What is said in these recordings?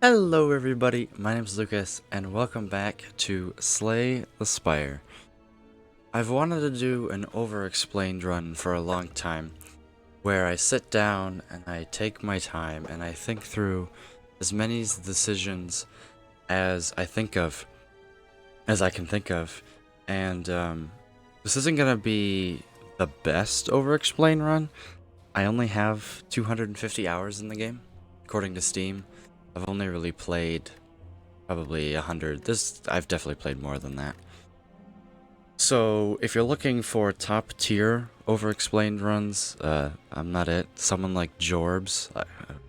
Hello everybody, my name is Lucas, and welcome back to Slay the Spire. I've wanted to do an over-explained run for a long time, where I sit down and I take my time and I think through as many decisions as I can think of, and this isn't gonna be the best over-explained run. I only have 250 hours in the game, according to Steam. I've only really played probably 100. I've definitely played more than that. So if you're looking for top tier over-explained runs, I'm not it. Someone like Jorbs,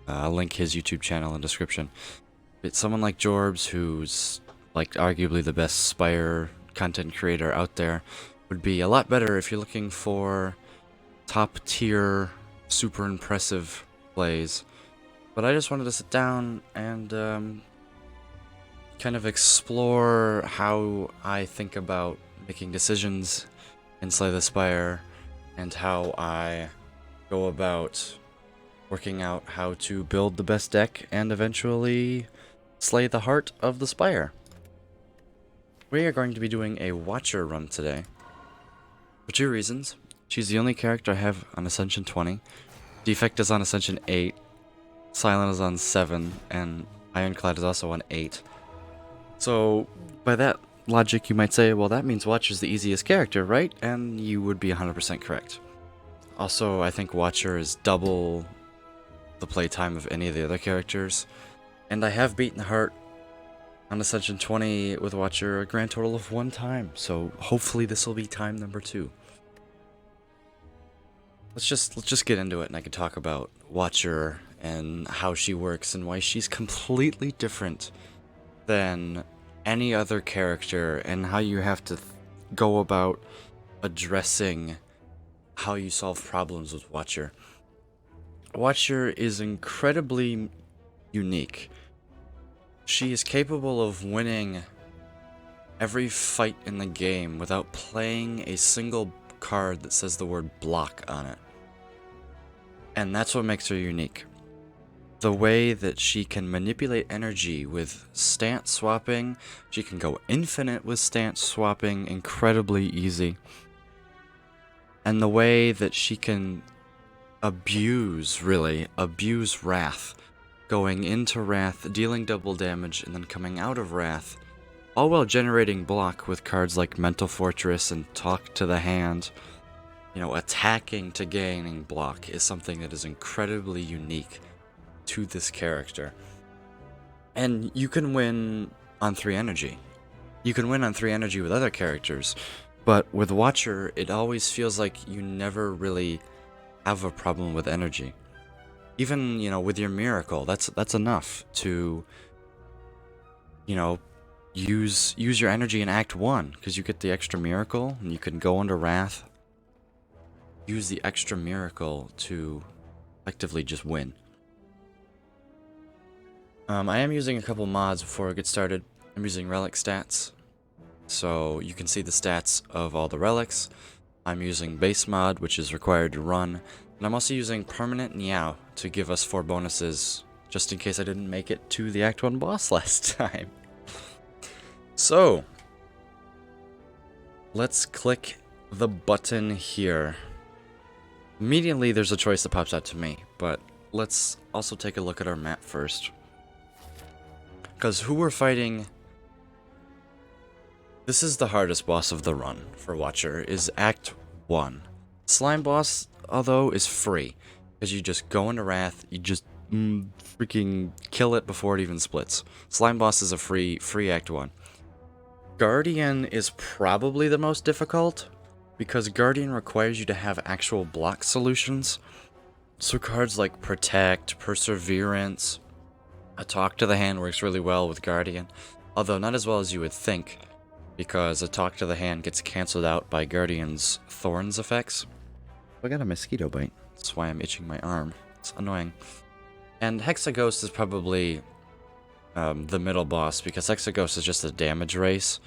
I'll link his YouTube channel in the description. It's someone like Jorbs, who's like arguably the best Spire content creator out there, would be a lot better if you're looking for top tier, super impressive plays. But I just wanted to sit down and kind of explore how I think about making decisions in Slay the Spire and how I go about working out how to build the best deck and eventually slay the heart of the Spire. We are going to be doing a Watcher run today for two reasons. She's the only character I have on Ascension 20. Defect is on Ascension 8. Silent is on 7, and Ironclad is also on 8. So, by that logic, you might say, well, that means Watcher's the easiest character, right? And you would be 100% correct. Also, I think Watcher is double the playtime of any of the other characters. And I have beaten the heart on Ascension 20 with Watcher a grand total of 1 time, so hopefully this will be time number 2. Let's just get into it, and I can talk about Watcher and how she works and why she's completely different than any other character, and how you have to go about addressing how you solve problems with Watcher. Watcher is incredibly unique. She is capable of winning every fight in the game without playing a single card that says the word block on it. And that's what makes her unique. The way that she can manipulate energy with stance swapping, she can go infinite with stance swapping, incredibly easy. And the way that she can abuse Wrath, going into Wrath, dealing double damage, and then coming out of Wrath, all while generating block with cards like Mental Fortress and Talk to the Hand. You know, attacking to gaining block is something that is incredibly unique to this character. And you can win on 3 energy. You can win on 3 energy with other characters, but with Watcher, it always feels like you never really have a problem with energy. Even, you know, with your Miracle, that's enough to, you know, use your energy in Act 1, because you get the extra Miracle, and you can go into Wrath, use the extra Miracle to effectively just win. I am using a couple mods before I get started. I'm using relic stats, so you can see the stats of all the relics. I'm using base mod, which is required to run, and I'm also using permanent Niao to give us 4 bonuses, just in case I didn't make it to the Act 1 boss last time. So, let's click the button here. Immediately there's a choice that pops out to me, but let's also take a look at our map first. Because who we're fighting, this is the hardest boss of the run for Watcher, is Act 1. Slime boss, although, is free, because you just go into Wrath, you just freaking kill it before it even splits. Slime boss is a free Act 1. Guardian is probably the most difficult, because Guardian requires you to have actual block solutions. So cards like Protect, Perseverance, a Talk to the Hand works really well with Guardian, although not as well as you would think, because a Talk to the Hand gets cancelled out by Guardian's Thorns effects. I got a mosquito bite, that's why I'm itching my arm. It's annoying. And Hexaghost is probably the middle boss, because Hexaghost is just a damage race.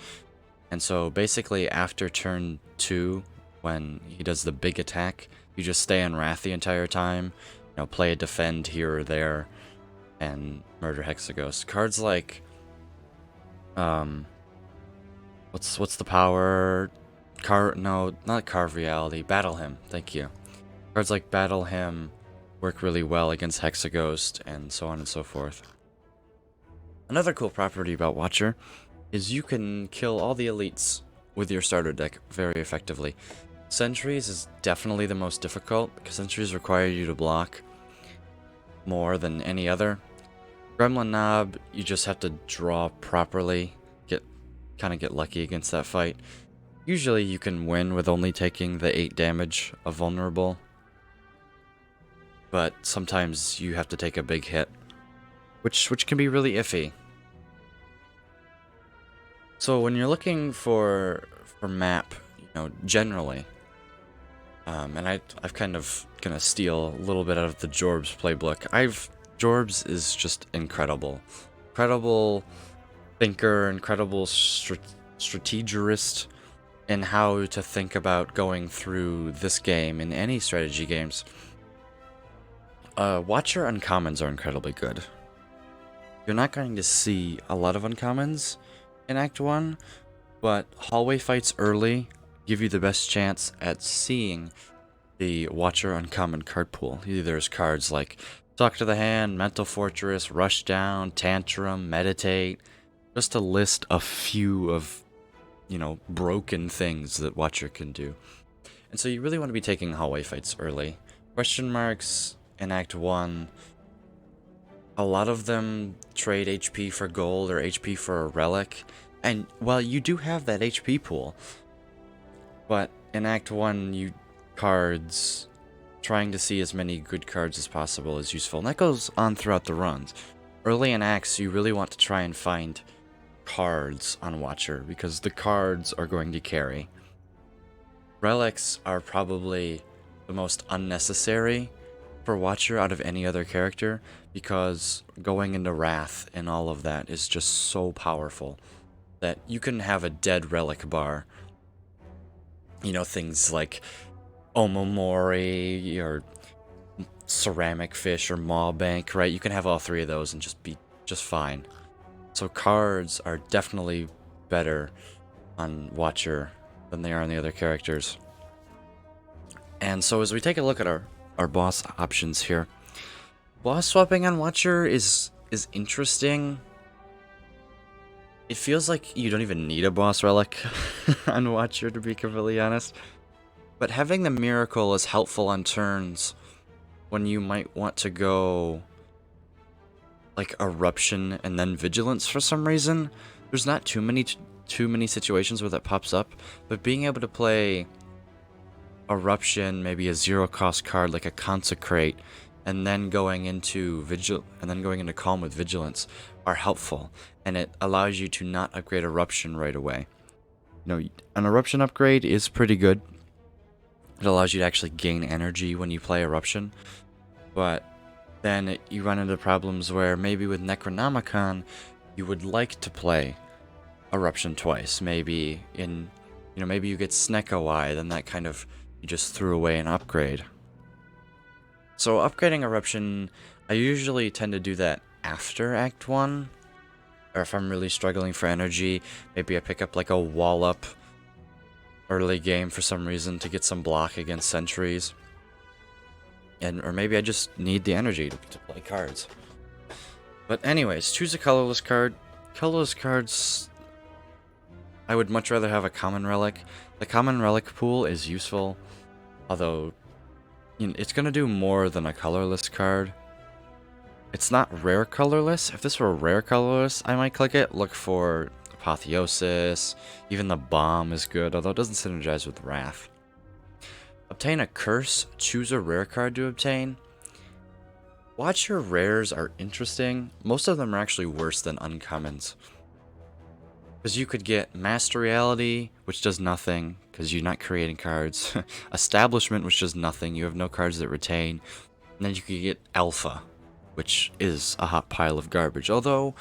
And so basically after turn 2, when he does the big attack, you just stay in Wrath the entire time, you know, play a defend here or there, and murder Hexaghost. Cards like what's the power? No, not Carve Reality. Battle Him. Thank you. Cards like Battle Him work really well against Hexaghost and so on and so forth. Another cool property about Watcher is you can kill all the elites with your starter deck very effectively. Sentries is definitely the most difficult because sentries require you to block more than any other. Gremlin Knob, you just have to draw properly, kind of get lucky against that fight. Usually you can win with only taking the 8 damage of vulnerable, but sometimes you have to take a big hit, which can be really iffy. So when you're looking for map, generally, and I've kind of gonna steal a little bit out of the Jorbs playbook. Jorbs is just incredible thinker, incredible strategist in how to think about going through this game in any strategy games. Watcher uncommons are incredibly good. You're not going to see a lot of uncommons in Act 1, but hallway fights early give you the best chance at seeing the Watcher uncommon card pool. There's cards like Talk to the Hand, Mental Fortress, Rush Down, Tantrum, Meditate, just to list a few of, broken things that Watcher can do. And so you really want to be taking hallway fights early. Question marks in Act 1, a lot of them trade HP for gold or HP for a relic. And while you do have that HP pool, but in Act 1, cards trying to see as many good cards as possible is useful. And that goes on throughout the runs. Early in Acts, you really want to try and find cards on Watcher, because the cards are going to carry. Relics are probably the most unnecessary for Watcher out of any other character, because going into Wrath and all of that is just so powerful that you can have a dead relic bar. Things like Omamori or Ceramic Fish or Maw Bank, right? You can have all 3 of those and just be just fine. So cards are definitely better on Watcher than they are on the other characters. And so as we take a look at our boss options here, boss swapping on Watcher is interesting. It feels like you don't even need a boss relic on Watcher, to be completely honest. But having the Miracle is helpful on turns when you might want to go like Eruption and then Vigilance for some reason. There's not too many situations where that pops up, but being able to play Eruption, maybe a 0-cost card like a Consecrate, and then going into Calm with Vigilance are helpful, and it allows you to not upgrade Eruption right away. An Eruption upgrade is pretty good. It allows you to actually gain energy when you play Eruption, but then you run into problems where maybe with Necronomicon you would like to play Eruption twice. Maybe maybe you get Snecko Eye, then that kind of, you just threw away an upgrade. So upgrading Eruption, I usually tend to do that after Act 1, or if I'm really struggling for energy, maybe I pick up like a Wallop early game for some reason to get some block against sentries, or maybe I just need the energy to play cards. But anyways, choose a colorless card. Colorless cards, I would much rather have a common relic. The common relic pool is useful, although it's going to do more than a colorless card. It's not rare colorless. If this were rare colorless, I might click it. Look for Apotheosis. Even the Bomb is good, although it doesn't synergize with Wrath. Obtain a curse. Choose a rare card to obtain. Watcher rares are interesting. Most of them are actually worse than uncommons, because you could get Master Reality, which does nothing because you're not creating cards. Establishment, which does nothing. You have no cards that retain. And then you could get Alpha, which is a hot pile of garbage. Although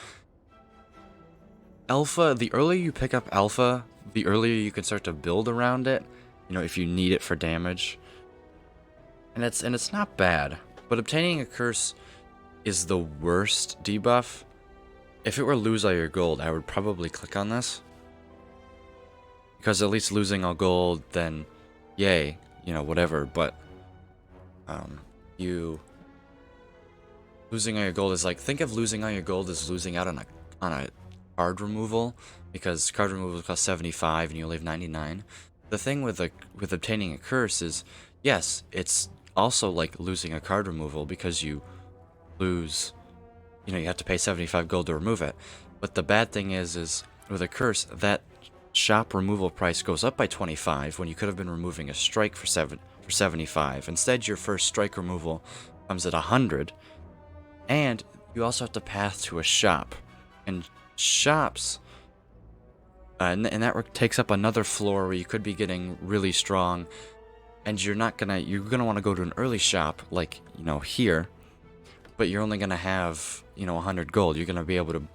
Alpha, the earlier you pick up Alpha, the earlier you can start to build around it, if you need it for damage. And it's not bad, but obtaining a curse is the worst debuff, if it were lose all your gold, I would probably click on this. Because at least losing all gold, then yay, you know, whatever, but losing all your gold is like, think of losing all your gold as losing out on a card removal, because card removal costs 75 and you only have 99. The thing with obtaining a curse is, yes, it's also like losing a card removal because you lose, you know, you have to pay 75 gold to remove it. But the bad thing is with a curse, that shop removal price goes up by 25 when you could have been removing a strike for 75. Instead, your first strike removal comes at 100, and you also have to path to a shop, and shops, and that takes up another floor where you could be getting really strong, and you're gonna want to go to an early shop like, you know, here, but you're only gonna have, you know, 100 gold. You're gonna be able to,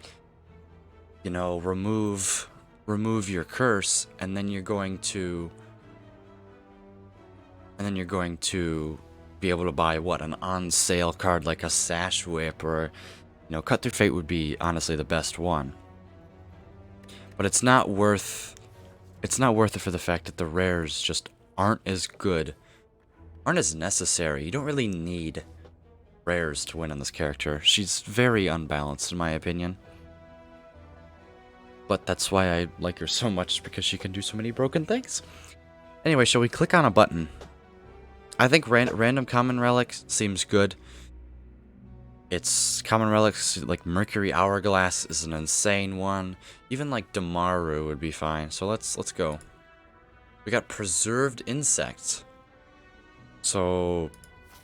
you know, remove your curse, and then you're going to be able to buy what, an on sale card like a Sash Whip, or, you know, Cut Through Fate would be honestly the best one. But it's not worth it for the fact that the rares just aren't as good, aren't as necessary. You don't really need rares to win on this character. She's very unbalanced in my opinion. But that's why I like her so much, because she can do so many broken things. Anyway, shall we click on a button? I think random common relics seems good. It's common relics like Mercury Hourglass is an insane one. Even like Damaru would be fine. So let's go. We got Preserved Insects. So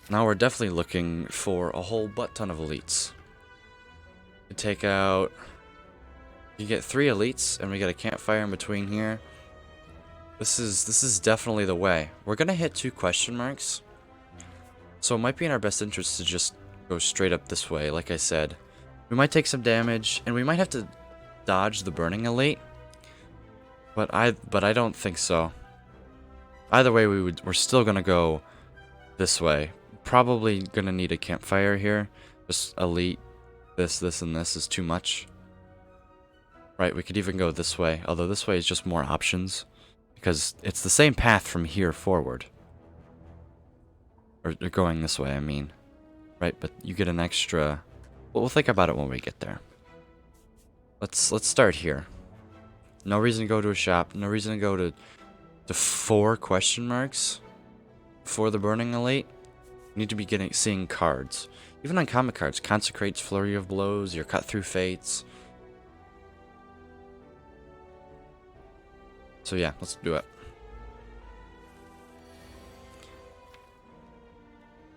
now we're definitely looking for a whole butt ton of elites. We take out. You get 3 elites, and we get a campfire in between here. This is definitely the way. We're gonna hit 2 question marks, so it might be in our best interest to just go straight up this way. Like I said, we might take some damage, and we might have to dodge the burning elite, but I don't think so. Either way, we're still gonna go this way. Probably gonna need a campfire here. Just elite this, and this is too much. Right, we could even go this way, although this way is just more options, because it's the same path from here forward. Or going this way, I mean. Right, but you get an extra. Well, we'll think about it when we get there. Let's start here. No reason to go to a shop. No reason to go to 4 question marks for the burning elite. You need to be seeing cards. Even uncommon cards. Consecrates, Flurry of Blows, your Cut Through Fates. So yeah, let's do it.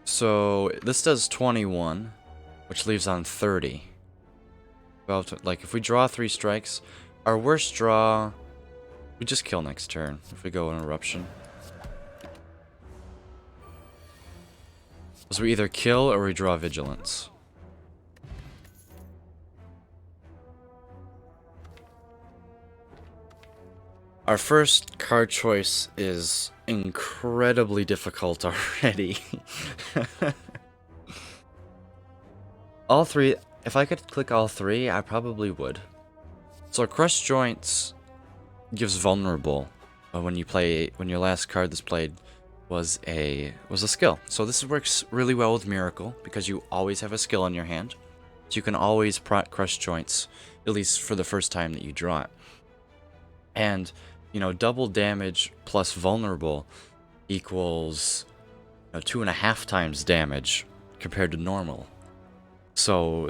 So this does 21, which leaves on 30. Well, like if we draw 3 strikes, our worst draw, we just kill next turn if we go in Eruption. So we either kill or we draw Vigilance. Our first card choice is incredibly difficult already. All 3, if I could click all 3, I probably would. So Crush Joints gives vulnerable when your last card that's played was a skill. So this works really well with Miracle, because you always have a skill in your hand. So you can always Crush Joints, at least for the first time that you draw it. And, you know, double damage plus vulnerable equals, you know, 2.5 times damage compared to normal. So,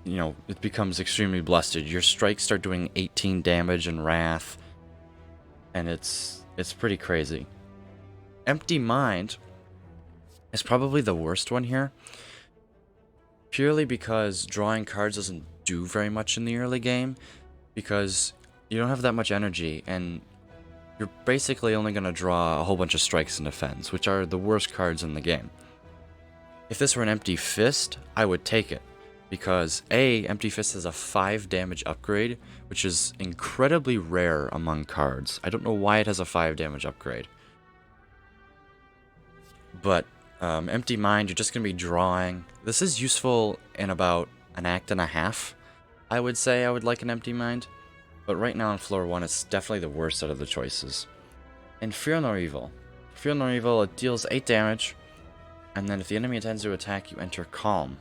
you know, it becomes extremely blasted. Your strikes start doing 18 damage in Wrath, and it's pretty crazy. Empty Mind is probably the worst one here, purely because drawing cards doesn't do very much in the early game, because you don't have that much energy, and you're basically only going to draw a whole bunch of strikes and defense, which are the worst cards in the game. If this were an Empty Fist, I would take it, because Empty Fist has a 5 damage upgrade, which is incredibly rare among cards. I don't know why it has a 5 damage upgrade. But Empty Mind, you're just going to be drawing. This is useful in about an act and a half, I would say. I would like an Empty Mind. But right now on floor 1, it's definitely the worst out of the choices. And Fear Nor Evil. Fear Nor Evil, it deals 8 damage. And then if the enemy intends to attack, you enter Calm.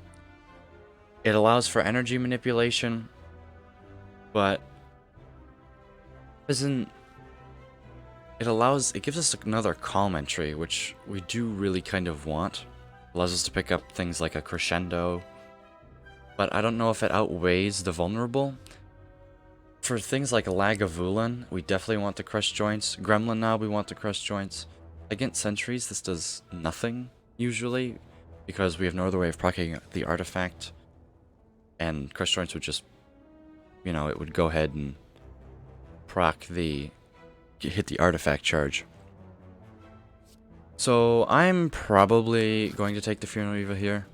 It allows for energy manipulation, but it gives us another Calm entry, which we do really kind of want. Allows us to pick up things like a Crescendo, but I don't know if it outweighs the Vulnerable. For things like Lagavulin, we definitely want the Crush Joints. Gremlin now, we want the Crush Joints. Against Sentries, this does nothing, usually, because we have no other way of proccing the artifact. And Crush Joints would just, you know, it would go ahead and hit the artifact charge. So I'm probably going to take the Fear Nor Evil here.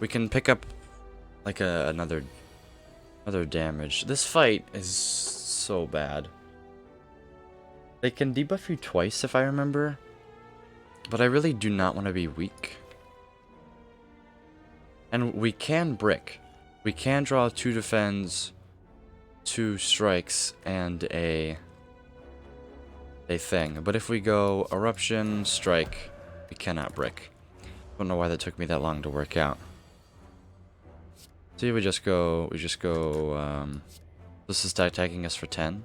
We can pick up like another damage. This fight is so bad. They can debuff you twice if I remember, but I really do not want to be weak. And we can brick. We can draw 2 defends, 2 strikes, and a thing. But if we go Eruption, Strike, we cannot brick. Don't know why that took me that long to work out. See, we just go, this is attacking us for 10.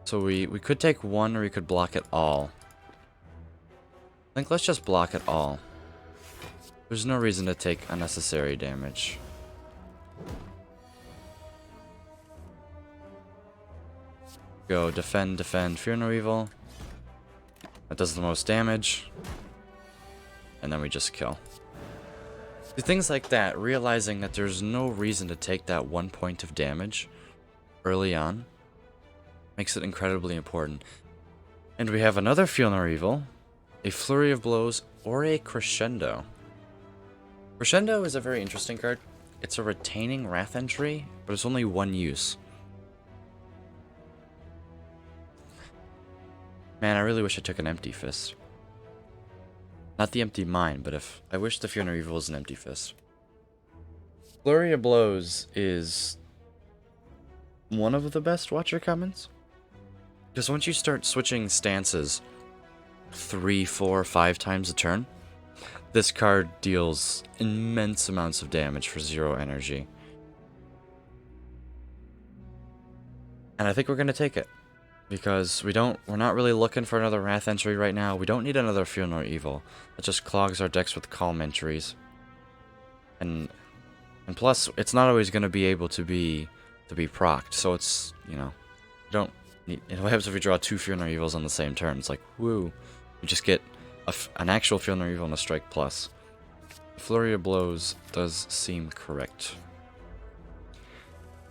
So we could take 1 or we could block it all. I think let's just block it all. There's no reason to take unnecessary damage. Go defend, defend, Fear Nor Evil. That does the most damage. And then we just kill. Things like that, realizing that there's no reason to take that 1 point of damage early on, makes it incredibly important. And we have another Fear Nor Evil, a Flurry of Blows, or a Crescendo. Crescendo is a very interesting card. It's a retaining Wrath entry, but it's only 1 use. Man, I really wish I took an Empty Fist. Not the Empty Mind, but if I wish the Fear Nor Evil was an Empty Fist. Flurry of Blows is one of the best Watcher commons. Because once you start switching stances 3, 4, 5 times a turn, this card deals immense amounts of damage for 0 energy. And I think we're going to take it. Because we're not really looking for another Wrath entry right now. We don't need another Fear Nor Evil. It just clogs our decks with Calm entries. And plus, it's not always going to be able to be procced. So it's, you know, you don't need. What happens if we draw 2 Fear Nor Evils on the same turn? It's like, woo. You just get an actual Fear Nor Evil and a Strike Plus. Flurry of Blows does seem correct.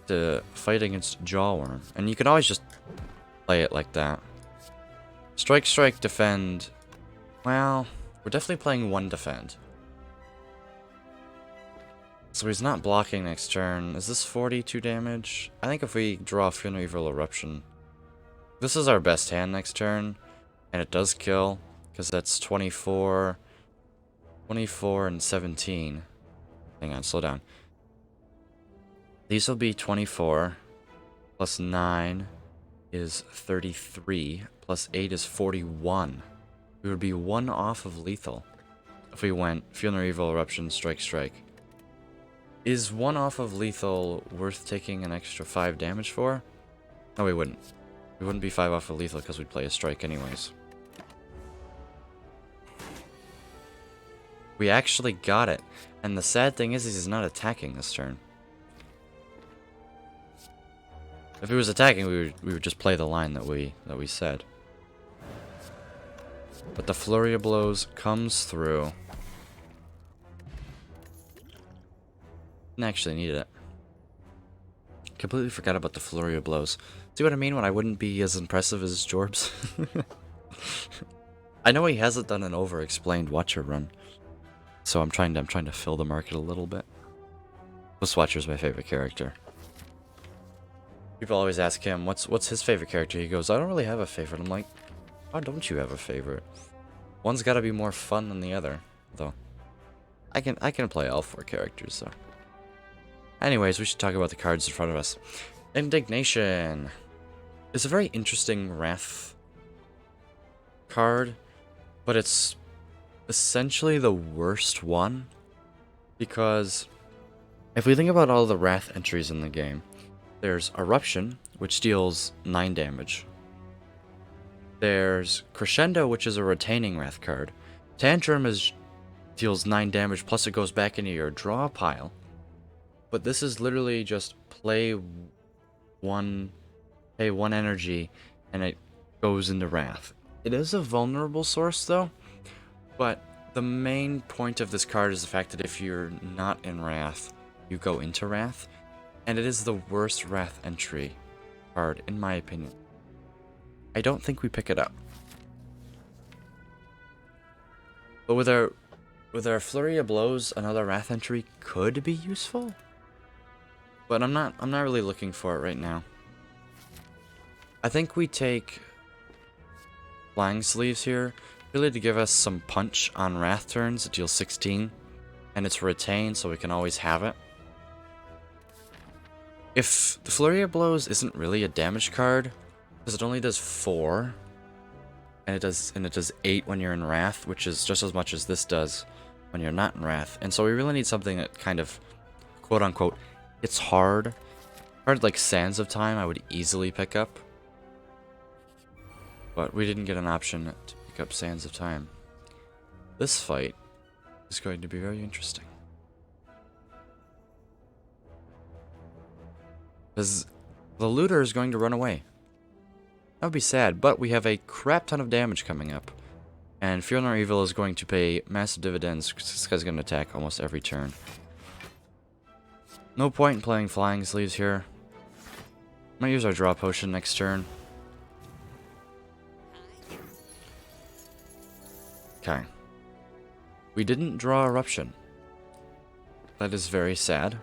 To fight against Jawworm. And you can always just play it like that. Strike, strike, defend. Well, we're definitely playing 1 defend. So he's not blocking next turn. Is this 42 damage? I think if we draw Fear Nor Evil Eruption, this is our best hand next turn, and it does kill, because that's 24 and 17. Hang on, slow down. These will be 24, plus 9 is 33, plus 8 is 41. We would be 1 off of lethal if we went Fear Nor Evil, Eruption, Strike, Strike. Is 1 off of lethal worth taking an extra 5 damage for? No, we wouldn't. We wouldn't be 5 off of lethal because we'd play a Strike anyways. We actually got it. And the sad thing is he's not attacking this turn. If he was attacking, we would just play the line that we said. But the Flurry of Blows comes through. Didn't actually need it. Completely forgot about the Flurry of Blows. See what I mean when I wouldn't be as impressive as Jorbs? I know he hasn't done an Overexplained Watcher run. So I'm trying to fill the market a little bit. This Watcher's my favorite character. People always ask him, what's his favorite character? He goes, I don't really have a favorite. I'm like, why don't you have a favorite? One's got to be more fun than the other, though. I can play all 4 characters, so. Anyways, we should talk about the cards in front of us. Indignation. It's a very interesting Wrath card, but it's essentially the worst one, because if we think about all the Wrath entries in the game, there's Eruption, which deals 9 damage. There's Crescendo, which is a retaining Wrath card. Tantrum deals 9 damage, plus it goes back into your draw pile. But this is literally just pay one energy, and it goes into Wrath. It is a vulnerable source, though, but the main point of this card is the fact that if you're not in Wrath, you go into Wrath, and it is the worst Wrath entry card, in my opinion. I don't think we pick it up. But with our Flurry of Blows, another Wrath entry could be useful. But I'm not really looking for it right now. I think we take Flying Sleeves here, really to give us some punch on Wrath turns. It deals 16, and it's retained, so we can always have it. If the Flurry of Blows isn't really a damage card, because it only does 4, and it does 8 when you're in Wrath, which is just as much as this does when you're not in Wrath. And so we really need something that kind of, quote unquote, it's hard. Card like Sands of Time I would easily pick up. But we didn't get an option to pick up Sands of Time. This fight is going to be very interesting. Because the looter is going to run away. That would be sad, but we have a crap ton of damage coming up. And Fear Nor Evil is going to pay massive dividends, because this guy's going to attack almost every turn. No point in playing Flying Sleeves here. Might use our Draw Potion next turn. Okay. We didn't draw Eruption. That is very sad.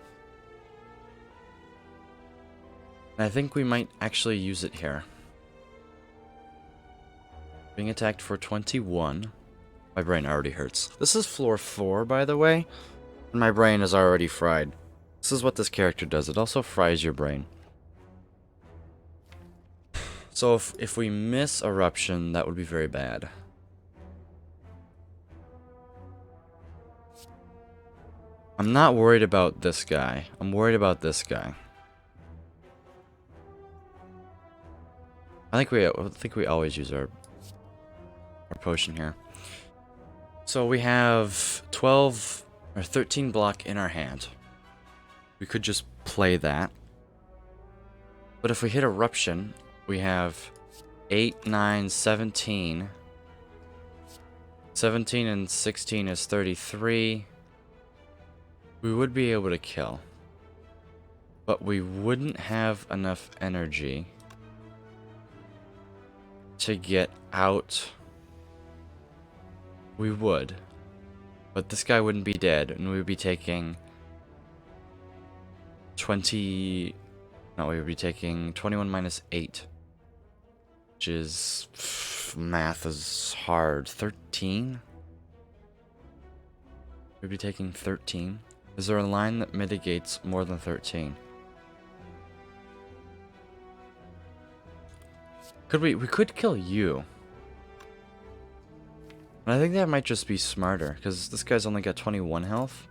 And I think we might actually use it here. Being attacked for 21. My brain already hurts. This is floor 4, by the way. And my brain is already fried. This is what this character does. It also fries your brain. So if we miss Eruption, that would be very bad. I'm not worried about this guy. I'm worried about this guy. I think we always use our potion here. So we have 12 or 13 block in our hand. We could just play that. But if we hit Eruption, we have 8, 9, 17. 17 and 16 is 33. We would be able to kill. But we wouldn't have enough energy to get out. We would. But this guy wouldn't be dead, and we would be taking 20... No, we would be taking 21 minus 8. Which is... Math is hard. 13? We'd be taking 13. Is there a line that mitigates more than 13? We could kill you. And I think that might just be smarter, because this guy's only got 21 health.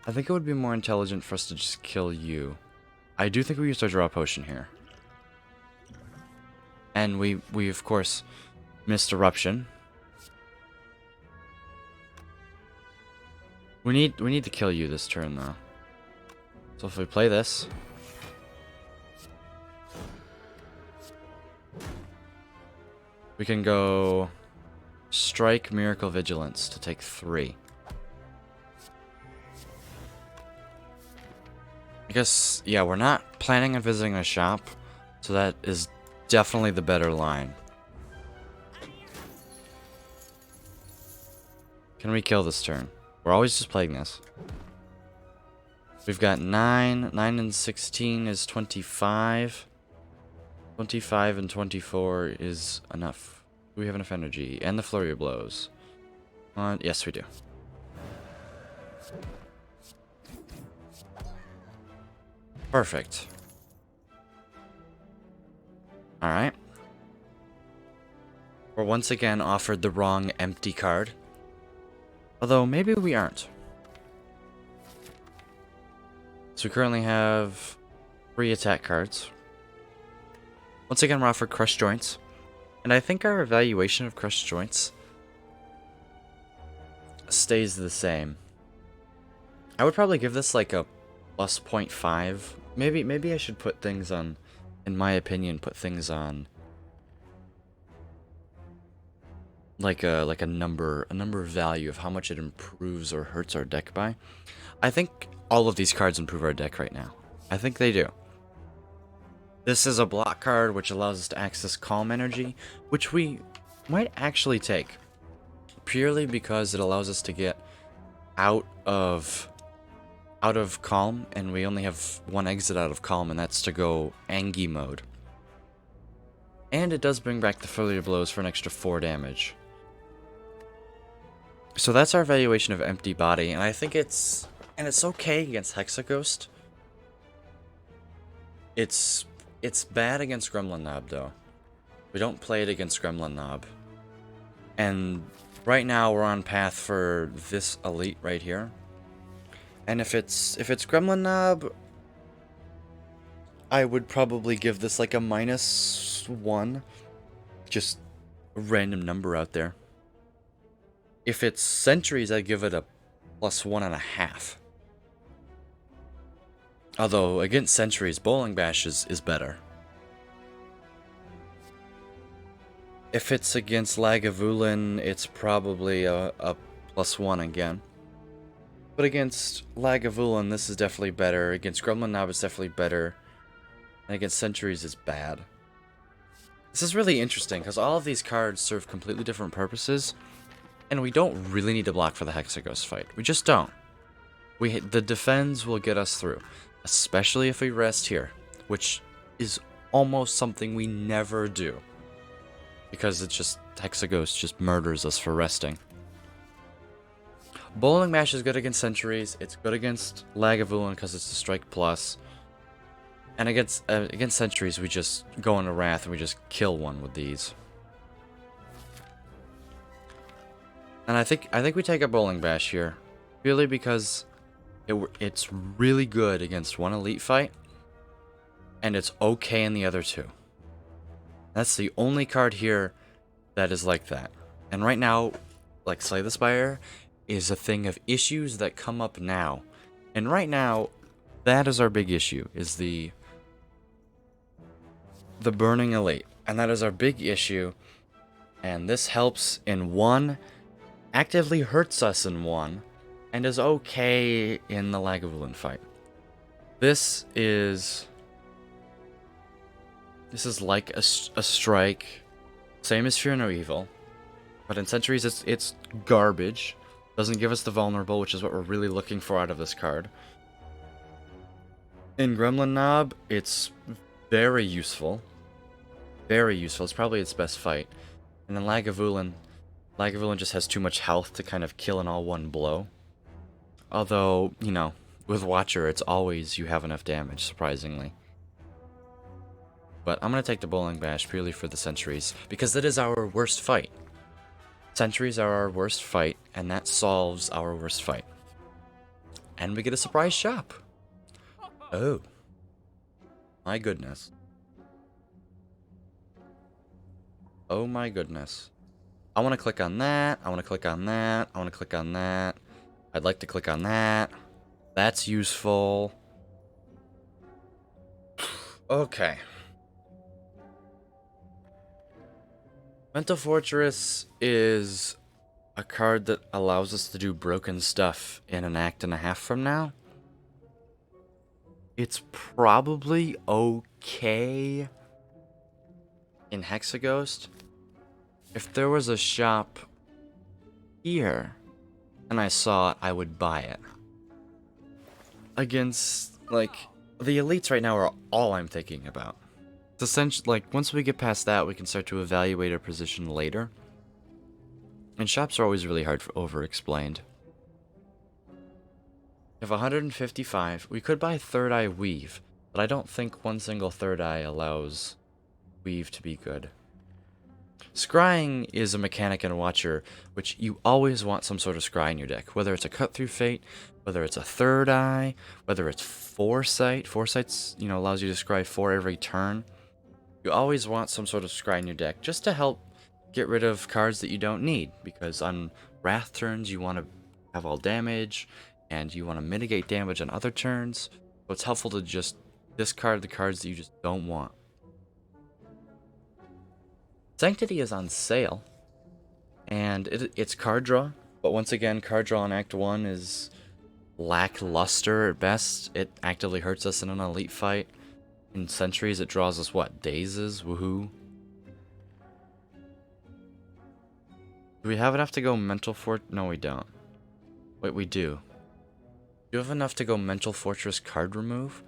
I think it would be more intelligent for us to just kill you. I do think we used our Draw Potion here. And we of course missed Eruption. We need to kill you this turn though. So if we play this, we can go Strike, Miracle, Vigilance to take 3. I guess, yeah, we're not planning on visiting a shop, so that is definitely the better line. Can we kill this turn? We're always just playing this. We've got 9. 9 and 16 is 25. 25 and 24 is enough. Do we have enough energy? And the flurry of blows. Yes, we do. Perfect. Alright. We're once again offered the wrong empty card. Although, maybe we aren't. So we currently have 3 attack cards. Once again, we're offered Crushed Joints. And I think our evaluation of Crushed Joints stays the same. I would probably give this like a plus 0.5. Maybe I should put things on, in my opinion, put things on like a number value of how much it improves or hurts our deck by. I think all of these cards improve our deck right now. I think they do. This is a block card which allows us to access Calm Energy, which we might actually take purely because it allows us to get out of Calm, and we only have one exit out of Calm, and that's to go Angie mode. And it does bring back the Flurry of Blows for an extra 4 damage. So that's our evaluation of Empty Body, and I think it's okay against Hexaghost. It's bad against Gremlin Knob though. We don't play it against Gremlin Knob. And right now we're on path for this elite right here. And if it's Gremlin Knob, I would probably give this like a -1. Just a random number out there. If it's Sentries, I'd give it a +1.5. Although, against Sentries, Bowling Bash is better. If it's against Lagavulin, it's probably a +1 again. But against Lagavulin, this is definitely better. Against Gremlin Knob, it's definitely better. And against Sentries, it's bad. This is really interesting, because all of these cards serve completely different purposes. And we don't really need to block for the Hexaghost fight. We just don't. The defense will get us through. Especially if we rest here. Which is almost something we never do. Because it's just, Hexaghost just murders us for resting. Bowling Bash is good against Sentries. It's good against Lagavulin because it's a Strike Plus. And against Sentries, we just go into Wrath and we just kill one with these. And I think we take a Bowling Bash here, purely because it's really good against one elite fight, and it's okay in the other two. That's the only card here that is like that. And right now, like Slay the Spire is a thing of issues that come up now. And right now, that is our big issue, is the Burning Elite. And that is our big issue. And this helps in 1, actively hurts us in 1, and is okay in the Lagavulin fight. This is like a strike, same as Fear No Evil, but in Sentries it's garbage. Doesn't give us the vulnerable, which is what we're really looking for out of this card. In Gremlin Knob, it's very useful. Very useful. It's probably its best fight. And then Lagavulin just has too much health to kind of kill in all one blow. Although, you know, with Watcher, it's always you have enough damage, surprisingly. But I'm going to take the Bowling Bash purely for the Sentries, because that is our worst fight. Sentries are our worst fight, and that solves our worst fight. And we get a surprise shop. Oh. My goodness. Oh my goodness. I want to click on that. I want to click on that. I want to click on that. I'd like to click on that. That's useful. Okay. Mental Fortress is a card that allows us to do broken stuff in an act and a half from now. It's probably okay in Hexaghost. If there was a shop here and I saw it, I would buy it. against, like, the elites right now are all I'm thinking about. It's essentially, like, once we get past that, we can start to evaluate our position later. And shops are always really hard for overexplained. If 155, we could buy Third Eye Weave, but I don't think one single Third Eye allows Weave to be good. Scrying is a mechanic in Watcher, which you always want some sort of scry in your deck, whether it's a Cut Through Fate, whether it's a Third Eye, whether it's Foresight. Foresight's, allows you to scry 4 every turn. You always want some sort of scry in your deck, just to help get rid of cards that you don't need, because on Wrath turns you want to have all damage, and you want to mitigate damage on other turns, so it's helpful to just discard the cards that you just don't want. Sanctity is on sale, and it's card draw, but once again, card draw in Act 1 is lackluster at best. It actively hurts us in an elite fight. In Centuries, it draws us, what, Dazes? Woohoo. Do we have enough to go Mental Fort? No, we don't. Wait, we do. Do you have enough to go Mental Fortress card remove?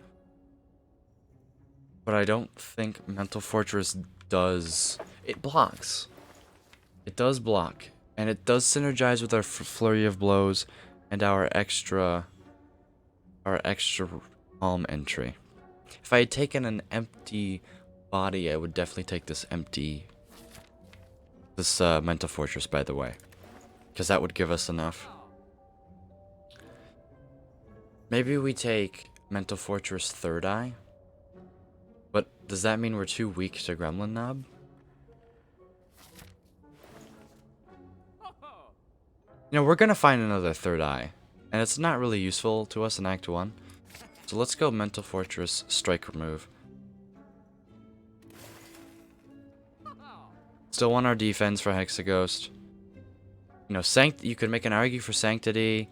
But I don't think Mental Fortress does... It blocks. It does block. And it does synergize with our Flurry of Blows and our extra Calm entry. If I had taken an empty body, I would definitely take this Mental Fortress, by the way. Because that would give us enough. Maybe we take Mental Fortress Third Eye. But does that mean we're too weak to Gremlin Knob? We're gonna find another Third Eye. And it's not really useful to us in Act 1. So let's go Mental Fortress Strike Remove. Still want our defense for Hexaghost. You could make an argue for Sanctity.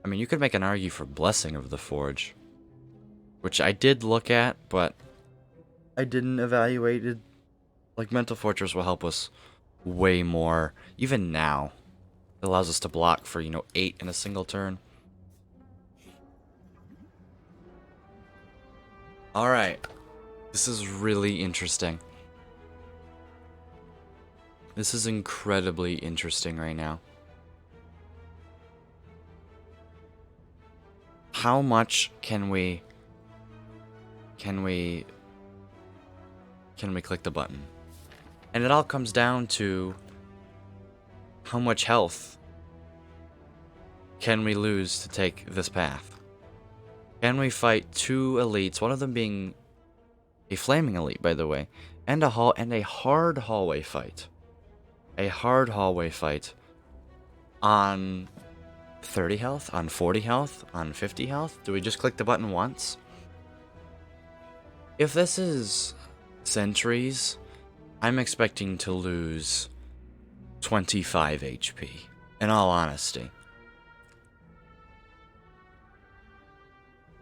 I mean, you could make an argue for Blessing of the Forge. Which I did look at, but I didn't evaluate it. Like, Mental Fortress will help us way more. Even now. It allows us to block for, 8 in a single turn. Alright. This is really interesting. This is incredibly interesting right now. How much can we click the button? And it all comes down to how much health can we lose to take this path? Can we fight 2 elites, one of them being a flaming elite, by the way, and a hard hallway fight? A hard hallway fight on 30 health, on 40 health, on 50 health? Do we just click the button once? If this is Centuries, I'm expecting to lose 25 HP, in all honesty.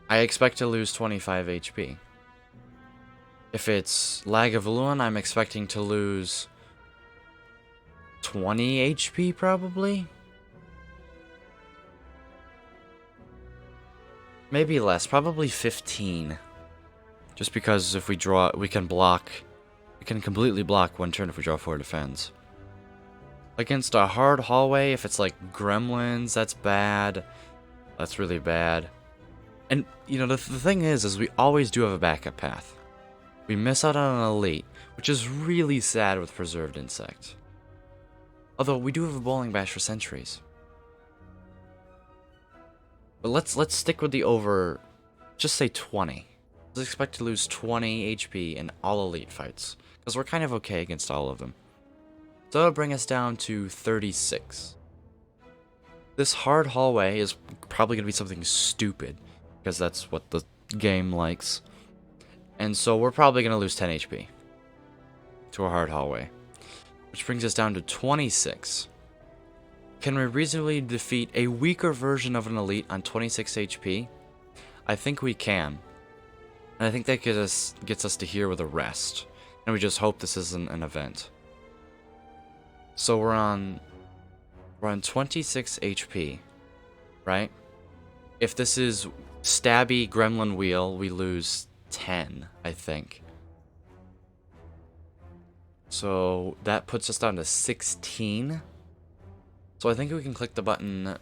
I expect to lose 25 HP. If it's Lagavulin, I'm expecting to lose 20 HP, probably? Maybe less, probably 15. Just because if we draw, we can completely block one turn if we draw 4 defense. Against a hard hallway, if it's like gremlins, that's bad. That's really bad. And, the thing is we always do have a backup path. We miss out on an elite, which is really sad with Preserved Insect. Although, we do have a Bowling Bash for Centuries. But let's stick with the over, just say 20. Let's expect to lose 20 HP in all elite fights, because we're kind of okay against all of them. So that'll bring us down to 36. This hard hallway is probably going to be something stupid, because that's what the game likes. And so we're probably going to lose 10 HP to a hard hallway, which brings us down to 26. Can we reasonably defeat a weaker version of an elite on 26 HP? I think we can. And I think that gets us to here with a rest. And we just hope this isn't an event. So we're on 26 HP, right? If this is stabby gremlin wheel, we lose 10, I think. So that puts us down to 16. So I think we can click the button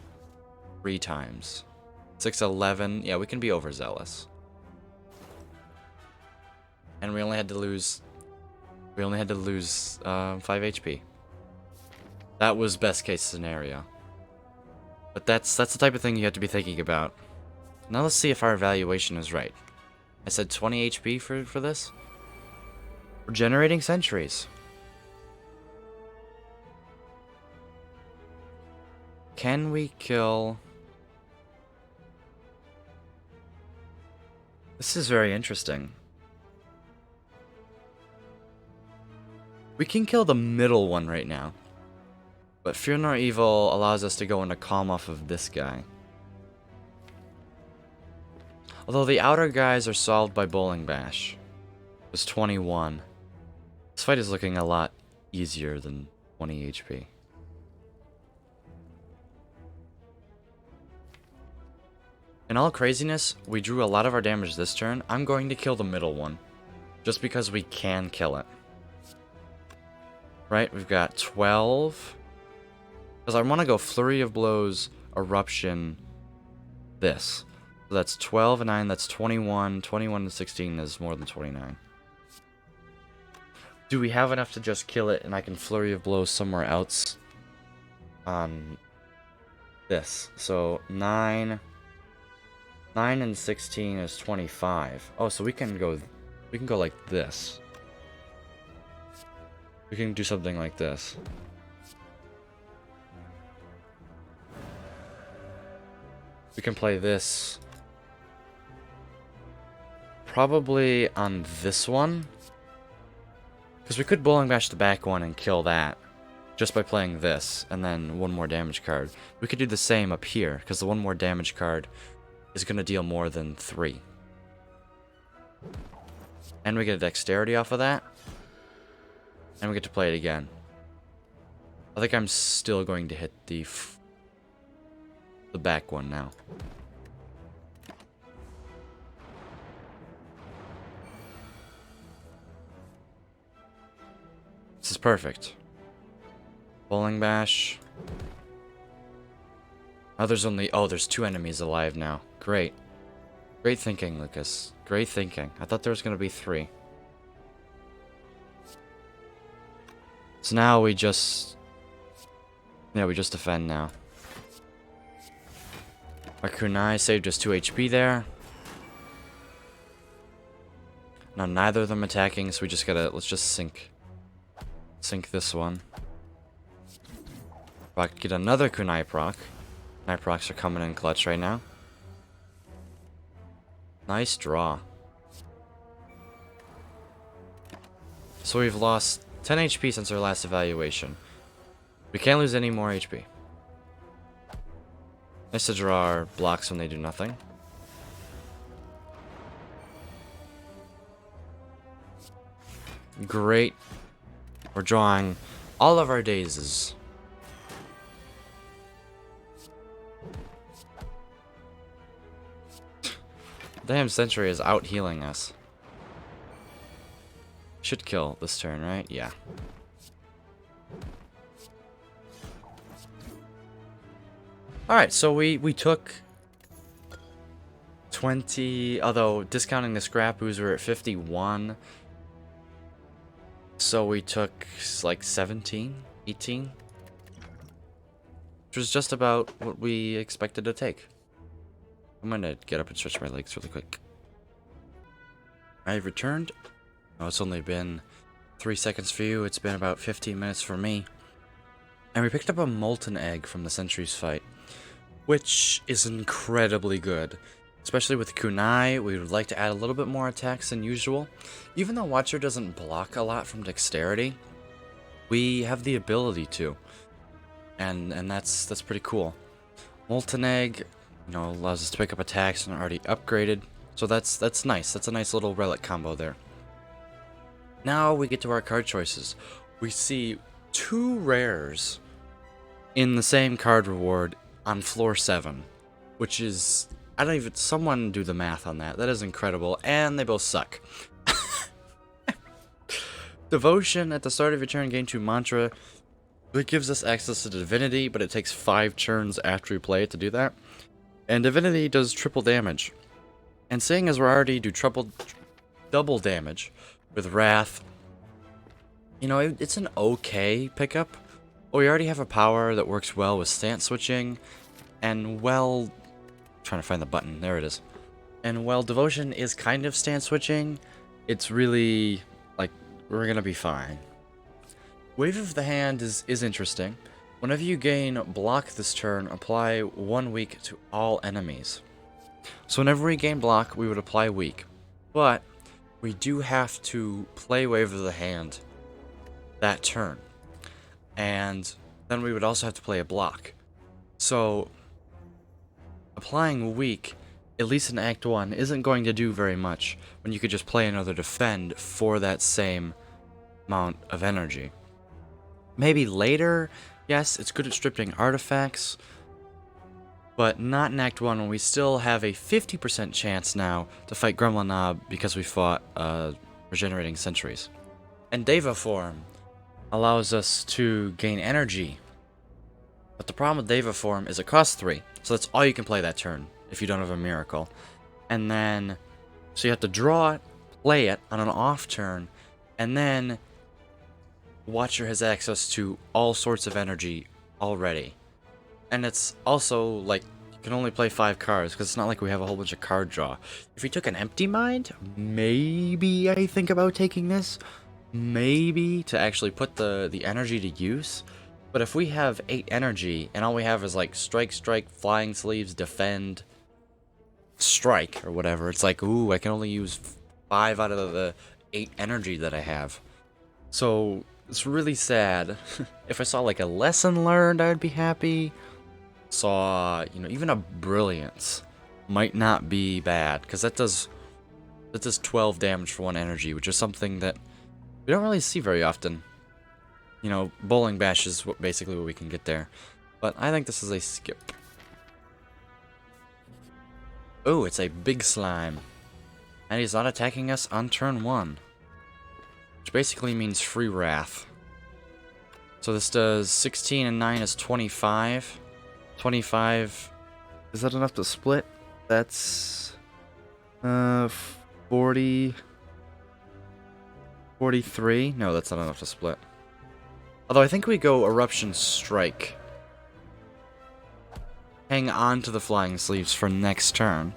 3 times. 6, 11. Yeah, we can be overzealous. And we only had to lose 5 HP. That was best case scenario. But that's the type of thing you have to be thinking about. Now let's see if our evaluation is right. I said 20 HP for this. We're generating sentries. Can we kill... This is very interesting. We can kill the middle one right now. But Fear Nor Evil allows us to go into calm off of this guy. Although the outer guys are solved by Bowling Bash. It's 21. This fight is looking a lot easier than 20 HP. In all craziness, we drew a lot of our damage this turn. I'm going to kill the middle one. Just because we can kill it. Right, we've got 12. Because I want to go Flurry of Blows, Eruption, this. So that's 12 and 9, that's 21. 21 and 16 is more than 29. Do we have enough to just kill it and I can Flurry of Blows somewhere else? On this. So 9 and 16 is 25. Oh, so we can go like this. We can do something like this. We can play this probably on this one. Because we could Bowling Bash the back one and kill that just by playing this and then one more damage card. We could do the same up here because the one more damage card is going to deal more than 3. And we get a dexterity off of that. And we get to play it again. I think I'm still going to hit the back one now. This is perfect. Bowling Bash. Oh, there's 2 enemies alive now. Great. Great thinking, Lucas. Great thinking. I thought there was going to be 3. So now we just... Yeah, we just defend now. Our kunai saved us 2 HP there. Now neither of them attacking, so we just gotta... Let's just sink this one. Proc, get another kunai proc. Kunai procs are coming in clutch right now. Nice draw. So we've lost 10 HP since our last evaluation. We can't lose any more HP. Nice to draw our blocks when they do nothing. Great. We're drawing all of our dazes. Damn Sentry is out healing us. Should kill this turn, right? Yeah. Alright, so we took 20, although discounting the scrap ooze, we're at 51. So we took like 17, 18. Which was just about what we expected to take. I'm gonna get up and stretch my legs really quick. I've returned. Oh, it's only been 3 seconds for you. It's been about 15 minutes for me. And we picked up a molten egg from the Sentry's fight, which is incredibly good. Especially with kunai, we would like to add a little bit more attacks than usual. Even though Watcher doesn't block a lot from dexterity, we have the ability to. And that's pretty cool. Molten egg, you know, allows us to pick up attacks and are already upgraded. So that's nice. That's a nice little relic combo there. Now we get to our card choices. We see 2 rares in the same card reward on floor 7, which is I don't even, someone do the math on that. That is incredible, and they both suck. Devotion at the start of your turn, gain 2 mantra. It gives us access to divinity, but it takes 5 turns after we play it to do that. And divinity does triple damage. And seeing as we already do double damage with wrath, you know, it's an okay pickup. But we already have a power that works well with stance switching, and well, trying to find the button, there it is. And while devotion is kind of stance switching, it's really like we're gonna be fine. Wave of the Hand is interesting. Whenever you gain block this turn, apply 1 weak to all enemies. So whenever we gain block, we would apply weak. But we do have to play Wave of the Hand that turn. And then we would also have to play a block. So applying weak, at least in Act 1, isn't going to do very much when you could just play another defend for that same amount of energy. Maybe later, yes, it's good at stripping artifacts, but not in Act 1 when we still have a 50% chance now to fight Gremlin Knob because we fought Regenerating Sentries. And Deva Form allows us to gain energy, but the problem with Deva Form is it costs 3, so that's all you can play that turn if you don't have a miracle. And then, so you have to draw it, play it on an off turn, and then Watcher has access to all sorts of energy already. And it's also, like, you can only play 5 cards, because it's not like we have a whole bunch of card draw. If we took an Empty Mind, maybe I think about taking this. Maybe to actually put the energy to use. But if we have 8 energy, and all we have is, like, strike, strike, flying sleeves, defend, strike, or whatever, it's like, ooh, I can only use 5 out of the 8 energy that I have. So it's really sad. If I saw like a lesson learned, I'd be happy. Saw, you know, even a brilliance might not be bad, because that does 12 damage for 1 energy, which is something that we don't really see very often. You know, bowling bash is basically what we can get there. But I think this is a skip. Oh, it's a big slime. And he's not attacking us on turn 1. Which basically means free wrath. So this does 16 and 9 is 25. 25. Is that enough to split? That's 40. 43? No, that's not enough to split. Although I think we go Eruption Strike. Hang on to the Flying Sleeves for next turn,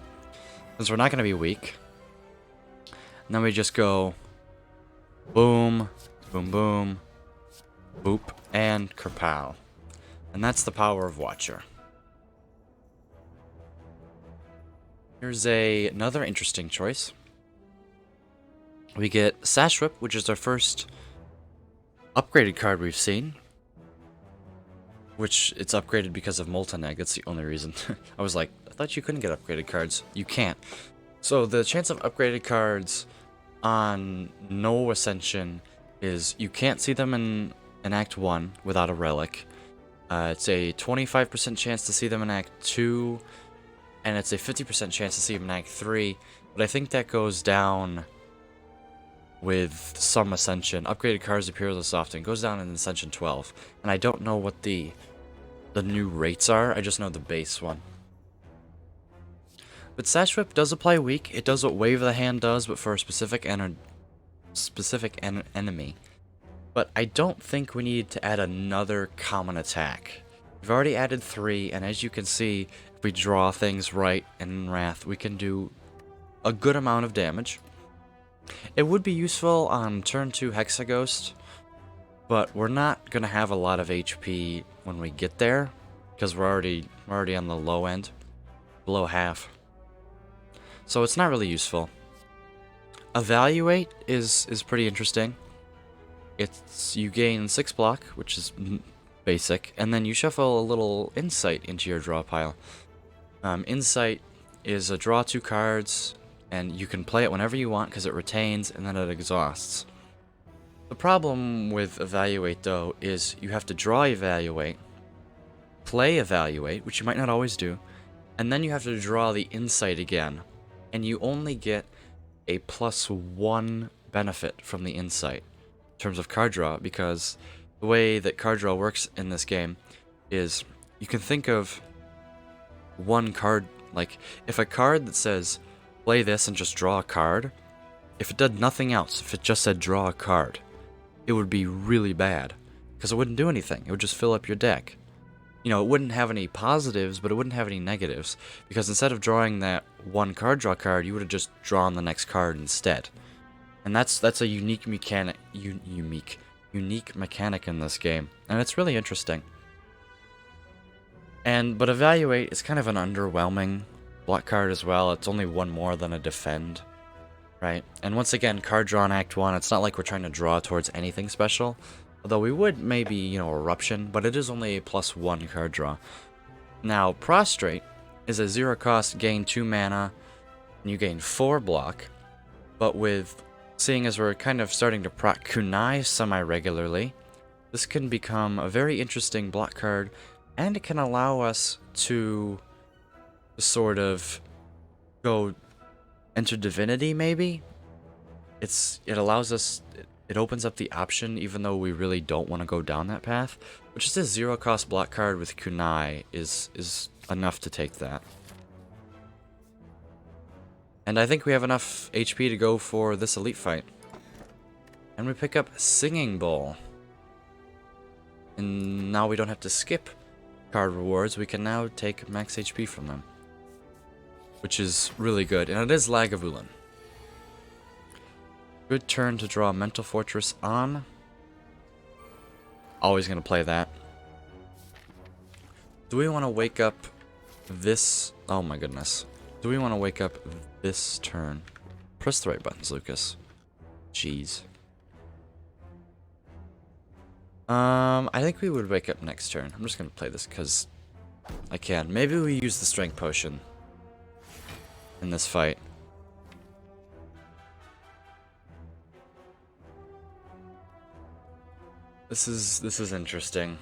since we're not going to be weak. And then we just go boom, boom, boom, boop, and kerpow. And that's the power of Watcher. Here's another interesting choice. We get Sash Whip, which is our first upgraded card we've seen. Which it's upgraded because of Molten Egg, that's the only reason. I was like, I thought you couldn't get upgraded cards. You can't. So the chance of upgraded cards on no Ascension is you can't see them in Act 1 without a relic. It's a 25% chance to see them in Act 2, and it's a 50% chance to see them in Act 3, but I think that goes down with some Ascension. Upgraded cards appear less often. It goes down in Ascension 12, and I don't know what the new rates are, I just know the base one. But Sash Whip does apply weak. It does what Wave of the Hand does, but for a specific enemy. But I don't think we need to add another common attack. We've already added 3, and as you can see, if we draw things right in Wrath, we can do a good amount of damage. It would be useful on turn 2 Hexaghost, but we're not going to have a lot of HP when we get there, because we're already on the low end, below half. So it's not really useful. Evaluate is pretty interesting. You gain 6 block, which is basic, and then you shuffle a little Insight into your draw pile. Insight is a draw 2 cards, and you can play it whenever you want because it retains and then it exhausts. The problem with Evaluate, though, is you have to draw Evaluate, play Evaluate, which you might not always do, And then you have to draw the insight again. And you only get a +1 benefit from the insight in terms of card draw, because the way that card draw works in this game is you can think of one card, like if a card that says play this and just draw a card, if it did nothing else, if it just said draw a card, it would be really bad because it wouldn't do anything. It would just fill up your deck. You know, it wouldn't have any positives, but it wouldn't have any negatives, because instead of drawing that one card draw card, you would have just drawn the next card instead. And that's a unique mechanic, unique mechanic in this game, and it's really interesting. But evaluate is kind of an underwhelming block card as well. It's only one more than a defend, right? And once again, card draw in Act 1, it's not like we're trying to draw towards anything special. Although we would maybe, you know, Eruption, but it is only a +1 card draw. Now, Prostrate is a 0 cost, gain 2 mana, and you gain 4 block. But with, seeing as we're kind of starting to proc Kunai semi-regularly, this can become a very interesting block card, and it can allow us to sort of go enter Divinity, maybe? It allows us... It opens up the option, even though we really don't want to go down that path. But just a 0 cost block card with Kunai is enough to take that. And I think we have enough HP to go for this elite fight. And we pick up Singing Bowl. And now we don't have to skip card rewards. We can now take max HP from them, which is really good. And it is Lagavulin. Good turn to draw Mental Fortress on. Always going to play that. Do we want to wake up this... Oh my goodness. Do we want to wake up this turn? Press the right buttons, Lucas. Jeez. I think we would wake up next turn. I'm just going to play this because I can. Maybe we use the Strength Potion in this fight. This is interesting.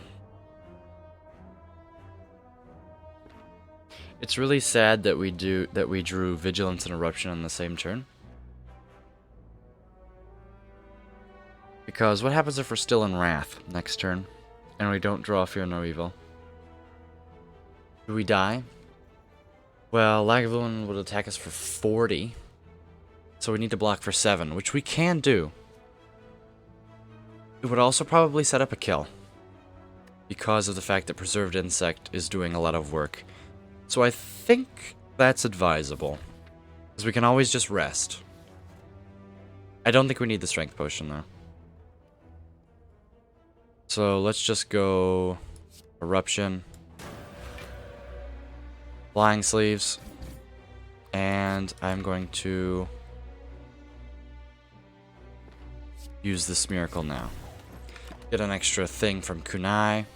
It's really sad that we drew Vigilance and Eruption on the same turn. Because what happens if we're still in Wrath next turn and we don't draw Fear No Evil? Do we die? Well, Lagavulin would attack us for 40. So we need to block for 7, which we can do. It would also probably set up a kill, because of the fact that Preserved Insect is doing a lot of work. So I think that's advisable, because we can always just rest. I don't think we need the Strength Potion, though. So let's just go Eruption, Flying Sleeves, and I'm going to use this Miracle now. Get an extra thing from Kunai.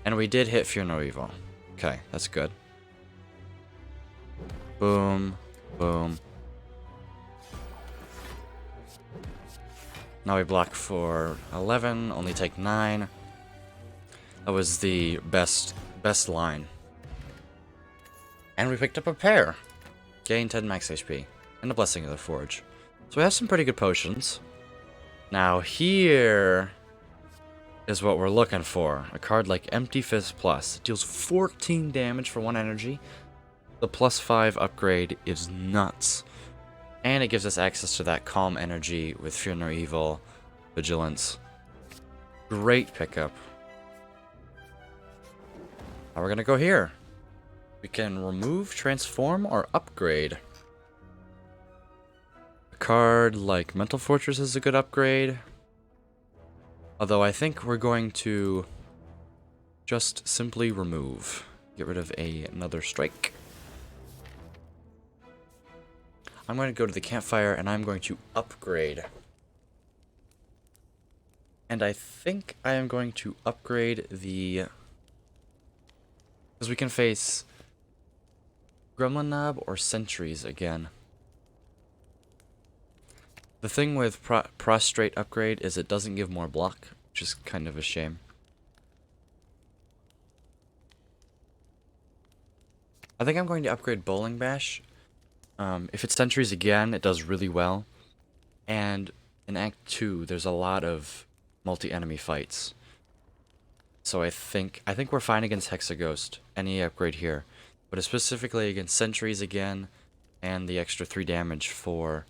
And we did hit Fear No Evil. Okay, that's good. Boom. Boom. Now we block for 11, only take 9. That was the best line. And we picked up a pair. Gain 10 max HP. And a Blessing of the Forge. So we have some pretty good potions. Now here is what we're looking for. A card like Empty Fist Plus. It deals 14 damage for 1 energy. The +5 upgrade is nuts. And it gives us access to that Calm Energy with Fear No Evil, Vigilance. Great pickup. Now we're going to go here. We can remove, transform, or upgrade. A card like Mental Fortress is a good upgrade. Although I think we're going to just simply remove. Get rid of another strike. I'm going to go to the campfire and I'm going to upgrade. And I think I am going to upgrade the... because we can face Gremlin Knob or Sentries again. The thing with Prostrate upgrade is it doesn't give more block, which is kind of a shame. I think I'm going to upgrade Bowling Bash. If it's Sentries again, it does really well. And in Act 2, there's a lot of multi-enemy fights. So I think we're fine against Hexaghost, any upgrade here. But specifically against Sentries again, and the extra 3 damage for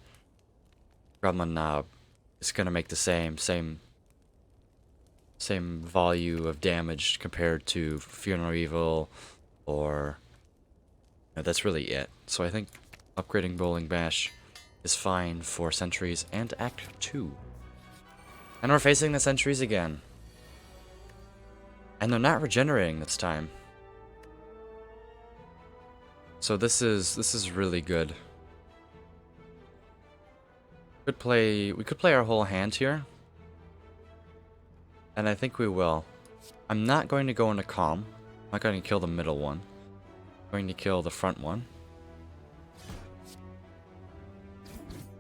Gremlin Knob is going to make the same volume of damage compared to Funeral Evil, or that's really it. So I think upgrading Bowling Bash is fine for Sentries and Act 2. And we're facing the Sentries again. And they're not regenerating this time. So this is really good. We could play our whole hand here. And I think we will. I'm not going to go into Calm. I'm not going to kill the middle one. I'm going to kill the front one.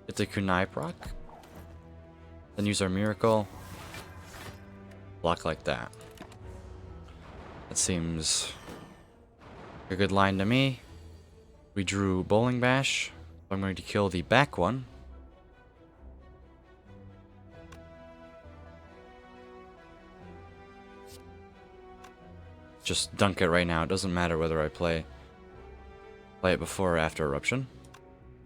It's a Kunai proc. Then use our Miracle. Block like that. That seems a good line to me. We drew Bowling Bash. I'm going to kill the back one. Just dunk it right now. It doesn't matter whether I play it before or after Eruption.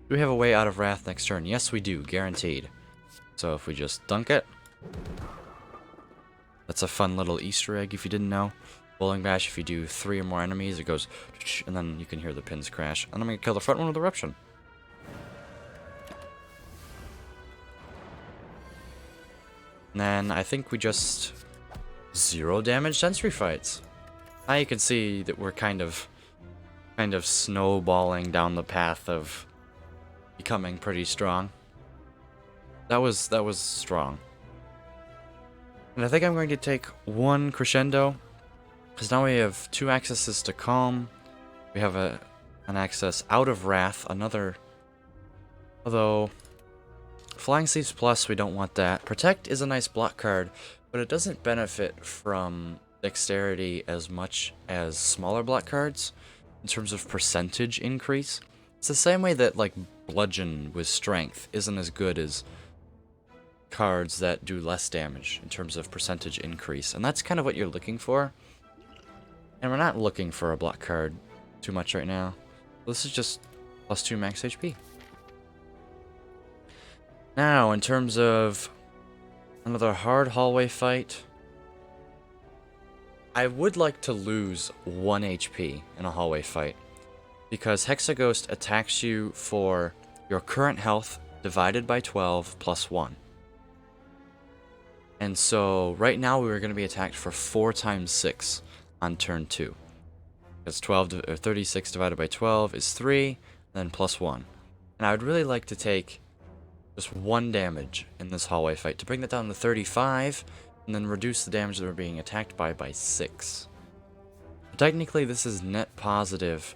Do we have a way out of Wrath next turn? Yes, we do. Guaranteed. So if we just dunk it. That's a fun little Easter egg if you didn't know. Bowling Bash, if you do 3 or more enemies, it goes, and then you can hear the pins crash. And I'm going to kill the front one with Eruption. And then I think we just 0 damage Sentry fights. Now you can see that we're kind of snowballing down the path of becoming pretty strong. That was strong. And I think I'm going to take 1 Crescendo, because now we have 2 accesses to Calm. We have an access out of Wrath, another. Although Flying Sleeves Plus, we don't want that. Protect is a nice block card, but it doesn't benefit from Dexterity as much as smaller block cards in terms of percentage increase. It's the same way that like Bludgeon with Strength isn't as good as cards that do less damage in terms of percentage increase, and that's kind of what you're looking for. And we're not looking for a block card too much right now. This is just +2 max HP. Now, in terms of another hard hallway fight, I would like to lose 1 HP in a hallway fight, because Hexaghost attacks you for your current health divided by 12 plus 1. And so right now we were going to be attacked for 4 times 6 on turn 2. Because 36 divided by 12 is 3, then plus 1. And I would really like to take just 1 damage in this hallway fight to bring that down to 35, and then reduce the damage that we're being attacked by 6. Technically, this is net positive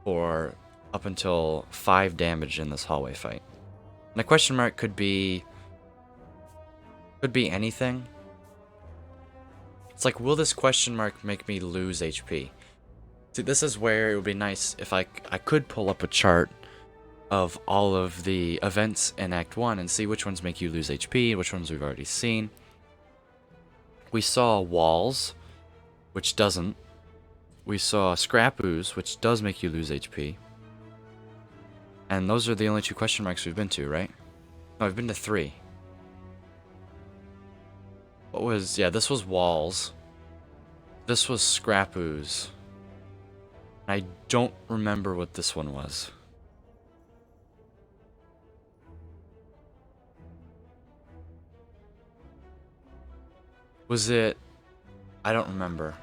for up until 5 damage in this hallway fight. And a question mark could be anything. It's like, will this question mark make me lose HP? See, this is where it would be nice if I could pull up a chart of all of the events in Act 1 and see which ones make you lose HP, which ones we've already seen. We saw Walls, which doesn't. We saw Scrap Ooze, which does make you lose HP. And those are the only 2 question marks we've been to, right? No, we've been to 3. What was... yeah, this was Walls. This was Scrap Ooze. I don't remember what this one was. Was it... I don't remember.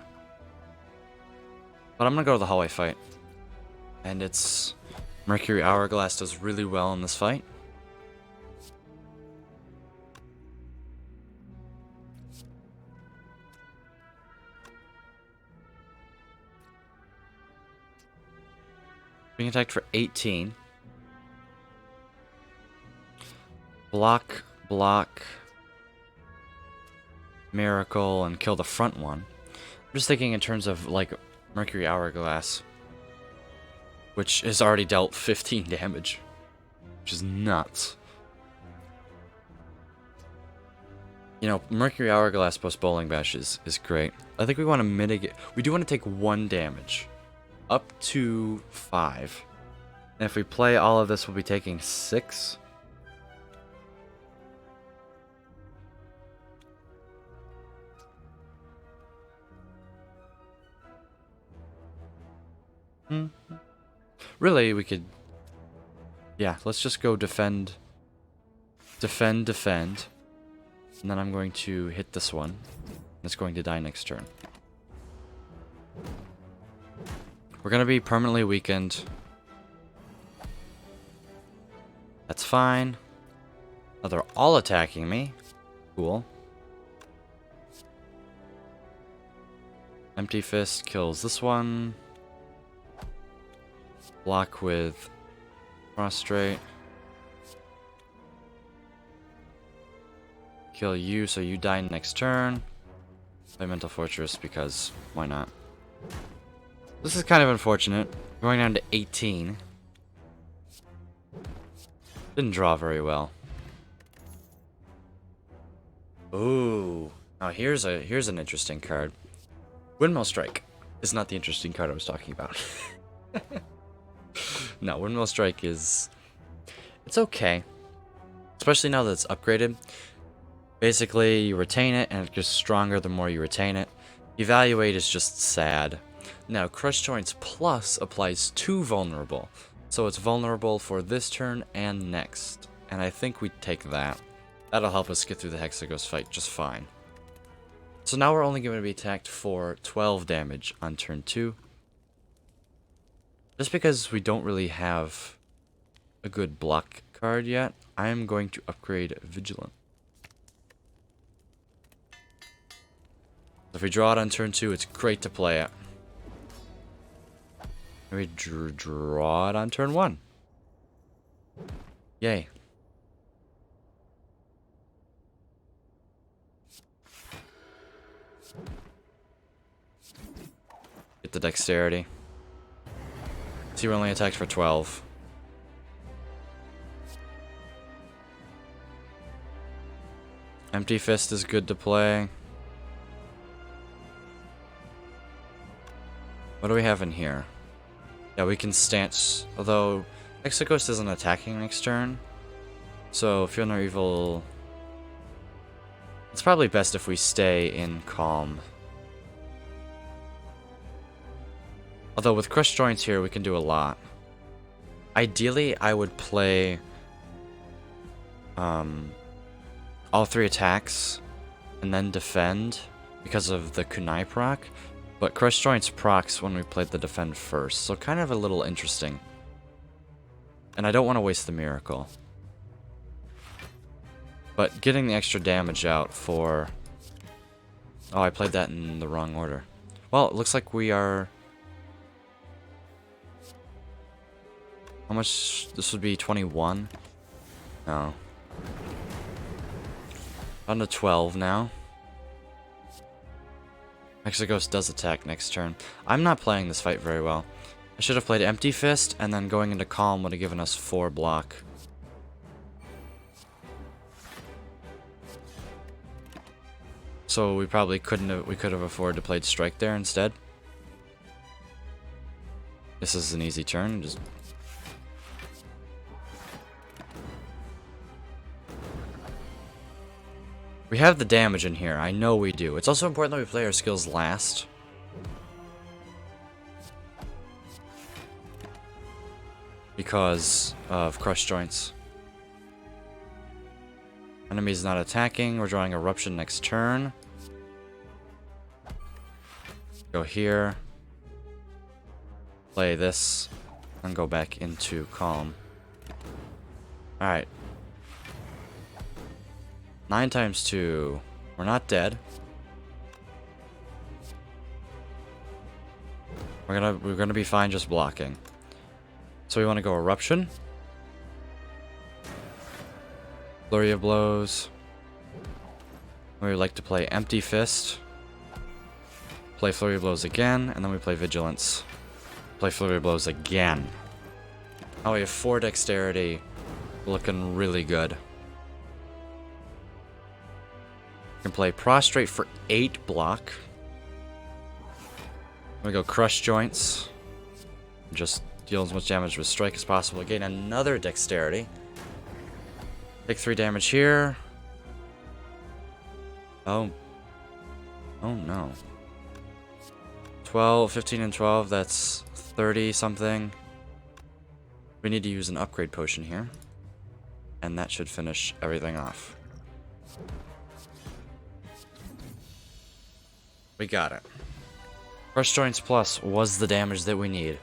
But I'm gonna go to the hallway fight. And it's... Mercury Hourglass does really well in this fight. Being attacked for 18. Block, block, Miracle, and kill the front one. I'm just thinking in terms of, like, Mercury Hourglass. which has already dealt 15 damage, which is nuts. You know, Mercury Hourglass post Bowling Bash is great. I think we want to mitigate. We do want to take 1 damage, up to 5. And if we play all of this, we'll be taking 6. Really, we could... Yeah, let's just go defend. Defend, defend. And then I'm going to hit this one. It's going to die next turn. We're going to be permanently weakened. That's fine. Oh, they're all attacking me. Cool. Empty Fist kills this one. Block with Prostrate. Kill you, so you die next turn. Play Mental Fortress because why not? This is kind of unfortunate. Going down to 18. Didn't draw very well. Ooh. Now here's an interesting card. Windmill Strike is not the interesting card I was talking about. No, Windmill Strike is... It's okay. Especially now that it's upgraded. Basically, you retain it, and it gets stronger the more you retain it. Evaluate is just sad. Now, Crush Joints Plus applies to Vulnerable. So it's vulnerable for this turn and next. And I think we take that. That'll help us get through the Hexaghost fight just fine. So now we're only going to be attacked for 12 damage on turn 2. Just because we don't really have a good block card yet, I am going to upgrade Vigilant. If we draw it on turn 2, it's great to play it. We draw it on turn 1. Yay. Get the dexterity. See, we're only attacked for 12. Empty Fist is good to play. What do we have in here? Yeah, we can stance, although Hexaghost isn't attacking next turn. So, Fear No Evil... It's probably best if we stay in Calm. Although with Crush Joints here, we can do a lot. Ideally, I would play... all 3 attacks, and then defend, because of the Kunai proc. But Crush Joints procs when we played the defend first, so kind of a little interesting. And I don't want to waste the miracle. But getting the extra damage out for... Oh, I played that in the wrong order. Well, it looks like we are... How much? This would be 21? No. Down to 12 now. Hexaghost does attack next turn. I'm not playing this fight very well. I should have played Empty Fist, and then going into Calm would have given us 4 block. So we probably couldn't have, we could have afforded to play Strike there instead. This is an easy turn, just... We have the damage in here, I know we do. It's also important that we play our skills last. Because of Crush Joints. Enemy's not attacking, we're drawing Eruption next turn. Go here. Play this. And go back into Calm. Alright. 9 times 2. We're not dead. We're gonna be fine just blocking. So we want to go Eruption. Flurry of Blows. We would like to play Empty Fist. Play Flurry of Blows again, and then we play Vigilance. Play Flurry of Blows again. Now we have 4 dexterity. Looking really good. Can play prostrate for 8 block. We go crush joints. Just deal as much damage with strike as possible. Gain another dexterity. Take 3 damage here. Oh. Oh no. 12, 15, and 12. That's 30 something. We need to use an upgrade potion here. And that should finish everything off. We got it. Crush Joints Plus was the damage that we need.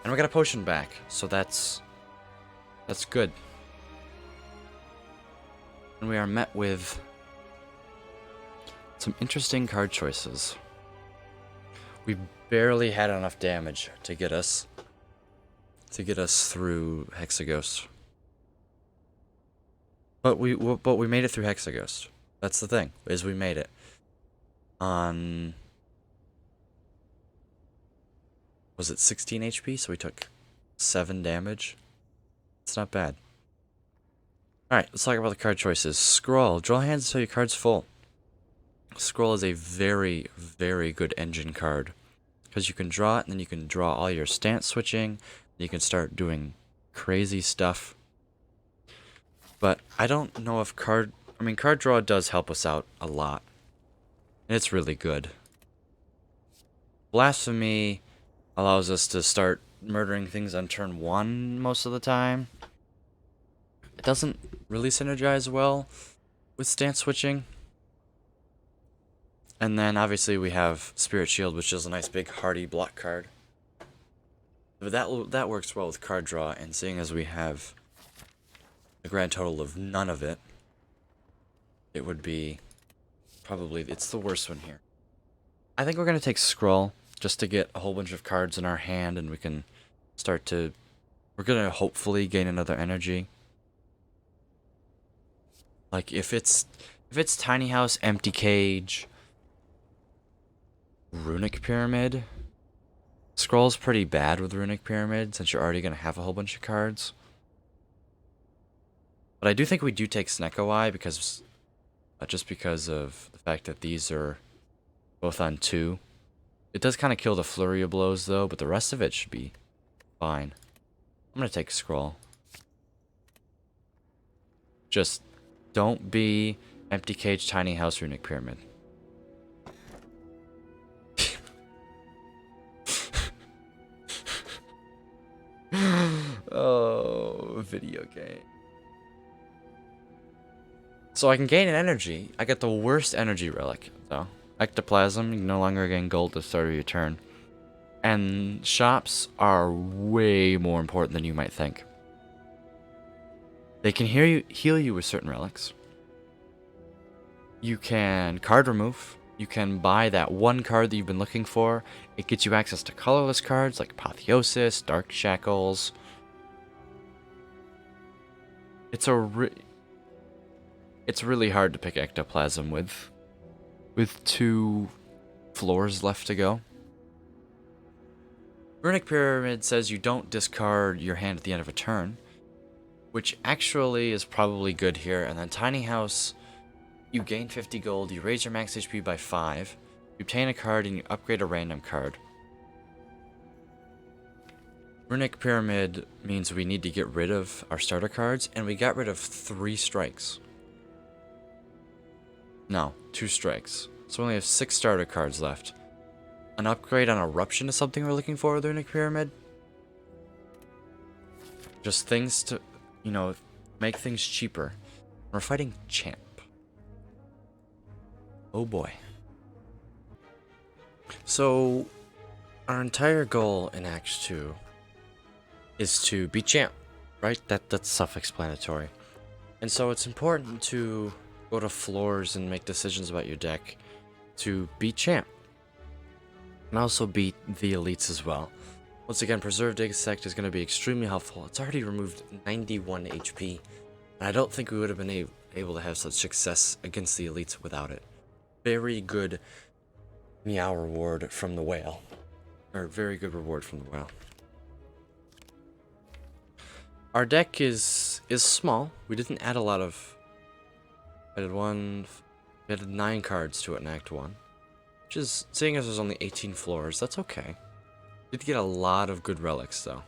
And we got a potion back, so that's good. And we are met with some interesting card choices. We barely had enough damage to get us through Hexaghost. But we made it through Hexaghost. That's the thing, is we made it. On... Was it 16 HP? So we took 7 damage. It's not bad. Alright, let's talk about the card choices. Scroll. Draw hands until your card's full. Scroll is a very, very good engine card. Because you can draw it, and then you can draw all your stance switching. You can start doing crazy stuff. But I don't know if card draw does help us out a lot. And it's really good. Blasphemy allows us to start murdering things on turn 1 most of the time. It doesn't really synergize well with stance switching. And then obviously we have Spirit Shield, which is a nice big hardy block card. But that works well with card draw, and seeing as we have a grand total of none of it, it would be probably, it's the worst one here. I think we're going to take Scroll just to get a whole bunch of cards in our hand, and we can start to, we're going to hopefully gain another energy. Like if it's Tiny House, Empty Cage, Runic Pyramid. Scroll's pretty bad with Runic Pyramid since you're already going to have a whole bunch of cards. But I do think we do take Snecko Eye because just because of the fact that these are both on 2. It does kind of kill the flurry of blows though, but the rest of it should be fine. I'm going to take Scroll. Just don't be Empty Cage, Tiny House, Runic Pyramid. Oh, video game. So I can gain an energy. I get the worst energy relic, though. Ectoplasm, you can no longer gain gold at the start of your turn. And shops are way more important than you might think. They can heal you with certain relics. You can card remove. You can buy that one card that you've been looking for. It gets you access to colorless cards like Apotheosis, Dark Shackles. It's really hard to pick Ectoplasm with 2 floors left to go. Runic Pyramid says you don't discard your hand at the end of a turn, which actually is probably good here. And then Tiny House, you gain 50 gold, you raise your max HP by 5, you obtain a card, and you upgrade a random card. Runic Pyramid means we need to get rid of our starter cards, and we got rid of 3 strikes. No, 2 strikes. So we only have 6 starter cards left. An upgrade on Eruption is something we're looking for with Runic Pyramid. Just things to, make things cheaper. We're fighting Champ. Oh boy. So, our entire goal in Act 2 is to beat Champ, right? That's self-explanatory. And so it's important to go to floors and make decisions about your deck to beat Champ. And also beat the elites as well. Once again, Preserved Insect is going to be extremely helpful. It's already removed 91 HP. And I don't think we would have been able to have such success against the elites without it. Very good meow reward from the whale. Or very good reward from the whale. Our deck is small. We didn't add a lot of. We added 9 cards to it in Act 1. Which is, seeing as there's only 18 floors, that's okay. Did get a lot of good relics though.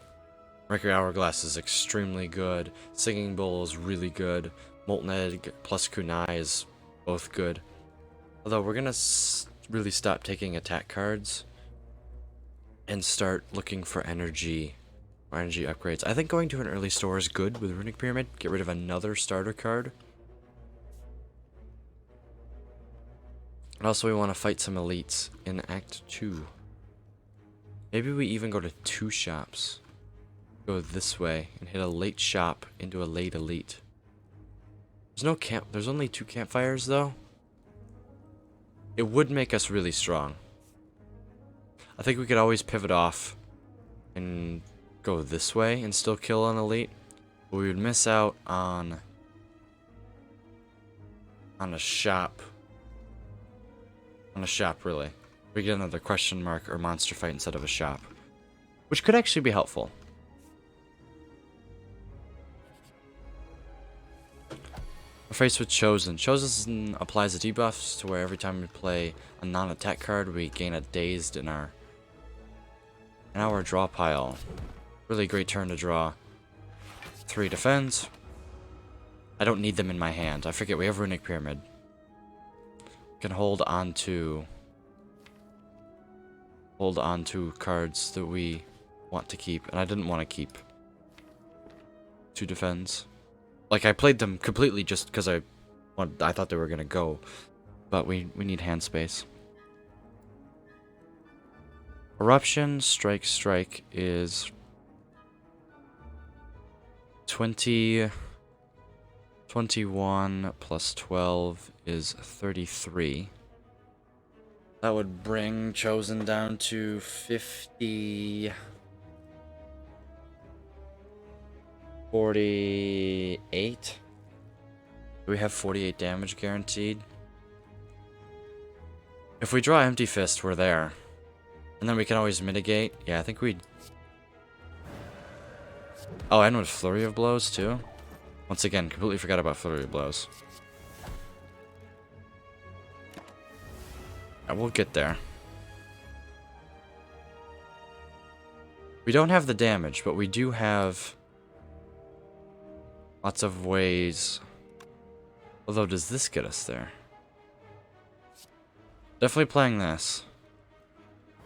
Mercury Hourglass is extremely good. Singing Bowl is really good. Molten Egg plus Kunai is both good. Although we're gonna really stop taking attack cards and start looking for energy upgrades. I think going to an early store is good with Runic Pyramid. Get rid of another starter card. And also we want to fight some elites in Act 2. Maybe we even go to 2 shops. Go this way and hit a late shop into a late elite. There's no camp. There's only 2 campfires though. It would make us really strong. I think we could always pivot off and go this way and still kill an elite. But we would miss out on a shop. On a shop, really. We get another question mark or monster fight instead of a shop. Which could actually be helpful. We're faced with Chosen. Chosen applies the debuffs to where every time we play a non-attack card, we gain a dazed in our draw pile. Really great turn to draw. 3 defends. I don't need them in my hand. I forget we have Runic Pyramid. Can hold on to cards that we want to keep, and I didn't want to keep 2 defends. Like I played them completely just because I thought they were gonna go, but we need hand space. Eruption strike is 20. 21 plus 12 is 33. That would bring Chosen down to 50... 48? Do we have 48 damage guaranteed? If we draw Empty Fist, we're there. And then we can always mitigate. Yeah, I think we'd... Oh, and with Flurry of Blows, too? Once again, completely forgot about Flurry of Blows. We'll get there. We don't have the damage, but we do have lots of ways. Although, does this get us there? Definitely playing this.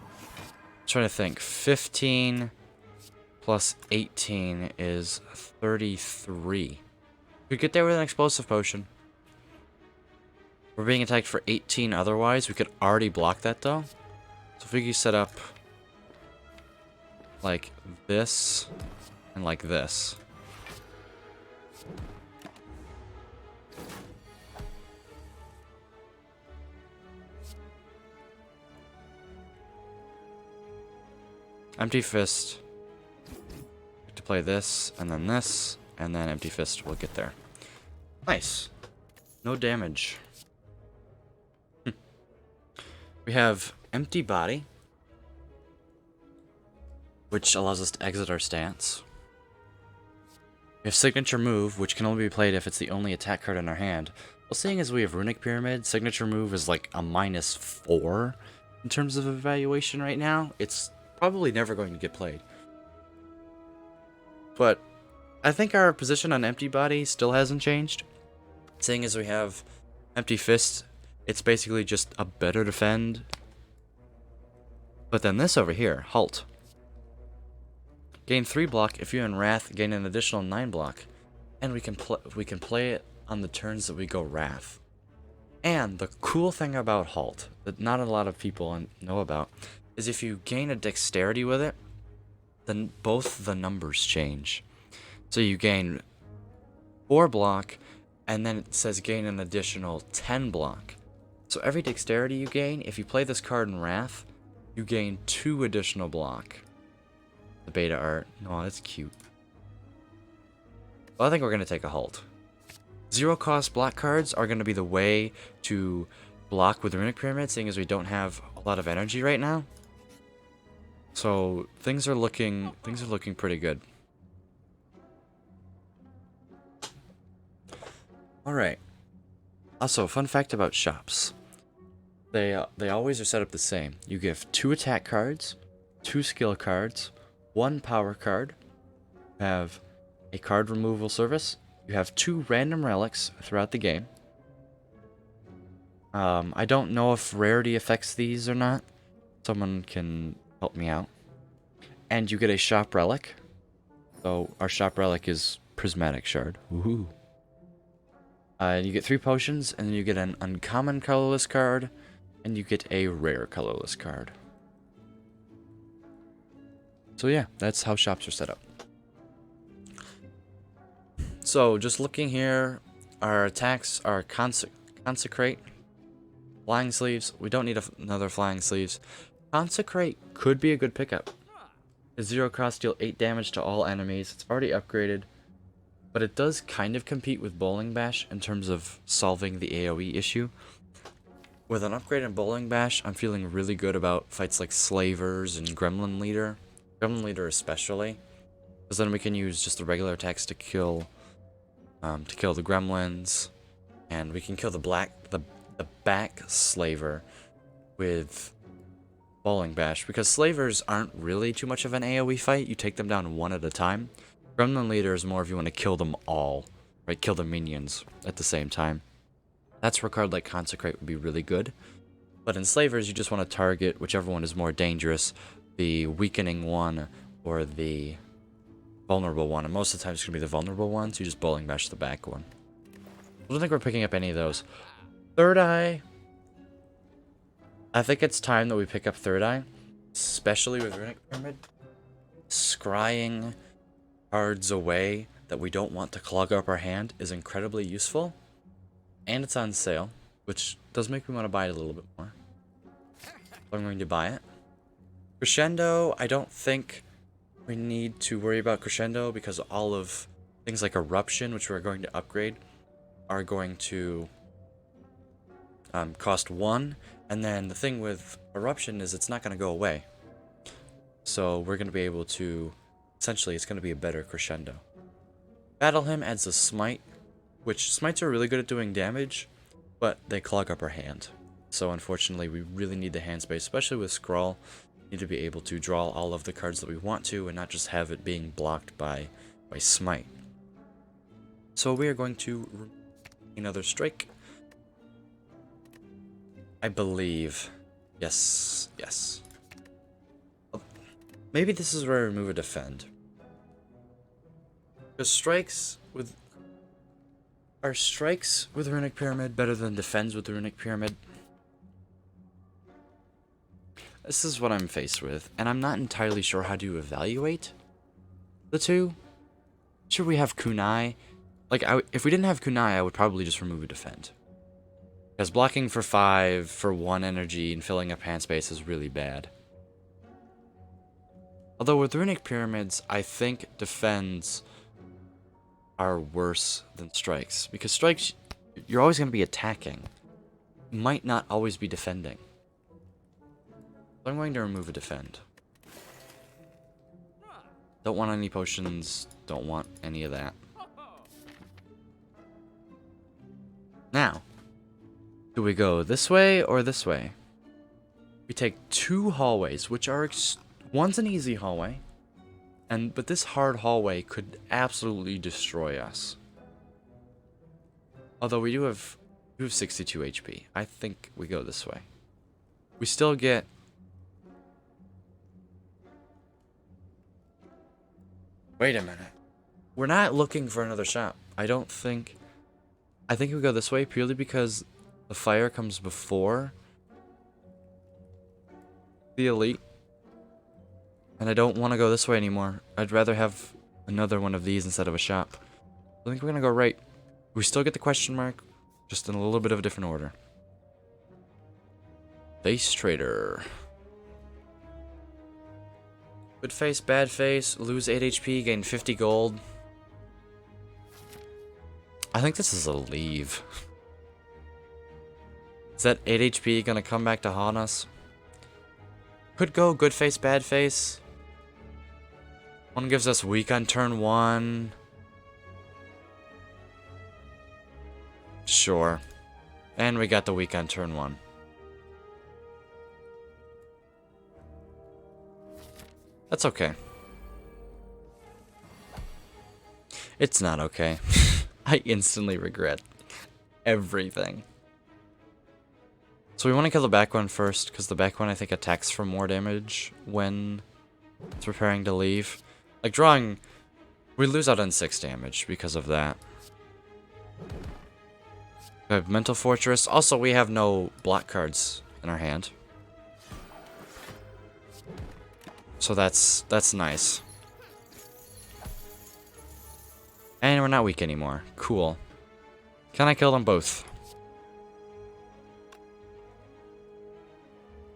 I'm trying to think. 15 plus 18 is 33. We could get there with an explosive potion. We're being attacked for 18 otherwise. We could already block that though. So if we could set up like this and like this. Empty Fist. To play this, and then this, and then Empty Fist will get there. Nice. No damage. We have Empty Body, which allows us to exit our stance. We have Signature Move, which can only be played if it's the only attack card in our hand. Well, seeing as we have Runic Pyramid, Signature Move is like a -4 in terms of evaluation right now. It's probably never going to get played. But I think our position on Empty Body still hasn't changed. Seeing as we have Empty Fist, it's basically just a better defend. But then this over here, Halt. Gain 3 block. If you're in Wrath, gain an additional 9 block. And we can play it on the turns that we go Wrath. And the cool thing about Halt, that not a lot of people know about, is if you gain a Dexterity with it, then both the numbers change. So you gain 4 block, and then it says gain an additional 10 block. So every Dexterity you gain, if you play this card in Wrath, you gain 2 additional block. The beta art. Oh, that's cute. Well, I think we're going to take a Halt. 0 cost block cards are going to be the way to block with Runic Pyramid, seeing as we don't have a lot of energy right now. So things are looking pretty good. Alright. Also, fun fact about shops. They always are set up the same. You give 2 attack cards, 2 skill cards, 1 power card, have a card removal service, you have 2 random relics throughout the game. I don't know if rarity affects these or not. Someone can help me out. And you get a shop relic. So our shop relic is prismatic shard. Woohoo. You get 3 potions, and then you get an uncommon colorless card, and you get a rare colorless card. So yeah, that's how shops are set up. So just looking here, our attacks are Consecrate, Flying Sleeves. We don't need another Flying Sleeves. Consecrate could be a good pickup. It's 0 cost, deal 8 damage to all enemies. It's already upgraded, but it does kind of compete with Bowling Bash in terms of solving the AoE issue. With an upgrade in Bowling Bash, I'm feeling really good about fights like Slavers and Gremlin Leader. Gremlin Leader especially, because then we can use just the regular attacks to kill the gremlins, and we can kill the back slaver with Bowling Bash, because slavers aren't really too much of an AoE fight. You take them down one at a time. Gremlin Leader is more if you want to kill them all, right? Kill the minions at the same time. That's where a card like Consecrate would be really good. But in slavers, you just want to target whichever one is more dangerous, the weakening one or the vulnerable one. And most of the time it's going to be the vulnerable one, so you just Bowling Bash the back one. I don't think we're picking up any of those. Third Eye. I think it's time that we pick up Third Eye, especially with Runic Pyramid. Scrying cards away that we don't want to clog up our hand is incredibly useful. And it's on sale, which does make me want to buy it a little bit more. So I'm going to buy it. Crescendo, I don't think we need to worry about Crescendo, because all of things like Eruption, which we're going to upgrade, are going to cost 1. And then the thing with Eruption is it's not going to go away. So we're going to be able to, essentially it's going to be a better Crescendo. Battle Hymn adds a Smite, which smites are really good at doing damage, but they clog up our hand. So unfortunately, we really need the hand space, especially with Scrawl. We need to be able to draw all of the cards that we want to, and not just have it being blocked by Smite. So we are going to remove another Strike. I believe. Yes. Maybe this is where I remove a Defend. Because strikes with... Are strikes with Runic Pyramid better than defends with the Runic Pyramid? This is what I'm faced with, and I'm not entirely sure how to evaluate the two. Sure, we have Kunai. Like, if we didn't have Kunai, I would probably just remove a defend. Because blocking for 5 for 1 energy and filling up hand space is really bad. Although with Runic Pyramids, I think defends are worse than strikes, because strikes, you're always going to be attacking. You might not always be defending. So I'm going to remove a defend. Don't want any potions, don't want any of that. Now, do we go this way or this way? We take 2 hallways, which are one's an easy hallway, but this hard hallway could absolutely destroy us. Although we do have 62 HP. I think we go this way. We still get... Wait a minute. We're not looking for another shop. I think we go this way purely because the fire comes before the elite. And I don't want to go this way anymore. I'd rather have another one of these instead of a shop. I think we're going to go right. We still get the question mark, just in a little bit of a different order. Face Trader. Good face, bad face, lose 8 HP, gain 50 gold. I think this is a leave. Is that 8 HP going to come back to haunt us? Could go good face, bad face. One gives us weak on turn 1. Sure. And we got the weak on turn 1. That's okay. It's not okay. I instantly regret everything. So we want to kill the back one first, because the back one I think attacks for more damage when it's preparing to leave. Like drawing, we lose out on 6 damage because of that. We have Mental Fortress. Also, we have no block cards in our hand. So that's nice. And we're not weak anymore. Cool. Can I kill them both?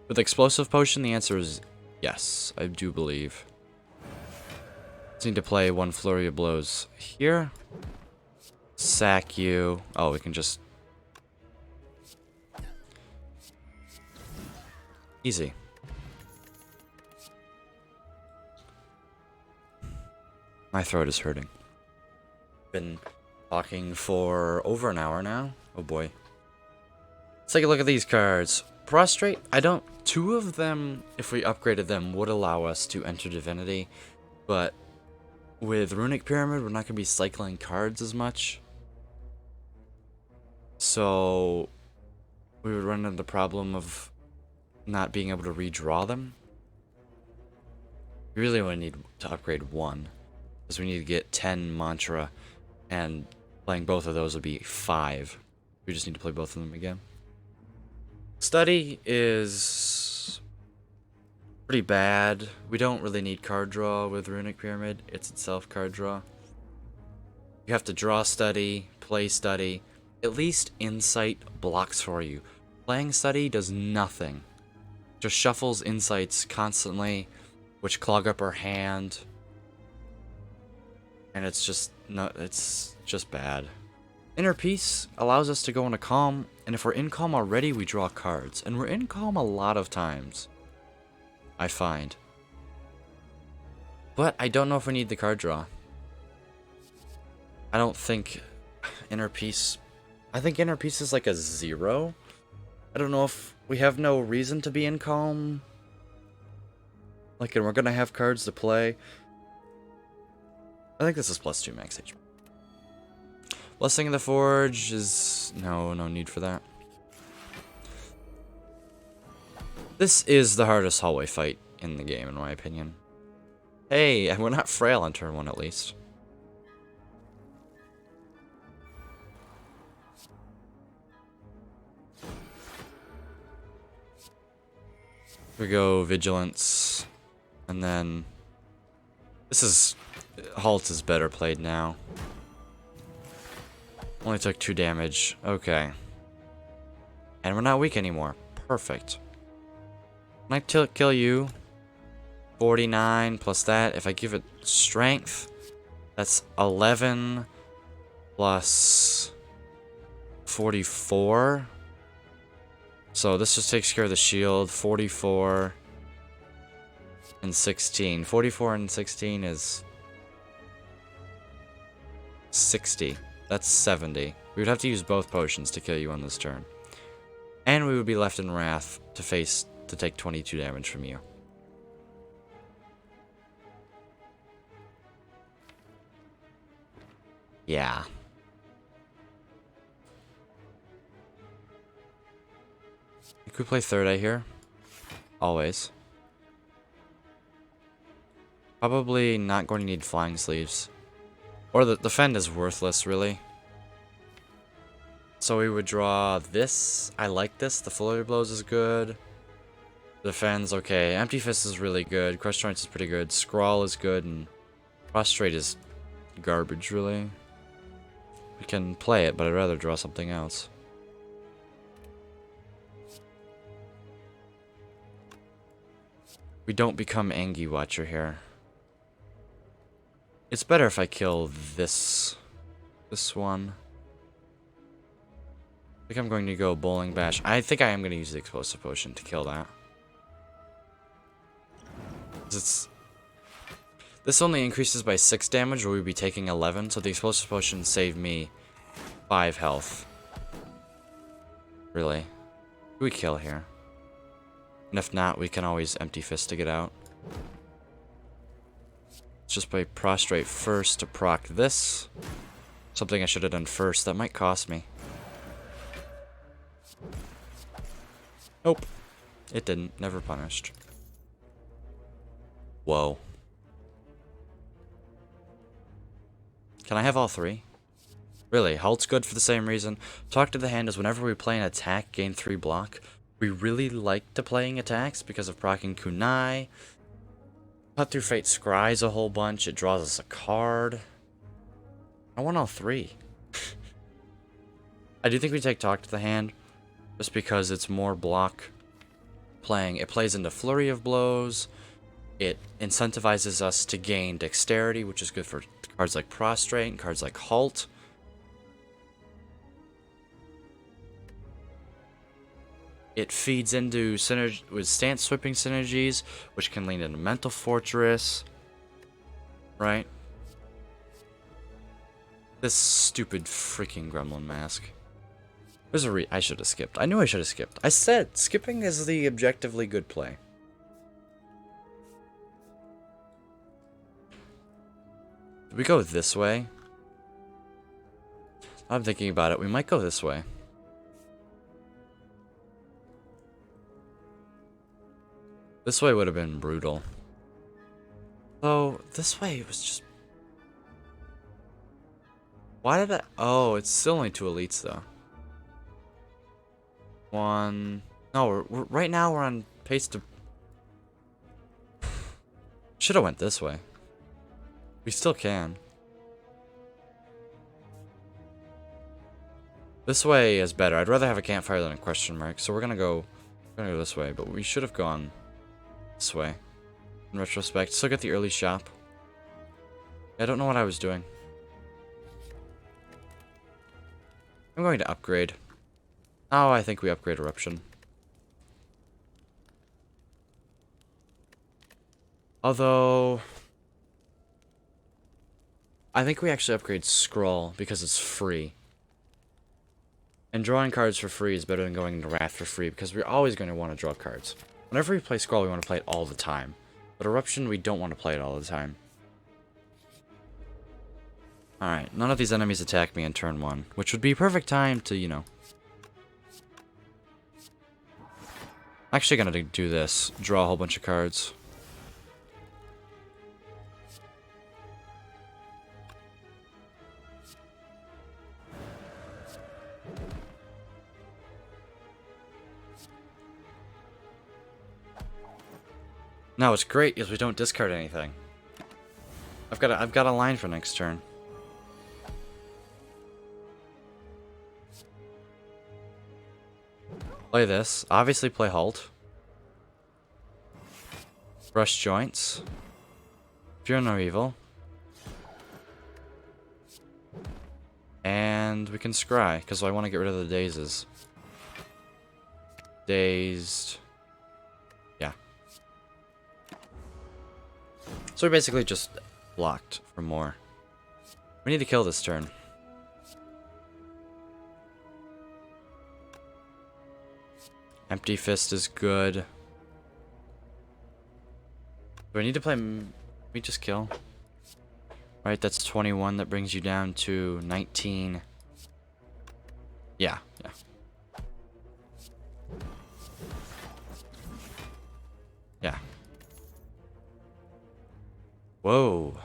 With Explosive Potion, the answer is yes, I do believe. Just need to play 1 Flurry of Blows here. Sack you. Oh, we can just... Easy. My throat is hurting. Been talking for over an hour now. Oh boy. Let's take a look at these cards. Prostrate, I don't... 2 of them, if we upgraded them, would allow us to enter Divinity. But with Runic Pyramid, we're not going to be cycling cards as much. So we would run into the problem of not being able to redraw them. We really only need to upgrade 1. Because we need to get 10 Mantra. And playing both of those would be 5. We just need to play both of them again. Study is pretty bad. We don't really need card draw with Runic Pyramid. It's itself card draw. You have to draw study, play study. At least Insight blocks for you. Playing study does nothing. Just shuffles insights constantly, which clog up our hand. And it's just bad. Inner Peace allows us to go into Calm, and if we're in Calm already, we draw cards. And we're in Calm a lot of times, I find. But I don't know if we need the card draw. I don't think Inner Peace... I think Inner Peace is like a 0. I don't know if we have no reason to be in Calm. Like, and we're gonna have cards to play. I think this is +2 max HP. Blessing of the Forge is... No need for that. This is the hardest hallway fight in the game, in my opinion. Hey, we're not frail on turn 1 at least. We go Vigilance. And then... This is... Halt is better played now. Only took 2 damage. Okay. And we're not weak anymore. Perfect. When I kill you, 49 plus that. If I give it strength, that's 11 plus 44. So this just takes care of the shield. 44 and 16. 44 and 16 is 60. That's 70. We would have to use both potions to kill you on this turn. And we would be left in Wrath to take 22 damage from you. Yeah. Could we play Third Eye here? Always. Probably not going to need Flying Sleeves. Or the Fend is worthless, really. So we would draw this. I like this. The Flurry Blows is good. The Fend's okay. Empty Fist is really good. Crush Joints is pretty good. Scrawl is good. And Prostrate is garbage, really. We can play it, but I'd rather draw something else. We don't become Angie Watcher here. It's better if I kill this one. I think I'm going to go Bowling Bash. I think I am going to use the Explosive Potion to kill that. This only increases by 6 damage, or we'd be taking 11, so the Explosive Potion saved me 5 health. Really. Who we kill here? And if not, we can always empty fist to get out. Let's just play prostrate first to proc this. Something I should have done first. That might cost me. Nope. It didn't. Never punished. Whoa. Can I have all three? Really, halt's good for the same reason. Talk to the hand is whenever we play an attack, gain 3 block. We really like to playing attacks because of proccing kunai. Cut through fate scries a whole bunch. It draws us a card. I want all 3. I do think we take talk to the hand just because it's more block playing. It plays into flurry of blows. It incentivizes us to gain dexterity, which is good for cards like prostrate and cards like halt. It feeds into synergy with stance sweeping synergies, which can lean into mental fortress. Right? This stupid freaking gremlin mask. There's a I should have skipped. I knew I should have skipped. I said skipping is the objectively good play. Did we go this way? I'm thinking about it. We might go this way. This way would have been brutal. Oh, this way was just... Why did I... Oh, it's still only 2 elites, though. 1... No, right now we're on pace to... Should have went this way. We still can. This way is better. I'd rather have a campfire than a question mark, so we're gonna go this way, but we should have gone this way. In retrospect, still get the early shop. I don't know what I was doing. I'm going to upgrade. Oh, I think we upgrade eruption. Although I think we actually upgrade scroll because it's free. And drawing cards for free is better than going into Wrath for free because we're always going to want to draw cards. Whenever we play scroll, we want to play it all the time. But eruption, we don't want to play it all the time. Alright, none of these enemies attack me in turn 1, which would be a perfect time to, you know. I'm actually going to do this. Draw a whole bunch of cards. No, it's great because we don't discard anything. I've got a line for next turn. Play this. Obviously play halt. Brush joints. Fear no evil. And we can scry, because I want to get rid of the dazes. Dazed. Yeah. So we basically just blocked for more. We need to kill this turn. Empty fist is good. Do I need to play... We just kill. Right, that's 21. That brings you down to 19. Yeah, yeah. Yeah. Whoa.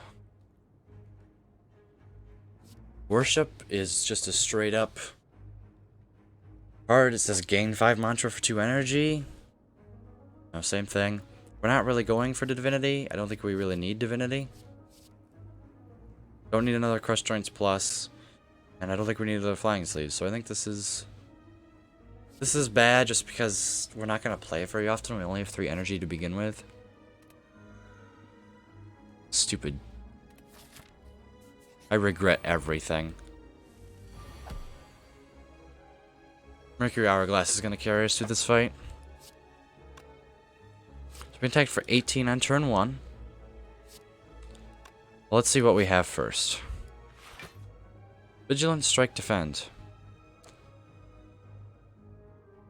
Worship is just a straight up card. It says gain 5 mantra for 2 energy. No, same thing. We're not really going for divinity. I don't think we really need divinity. Don't need another crush joints plus. And I don't think we need another flying sleeves. So I think this is bad just because we're not going to play it very often. We only have 3 energy to begin with. Stupid. I regret everything. Mercury Hourglass is going to carry us through this fight. So we attacked for 18 on turn 1. Well, let's see what we have first. Vigilant, Strike, Defend.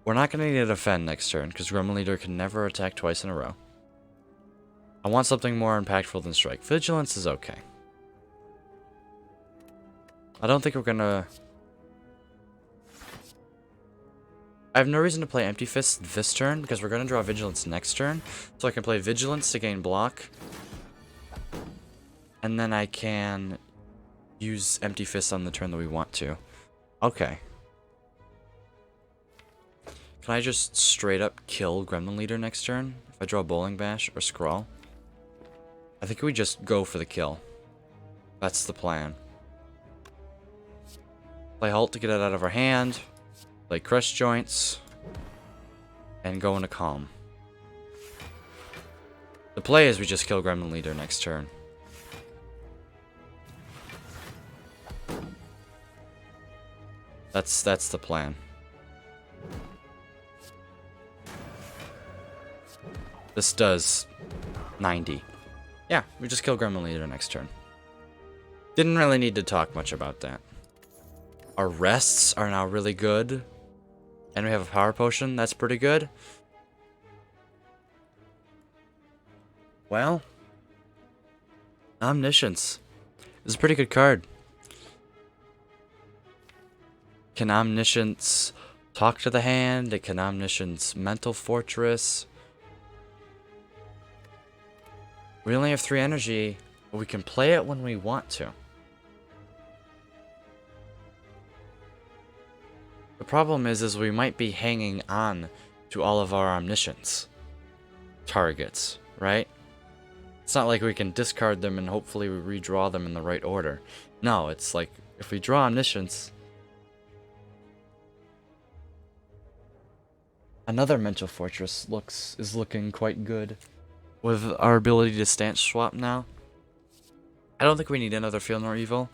We're not going to need to defend next turn, because Gremlin Leader can never attack twice in a row. I want something more impactful than Strike. Vigilance is okay. I don't think we're going to... I have no reason to play Empty Fist this turn, because we're going to draw Vigilance next turn. So I can play Vigilance to gain block. And then I can use Empty Fist on the turn that we want to. Okay. Can I just straight up kill Gremlin Leader next turn? If I draw Bowling Bash or Scrawl? I think we just go for the kill. That's the plan. Play Halt to get it out of our hand. Play Crush Joints. And go into Calm. The play is we just kill Gremlin Leader next turn. That's the plan. This does 90. Yeah, we just kill Gremlin Leader next turn. Didn't really need to talk much about that. Our rests are now really good. And we have a power potion. That's pretty good. Well. Omniscience. This is a pretty good card. Can Omniscience talk to the hand? It can Omniscience Mental Fortress. We only have 3 energy, but we can play it when we want to. The problem is we might be hanging on to all of our Omniscience targets, right? It's not like we can discard them and hopefully we redraw them in the right order. No, it's like, if we draw Omniscience, another Mental Fortress is looking quite good. With our ability to stance swap now, I don't think we need another Feel Nor Evil,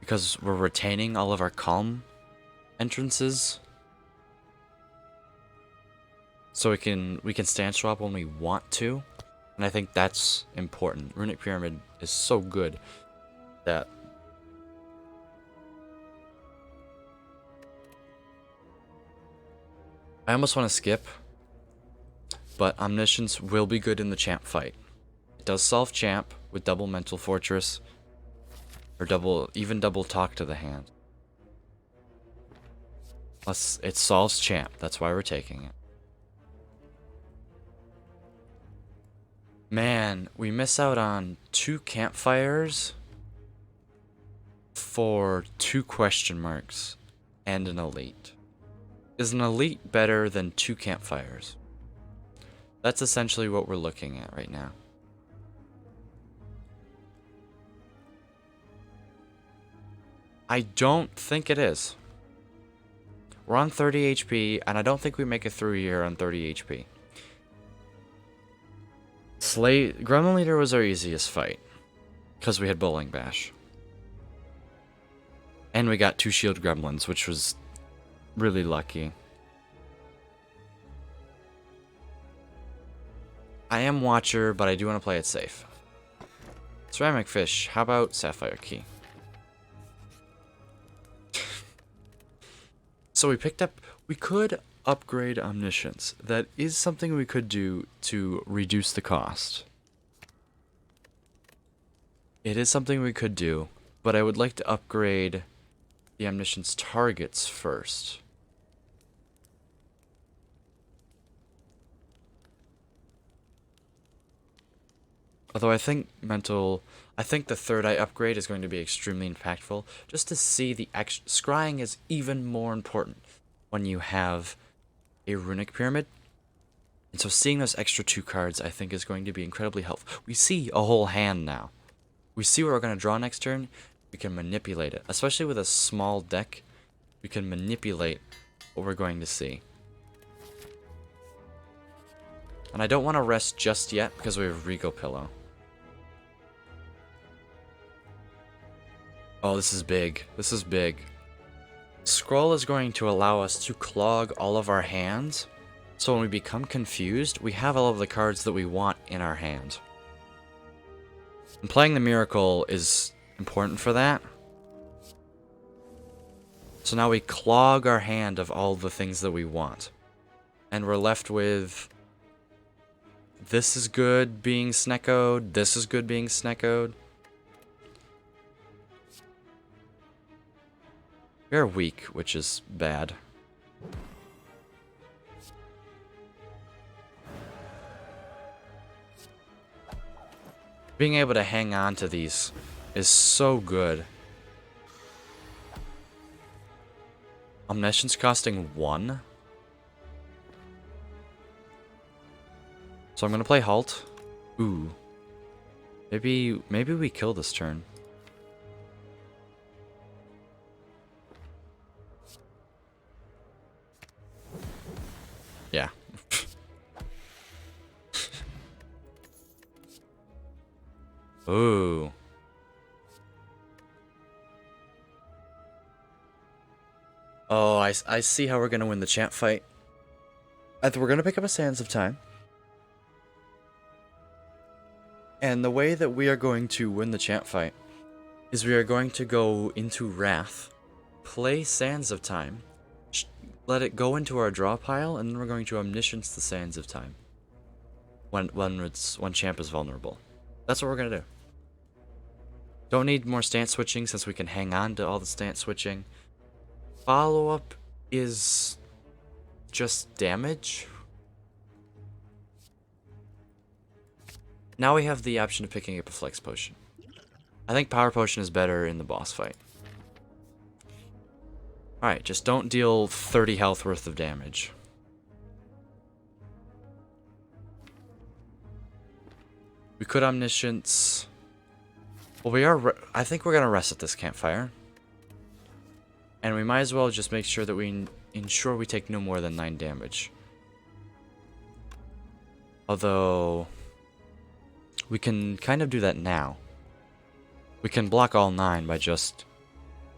because we're retaining all of our Calm entrances. So we can stance swap when we want to, and I think that's important. Runic Pyramid is so good that I almost want to skip. But Omniscience will be good in the champ fight. It does solve champ with double Mental Fortress. Or even double talk to the hand. Plus, it solves champ. That's why we're taking it. Man, we miss out on 2 campfires for 2 question marks and an elite. Is an elite better than 2 campfires? That's essentially what we're looking at right now. I don't think it is. We're on 30 HP, and I don't think we make it through here on 30 HP. Gremlin Leader was our easiest fight, because we had Bowling Bash. And we got 2 shield gremlins, which was really lucky. I am Watcher, but I do want to play it safe. Ceramic Fish, how about Sapphire Key? So we could upgrade Omniscience. That is something we could do to reduce the cost. It is something we could do, but I would like to upgrade the Omniscience targets first. Although I think the 3rd eye upgrade is going to be extremely impactful. Just to see the scrying is even more important when you have a Runic Pyramid. And so seeing those extra 2 cards I think is going to be incredibly helpful. We see a whole hand now. We see what we're going to draw next turn. We can manipulate it. Especially with a small deck, we can manipulate what we're going to see. And I don't want to rest just yet because we have Regal Pillow. Oh, this is big. This is big. Scroll is going to allow us to clog all of our hands. So when we become confused, we have all of the cards that we want in our hand. And playing the Miracle is important for that. So now we clog our hand of all the things that we want. And we're left with... This is good being sneckoed. This is good being sneckoed. We're weak, which is bad. Being able to hang on to these is so good. Omniscience costing 1. So I'm gonna play halt. Ooh. Maybe we kill this turn. Yeah. Ooh. Oh, I see how we're gonna win the champ fight. I think we're gonna pick up a Sands of Time. And the way that we are going to win the champ fight is we are going to go into Wrath, play Sands of Time, let it go into our draw pile, and then we're going to Omniscience the Sands of Time. When champ is vulnerable. That's what we're gonna do. Don't need more stance switching since we can hang on to all the stance switching. Follow-up is just damage. Now we have the option of picking up a flex potion. I think power potion is better in the boss fight. Alright, just don't deal 30 health worth of damage. We could Omniscience. Well, I think we're gonna rest at this campfire. And we might as well just make sure that we ensure we take no more than 9 damage. Although... we can kind of do that now. We can block all 9 by just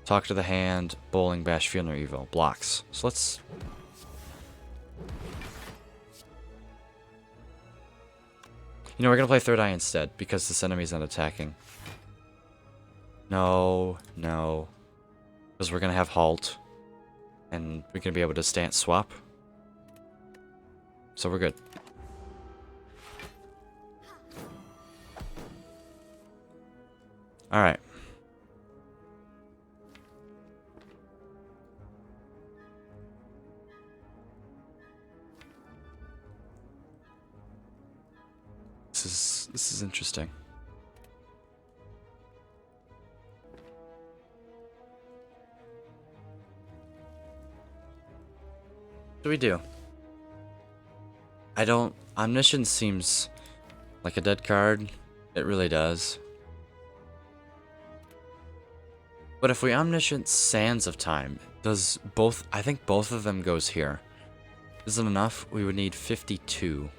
talk to the hand, bowling, bash, feel no evil. Blocks. So let's... You know, we're gonna play Third Eye instead, because this enemy's not attacking. No. Because we're gonna have halt. And we're gonna be able to stance swap. So we're good. Alright. This is interesting. What do we do? Omniscience seems like a dead card. It really does. But if we Omniscience Sands of Time, does both... I think both of them goes here. Isn't enough? We would need 52.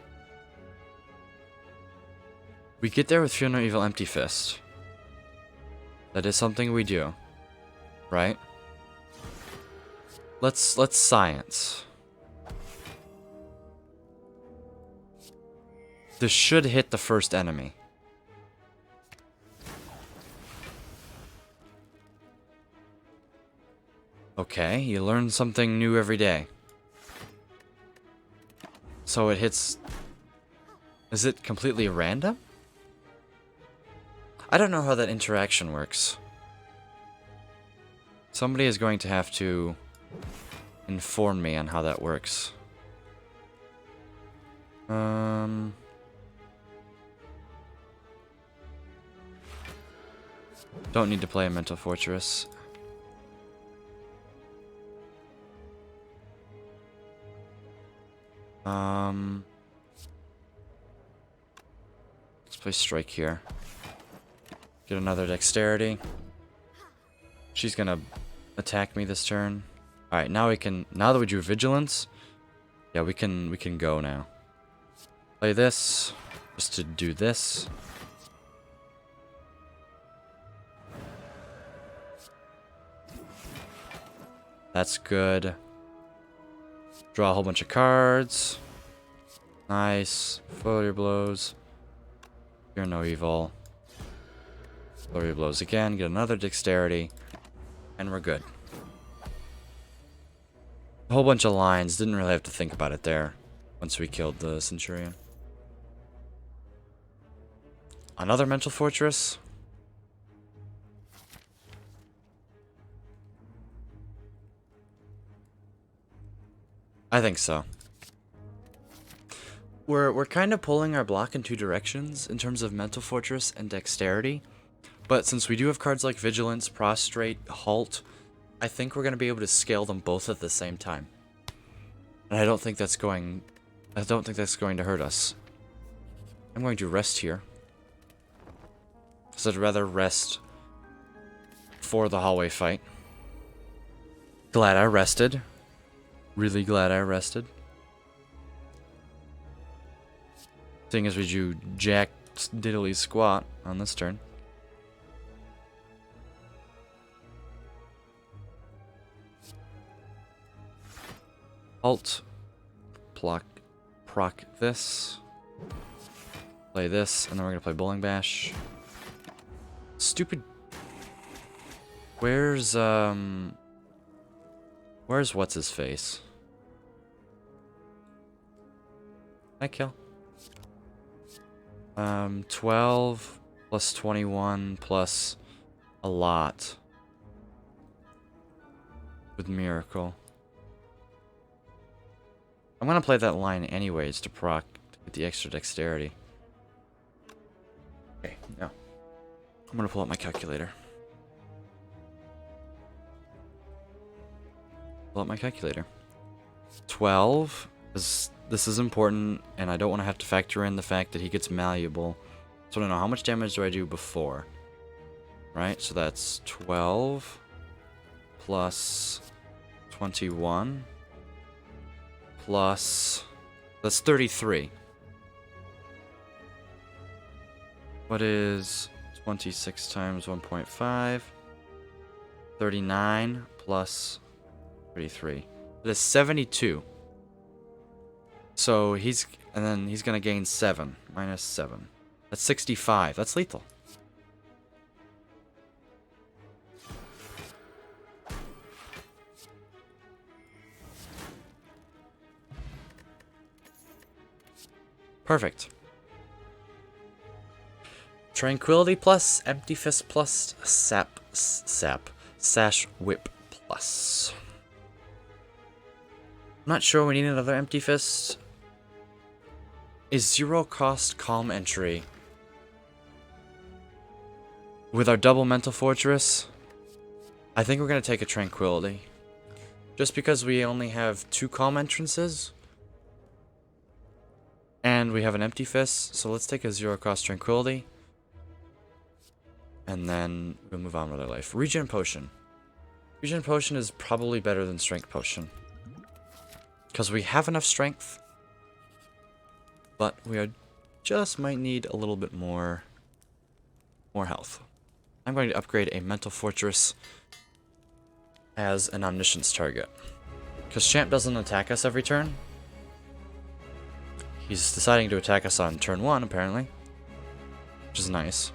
We get there with Feel No Evil Empty Fist. That is something we do. Right? Let's science. This should hit the first enemy. Okay, you learn something new every day. So it hits... Is it completely random? I don't know how that interaction works. Somebody is going to have to inform me on how that works. Don't need to play a Mental Fortress. Let's play Strike here. Get another Dexterity. She's gonna attack me this turn. Alright, now we can... Now that we do Vigilance, yeah, we can go now. Play this, just to do this. That's good. Draw a whole bunch of cards. Nice. Flurry blows. Fear no evil. Flurry blows again. Get another dexterity. And we're good. A whole bunch of lines. Didn't really have to think about it there. once we killed the Centurion. Another mental fortress? I think so. We're kind of pulling our block in two directions in terms of mental fortress and dexterity. But since we do have cards like Vigilance, Prostrate, Halt, I think we're going to be able to scale them both at the same time. And I don't think that's going to hurt us. I'm going to rest here. Because I'd rather rest for the hallway fight. Glad I rested. Really glad I rested. Seeing as we do jack diddly squat on this turn. Alt. Proc this. Play this, and then we're gonna play Bowling Bash. Stupid. Where's what's his face? I kill. 12 plus 21 plus a lot with Miracle. I'm gonna play that line anyways to proc to get the extra dexterity. Okay, no. I'm gonna pull up my calculator. Pull up my calculator. 12 is. This is important, and I don't want to have to factor in the fact that he gets malleable. So I don't know, how much damage do I do before? Right, so that's 12 plus 21 plus... That's 33. What is 26 times 1.5? 39 plus 33. That is 72. So and then he's gonna gain 7, minus 7. That's 65. That's lethal. Perfect. Tranquility plus, Empty Fist plus, Sash Whip plus. I'm not sure we need another Empty Fist. Is 0 cost Calm Entry with our double Mental Fortress? I think we're going to take a Tranquility. Just because we only have 2 Calm Entrances. And we have an Empty Fist. So let's take a 0 cost Tranquility. And then we'll move on with our life. Regen Potion. Regen Potion is probably better than Strength Potion. Because we have enough strength. But we just might need a little bit more health. I'm going to upgrade a Mental Fortress as an Omniscience target. Because Champ doesn't attack us every turn. He's deciding to attack us on turn 1, apparently. Which is nice.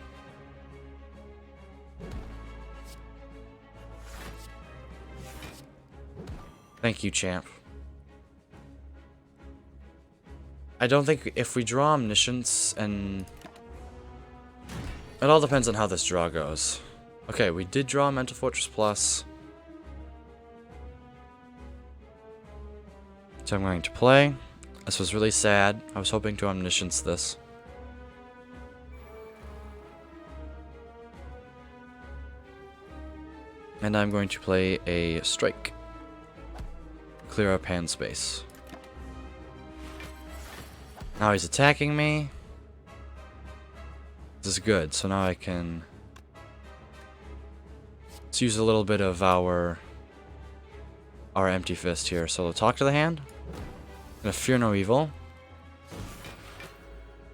Thank you, Champ. I don't think if we draw Omniscience and... It all depends on how this draw goes. Okay, we did draw Mental Fortress Plus. So I'm going to play. This was really sad. I was hoping to Omniscience this. And I'm going to play a Strike. Clear up hand space. Now he's attacking me. This is good, so now I can... Let's use a little bit of our Empty Fist here. So we'll talk to the hand. Gonna Fear No Evil.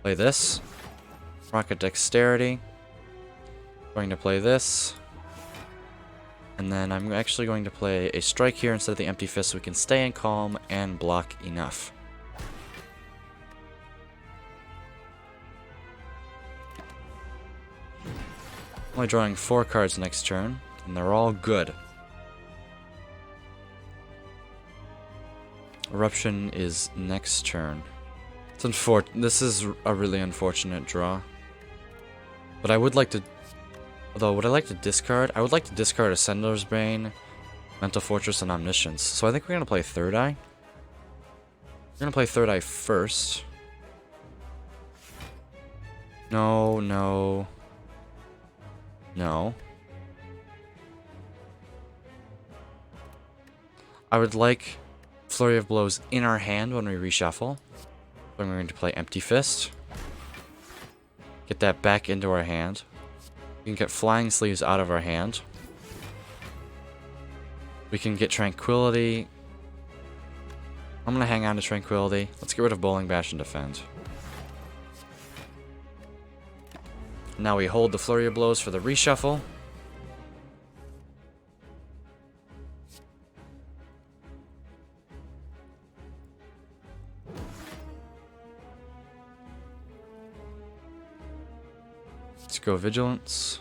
Play this. Rocket Dexterity. Going to play this. And then I'm actually going to play a Strike here instead of the Empty Fist so we can stay in calm and block enough. Only drawing 4 cards next turn, and they're all good. Eruption is next turn. This is a really unfortunate draw. But I would like to... Although, would I like to discard? I would like to discard Ascender's Bane, Mental Fortress, and Omniscience. So I think we're going to play Third Eye. We're going to play Third Eye first. No, no. No. I would like Flurry of Blows in our hand when we reshuffle. So I'm going to play Empty Fist. Get that back into our hand. We can get Flying Sleeves out of our hand. We can get Tranquility. I'm going to hang on to Tranquility. Let's get rid of Bowling Bash and defend. Now we hold the Flurry of Blows for the reshuffle. Let's go Vigilance.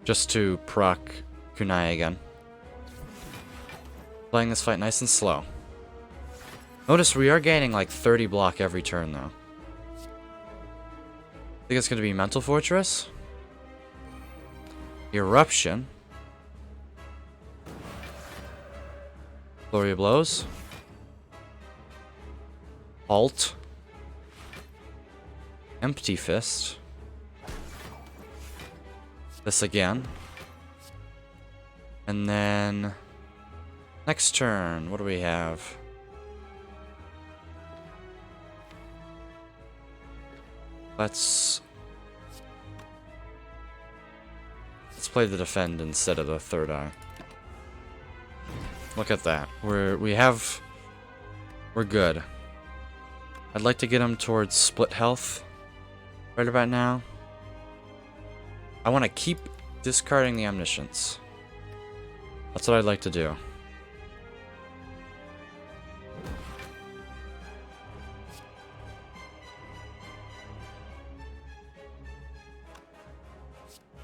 Just to proc Kunai again. Playing this fight nice and slow. Notice we are gaining like 30 block every turn though. I think it's going to be Mental Fortress. Eruption. Flurry of Blows. Alt. Empty Fist. This again. And then next turn, what do we have? Let's play the defend instead of the Third Eye. Look at that. We're good. I'd like to get him towards split health right about now. I want to keep discarding the Omniscience. That's what I'd like to do.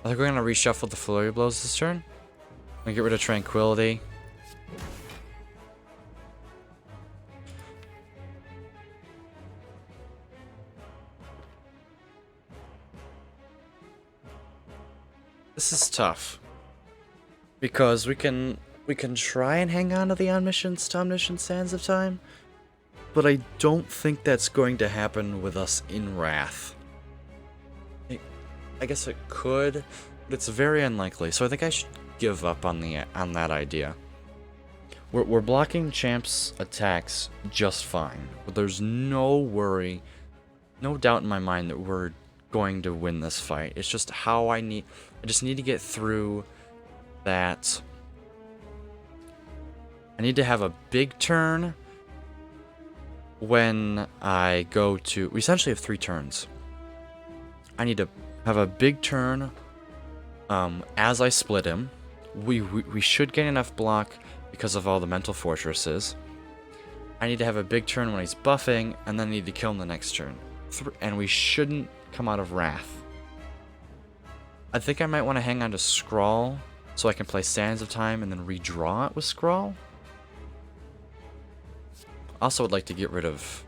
I think we're going to reshuffle the Flurry of Blows this turn. And get rid of Tranquility. This is tough. Because we can try and hang on to the Omniscience to Omniscient Sands of Time. But I don't think that's going to happen with us in Wrath. I guess it could, but it's very unlikely. So I think I should give up on that idea. We're blocking Champ's attacks just fine, but there's no worry, no doubt in my mind that we're going to win this fight. It's just how I just need to get through that. I need to have a big turn when I go to. We essentially have 3 turns. I need to have a big turn as I split him. We should get enough block because of all the Mental Fortresses. I need to have a big turn when he's buffing, and then I need to kill him the next turn. And we shouldn't come out of Wrath. I think I might want to hang on to Scrawl so I can play Sands of Time and then redraw it with Scrawl. Also would like to get rid of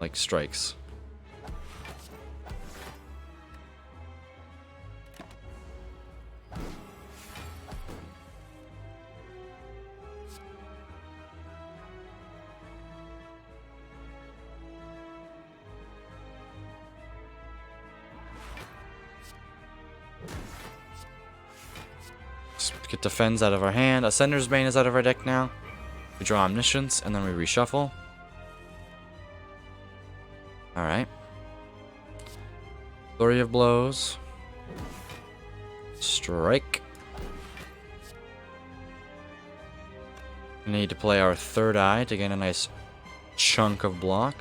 like strikes. Get Defends out of our hand. Ascender's Bane is out of our deck now. We draw Omniscience, and then we reshuffle. Alright. Flurry of Blows. Strike. We need to play our Third Eye to gain a nice chunk of block.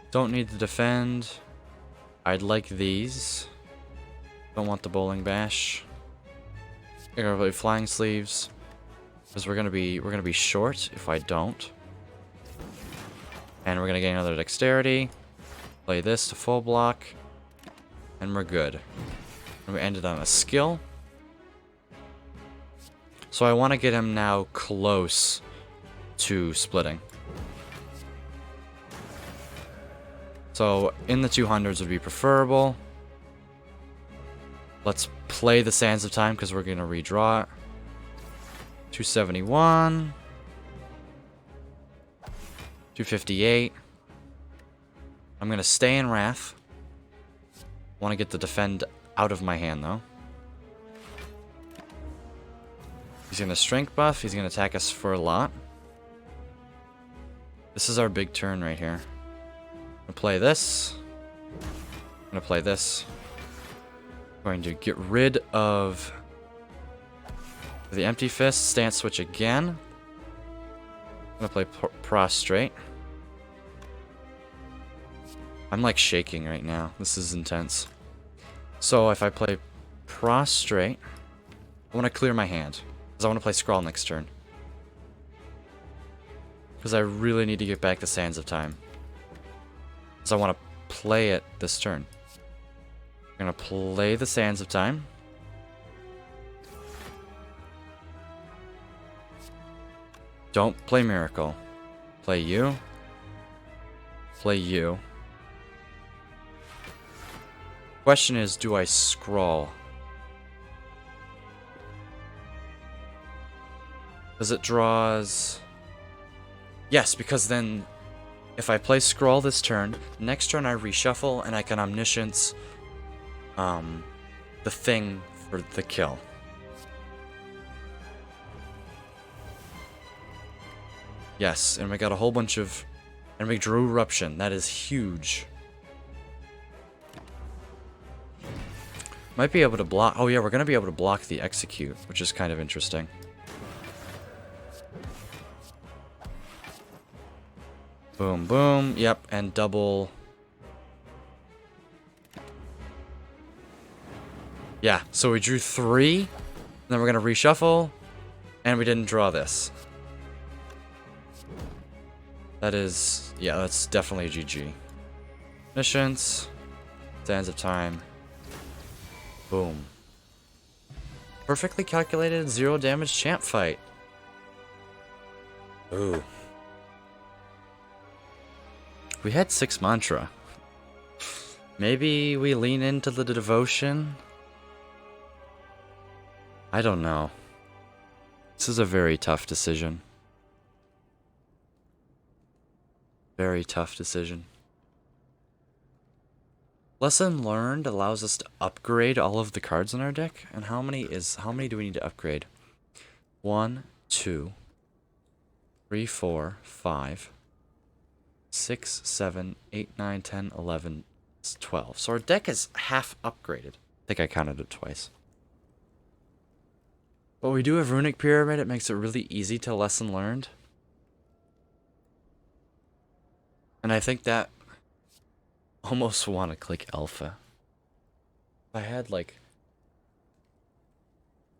Don't need to defend. I'd like these. Don't want the Bowling Bash. I'm gonna play Flying Sleeves because we're gonna be short if I don't, and we're gonna gain another Dexterity. Play this to full block, and we're good. And we ended on a skill. So I want to get him now close to splitting. So in the 200s would be preferable. Let's play the Sands of Time because we're going to redraw it. 271. 258. I'm going to stay in Wrath. Want to get the defend out of my hand though. He's going to strength buff. He's going to attack us for a lot. This is our big turn right here. I'm going to play this. I'm going to play this. Going to get rid of the Empty Fist. Stance switch again. I'm going to play Prostrate. I'm like shaking right now. This is intense. So if I play Prostrate, I want to clear my hand. Because I want to play Scrawl next turn. Because I really need to get back the Sands of Time. Because I want to play it this turn. I'm going to play the Sands of Time. Don't play Miracle. Play you. Play you. Question is, do I scroll? Because it draws... Yes, because then if I play Scroll this turn, next turn I reshuffle and I can Omniscience the thing for the kill. Yes, and we got a whole bunch of... And we drew Eruption. That is huge. Might be able to block... Oh yeah, we're going to be able to block the Execute, which is kind of interesting. Boom, boom. Yep, and double... Yeah, so we drew 3. Then we're going to reshuffle. And we didn't draw this. That is... Yeah, that's definitely a GG. Missions. Sands of Time. Boom. Perfectly calculated 0 damage champ fight. Ooh. We had 6 mantra. Maybe we lean into the devotion? I don't know. This is a very tough decision. Very tough decision. Lesson learned allows us to upgrade all of the cards in our deck. And how many do we need to upgrade? 1, 2, 3, 4, 5, 6, 7, 8, 9, 10, 11, 12. So our deck is half upgraded. I think I counted it twice. But we do have Runic Pyramid. It makes it really easy to lesson learned. And I think that almost want to click Alpha. If I had like...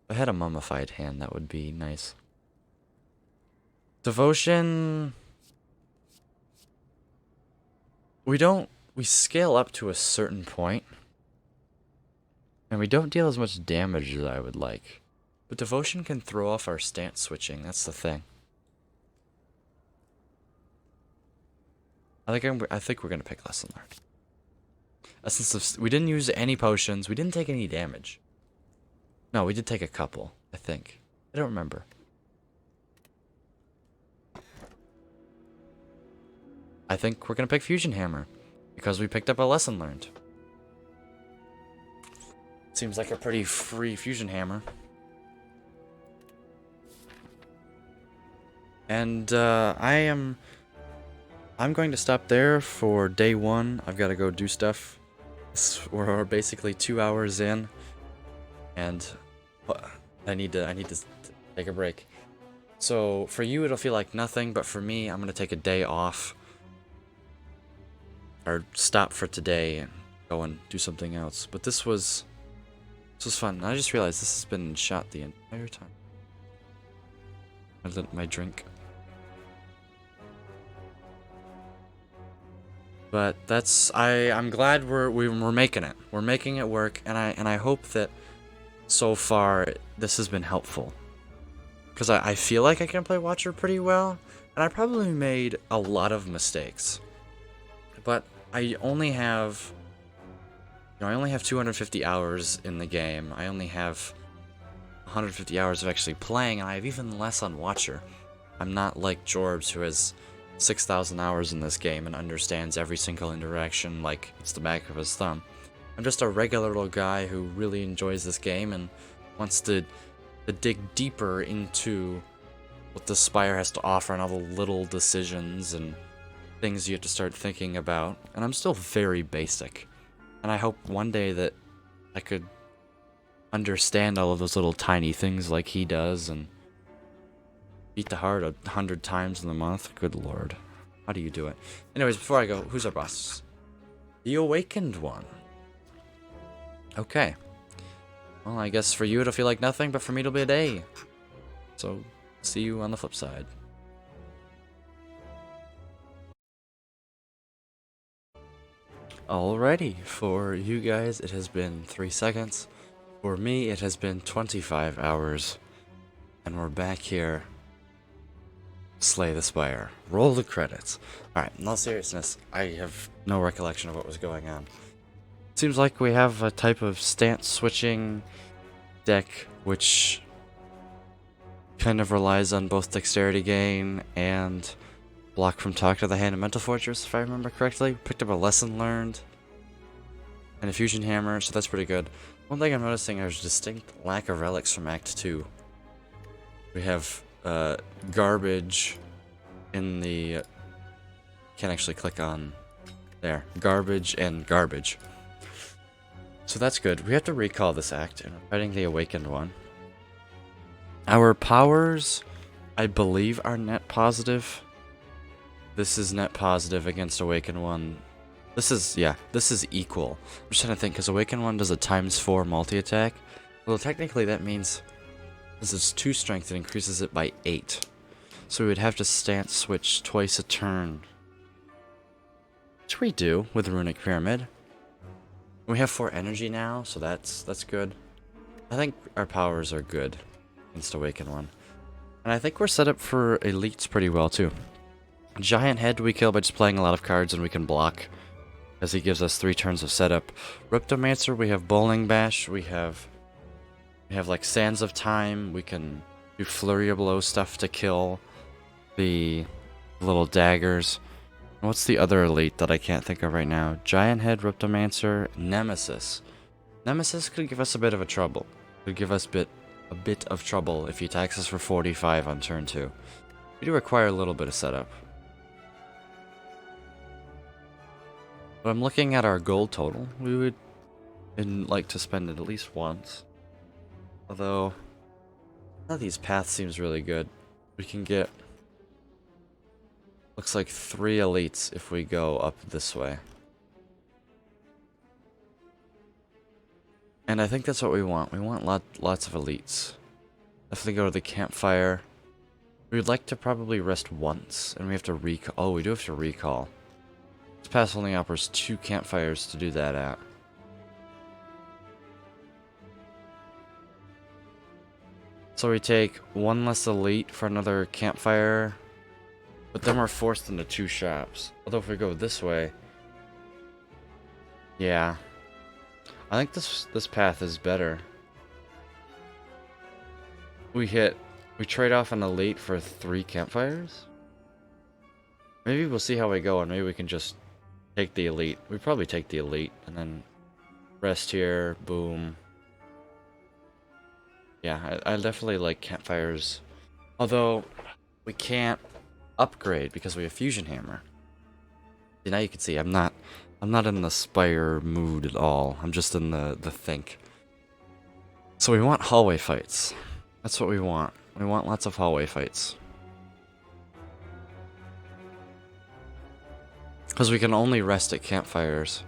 If I had a mummified hand, that would be nice. Devotion... We scale up to a certain point. And we don't deal as much damage as I would like. But Devotion can throw off our stance switching, that's the thing. I think we're gonna pick Lesson Learned. Essence of... We didn't use any potions, we didn't take any damage. No, we did take a couple, I think. I don't remember. I think we're gonna pick Fusion Hammer. Because we picked up a Lesson Learned. Seems like a pretty free Fusion Hammer. And I'm going to stop there for day 1. I've got to go do stuff. We're basically 2 hours in, and I need to take a break. So for you, it'll feel like nothing, but for me, I'm gonna take a day off, or stop for today and go and do something else. But this was fun. I just realized this has been shot the entire time. I lit my drink. But that's... I'm glad we're making it. We're making it work, and I hope that so far this has been helpful. Because I feel like I can play Watcher pretty well, and I probably made a lot of mistakes. But I only have, I only have 250 hours in the game. I only have 150 hours of actually playing, and I have even less on Watcher. I'm not like Jorbs, who has 6,000 hours in this game and understands every single interaction like it's the back of his thumb. I'm just a regular little guy who really enjoys this game and wants to dig deeper into what the Spire has to offer and all the little decisions and things you have to start thinking about. And I'm still very basic. And I hope one day that I could understand all of those little tiny things like he does and beat the heart 100 times in the month. Good lord. How do you do it? Anyways, before I go, who's our boss? The Awakened One. Okay. Well, I guess for you it'll feel like nothing, but for me it'll be a day. So, see you on the flip side. Alrighty, for you guys it has been 3 seconds. For me it has been 25 hours. And we're back here. Slay the Spire. Roll the credits. Alright, in all seriousness, I have no recollection of what was going on. Seems like we have a type of stance switching deck which kind of relies on both dexterity gain and block from talk to the hand and mental fortress, if I remember correctly. Picked up a lesson learned and a fusion hammer, so that's pretty good. One thing I'm noticing is a distinct lack of relics from Act 2. We have garbage in the... Can't actually click on... There. Garbage and garbage. So that's good. We have to recall this act, and we're fighting the Awakened One. Our powers, I believe, are net positive. This is net positive against Awakened One. This is, yeah, this is equal. I'm just trying to think, because Awakened One does a ×4 multi-attack. Well, technically that means, this is 2 strength, it increases it by 8. So we would have to stance switch twice a turn. Which we do with Runic Pyramid. We have 4 energy now, so that's good. I think our powers are good against Awakened One. And I think we're set up for elites pretty well too. Giant Head we kill by just playing a lot of cards and we can block, as he gives us 3 turns of setup. Riptomancer, we have Bowling Bash, we have like Sands of Time, we can do Flurry of Blow stuff to kill the little daggers. What's the other elite that I can't think of right now? Giant Head, Riptomancer, Nemesis. Nemesis could give us a bit of a trouble. Could give us a bit of trouble if he attacks us for 45 on turn 2. We do require a little bit of setup. But I'm looking at our gold total. We would like to spend it at least once. Although, none of these paths seems really good. We can get... Looks like 3 elites if we go up this way. And I think that's what we want. We want lots of elites. Definitely go to the campfire. We would like to probably rest once, and we have to recall. Oh, we do have to recall. This pass only offers 2 campfires to do that at. So we take 1 less elite for another campfire. But then we're forced into 2 shops. Although if we go this way... Yeah. I think this path is better. We trade off an elite for 3 campfires? Maybe we'll see how we go and maybe we can just take the elite. We probably take the elite and then rest here, boom. Yeah, I definitely like campfires. Although we can't upgrade because we have fusion hammer. See, now you can see I'm not in the Spire mood at all. I'm just in the think. So we want hallway fights. That's what we want. We want lots of hallway fights. Because we can only rest at campfires.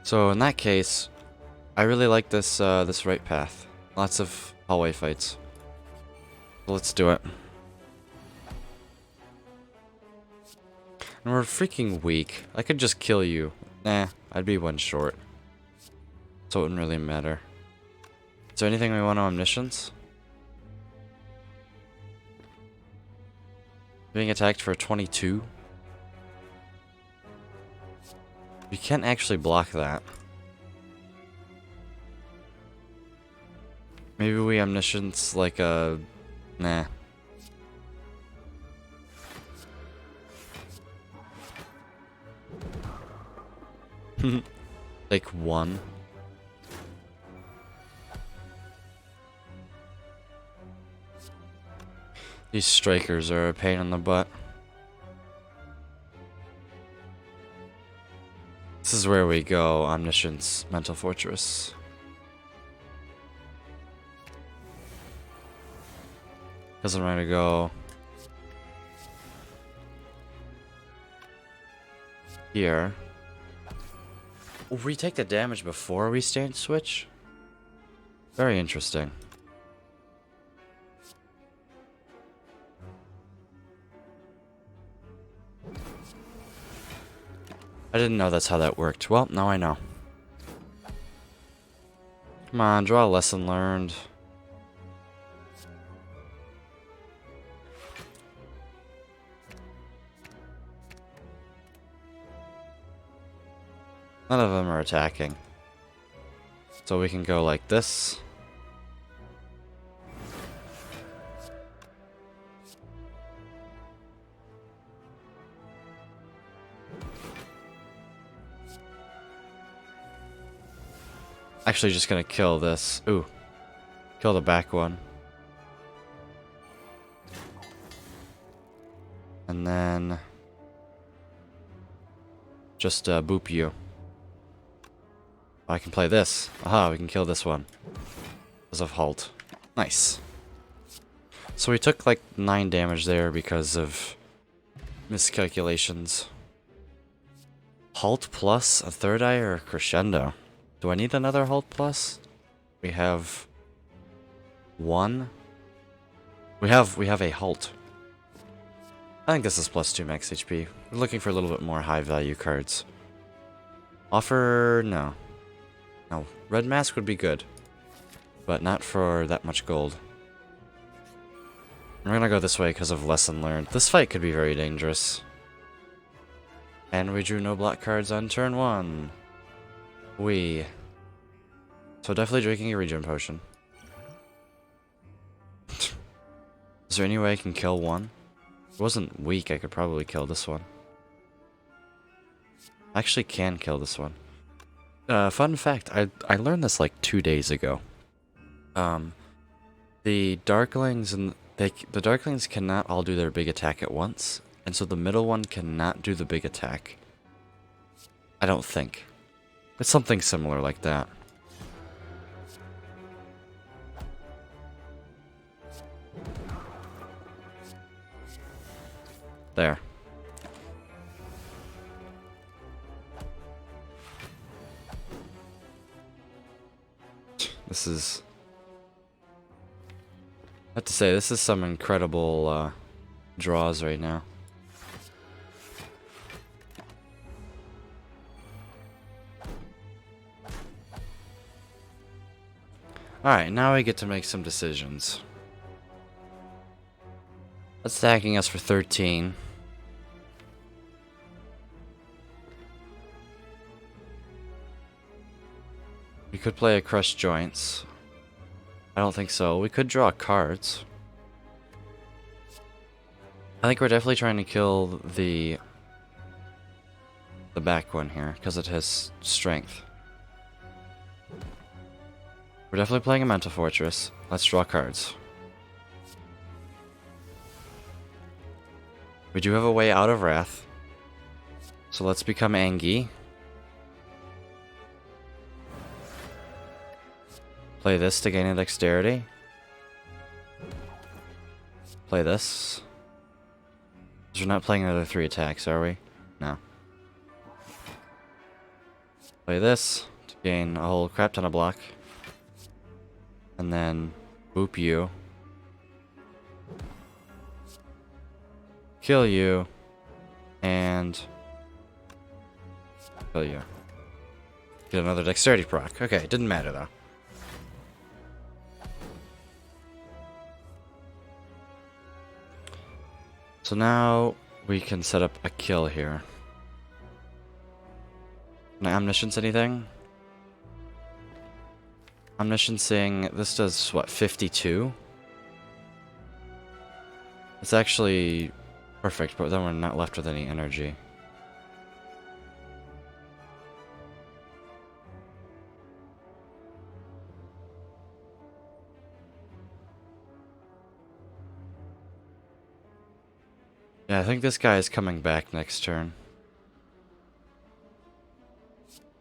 So in that case, I really like this this right path. Lots of hallway fights. So let's do it. And we're freaking weak. I could just kill you. Nah, I'd be 1 short. So it wouldn't really matter. Is there anything we want to omniscience? Being attacked for 22. You can't actually block that. Maybe we omniscience like a... Nah. Take 1. These strikers are a pain in the butt. This is where we go, Omniscience, Mental Fortress. Because I'm going to go here. We take the damage before we stage switch? Very interesting. I didn't know that's how that worked. Well, now I know. Come on, draw a lesson learned. None of them are attacking. So we can go like this. Actually just gonna kill this. Ooh. Kill the back one. And then just boop you. I can play this. Aha, we can kill this one. Because of halt. Nice. So we took like 9 damage there because of miscalculations. Halt plus a third eye or a crescendo? Do I need another halt plus? We have 1. We have a halt. I think this is plus 2 max HP. We're looking for a little bit more high value cards. Offer... no. No, red mask would be good, but not for that much gold. We're gonna go this way because of lesson learned. This fight could be very dangerous. And we drew no block cards on turn 1. So definitely drinking a regen potion. Is there any way I can kill one? If it wasn't weak, I could probably kill this one. I actually can kill this one. Fun fact, I learned this like 2 days ago. The Darklings and the Darklings cannot all do their big attack at once, and so the middle one cannot do the big attack. I don't think. It's something similar like that. There. This is... I have to say, this is some incredible draws right now. Alright, now we get to make some decisions. That's stacking us for 13. We could play a Crushed Joints. I don't think so. We could draw cards. I think we're definitely trying to kill the back one here, because it has strength. We're definitely playing a Mental Fortress. Let's draw cards. We do have a way out of Wrath. So let's become Angie. Play this to gain a dexterity. Play this. We're not playing another 3 attacks, are we? No. Play this to gain a whole crap ton of block. And then boop you. Kill you. And kill you. Get another dexterity proc. Okay, it didn't matter though. So now we can set up a kill here. Can I omniscience anything? Omnisciencing, this does what, 52? It's actually perfect, but then we're not left with any energy. Yeah, I think this guy is coming back next turn.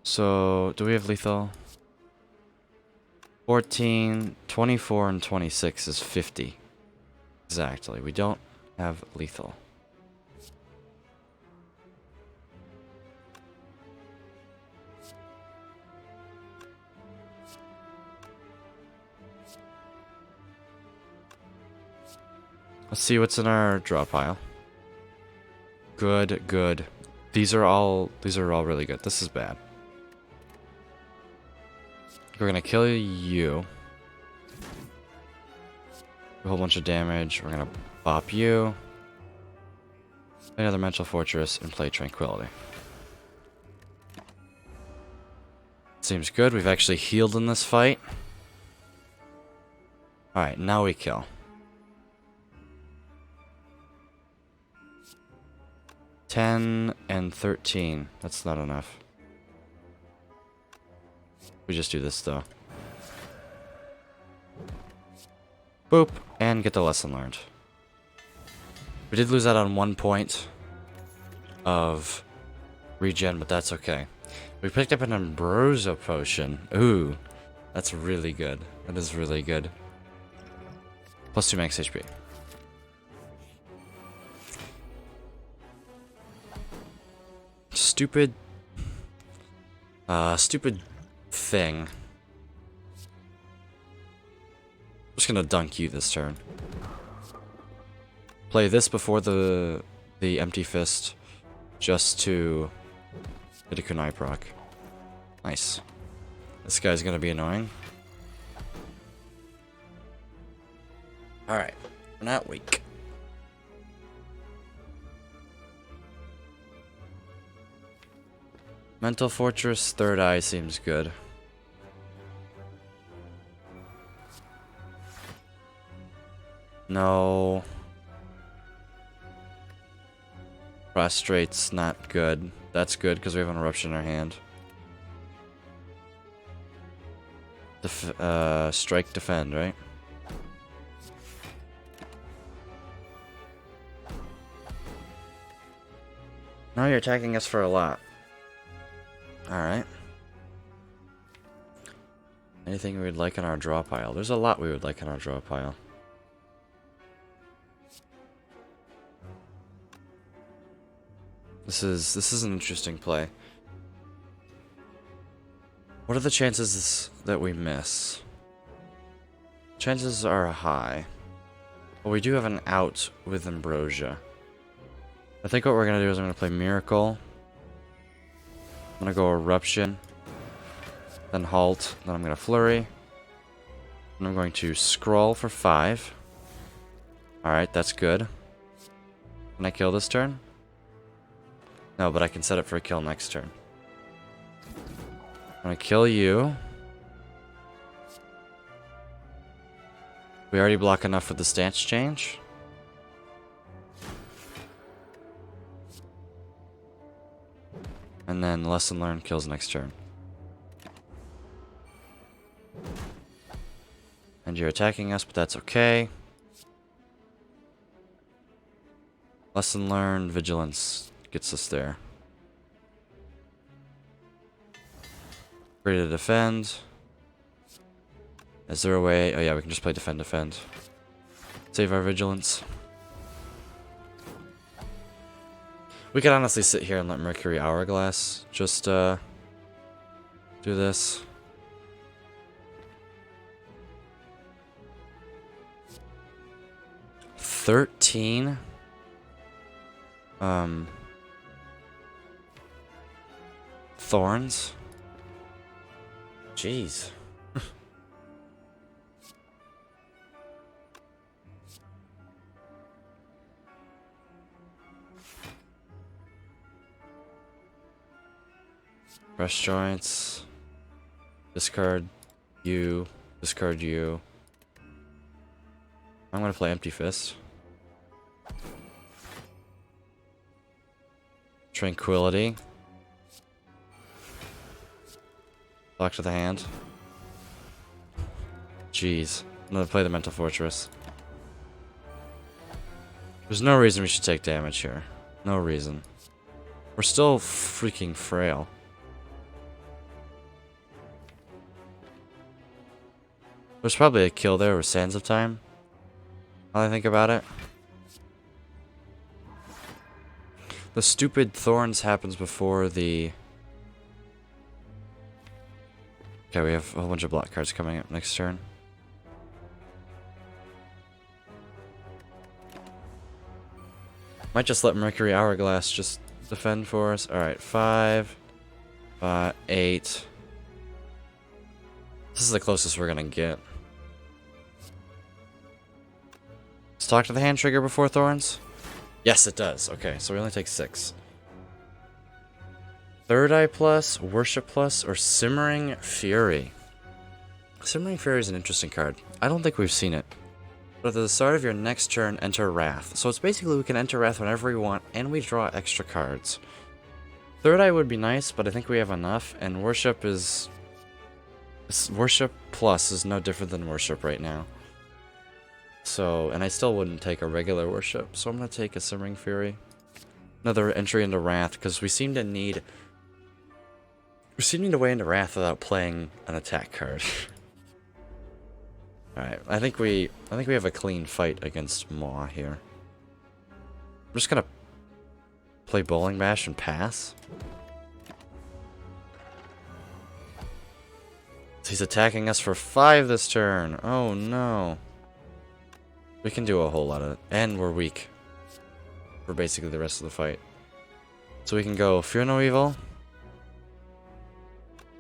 So, do we have lethal? 14, 24, and 26 is 50. Exactly. We don't have lethal. Let's see what's in our draw pile. Good, good. These are all really good. This is bad. We're gonna kill you. A whole bunch of damage. We're gonna bop you. Another mental fortress and play tranquility. Seems good. We've actually healed in this fight. Alright, now we kill. 10 and 13. That's not enough. We just do this though. Boop, and get the lesson learned. We did lose out on 1 point of regen, but that's okay. We picked up an Ambrosia potion. Ooh, that's really good. That is really good. Plus 2 max HP. Stupid thing. I'm just gonna dunk you this turn. Play this before the empty fist, just to get a kunai proc. Nice. This guy's gonna be annoying. Alright, we're not weak. Mental Fortress, Third Eye seems good. No. Prostrate's not good. That's good because we have an eruption in our hand. Strike, defend, right? Now you're attacking us for a lot. Alright. Anything we would like in our draw pile? There's a lot we would like in our draw pile. This is an interesting play. What are the chances that we miss? Chances are high. But we do have an out with Ambrosia. I think what we're gonna do is I'm gonna play Miracle. I'm gonna go Eruption. Then Halt. Then I'm gonna Flurry. And I'm going to Scroll for 5. Alright, that's good. Can I kill this turn? No, but I can set it for a kill next turn. I'm gonna kill you. We already block enough for the stance change. And then lesson learned kills next turn. And you're attacking us, but that's okay. Lesson learned, vigilance gets us there. Ready to defend. Is there a way? Oh yeah, we can just play defend, defend. Save our vigilance. We could honestly sit here and let Mercury Hourglass just do this. $13. Thorns. Jeez. Crush joints. Discard you. Discard you. I'm gonna play Empty Fist. Tranquility. Talk to the hand. Jeez. I'm gonna play the Mental Fortress. There's no reason we should take damage here. No reason. We're still freaking frail. There's probably a kill there with Sands of Time. Now I think about it. The stupid Thorns happens before the... Okay, we have a whole bunch of black cards coming up next turn. Might just let Mercury Hourglass just defend for us. Alright, 5, 8. This is the closest we're gonna get. Let's talk to the hand trigger before Thorns. Yes, it does. Okay, so we only take 6. Third Eye Plus, Worship Plus, or Simmering Fury. Simmering Fury is an interesting card. I don't think we've seen it. But at the start of your next turn, enter Wrath. So it's basically we can enter Wrath whenever we want, and we draw extra cards. Third Eye would be nice, but I think we have enough, and Worship is... Worship Plus is no different than Worship right now. So, and I still wouldn't take a regular Worship, so I'm going to take a Simmering Fury. Another entry into Wrath, because we seem to need... We seem to need a way into Wrath without playing an attack card. Alright, I think we have a clean fight against Maw here. I'm just gonna play Bowling Bash and pass. He's attacking us for 5 this turn. Oh no. We can do a whole lot of it. And we're weak. For basically the rest of the fight. So we can go Fear No Evil.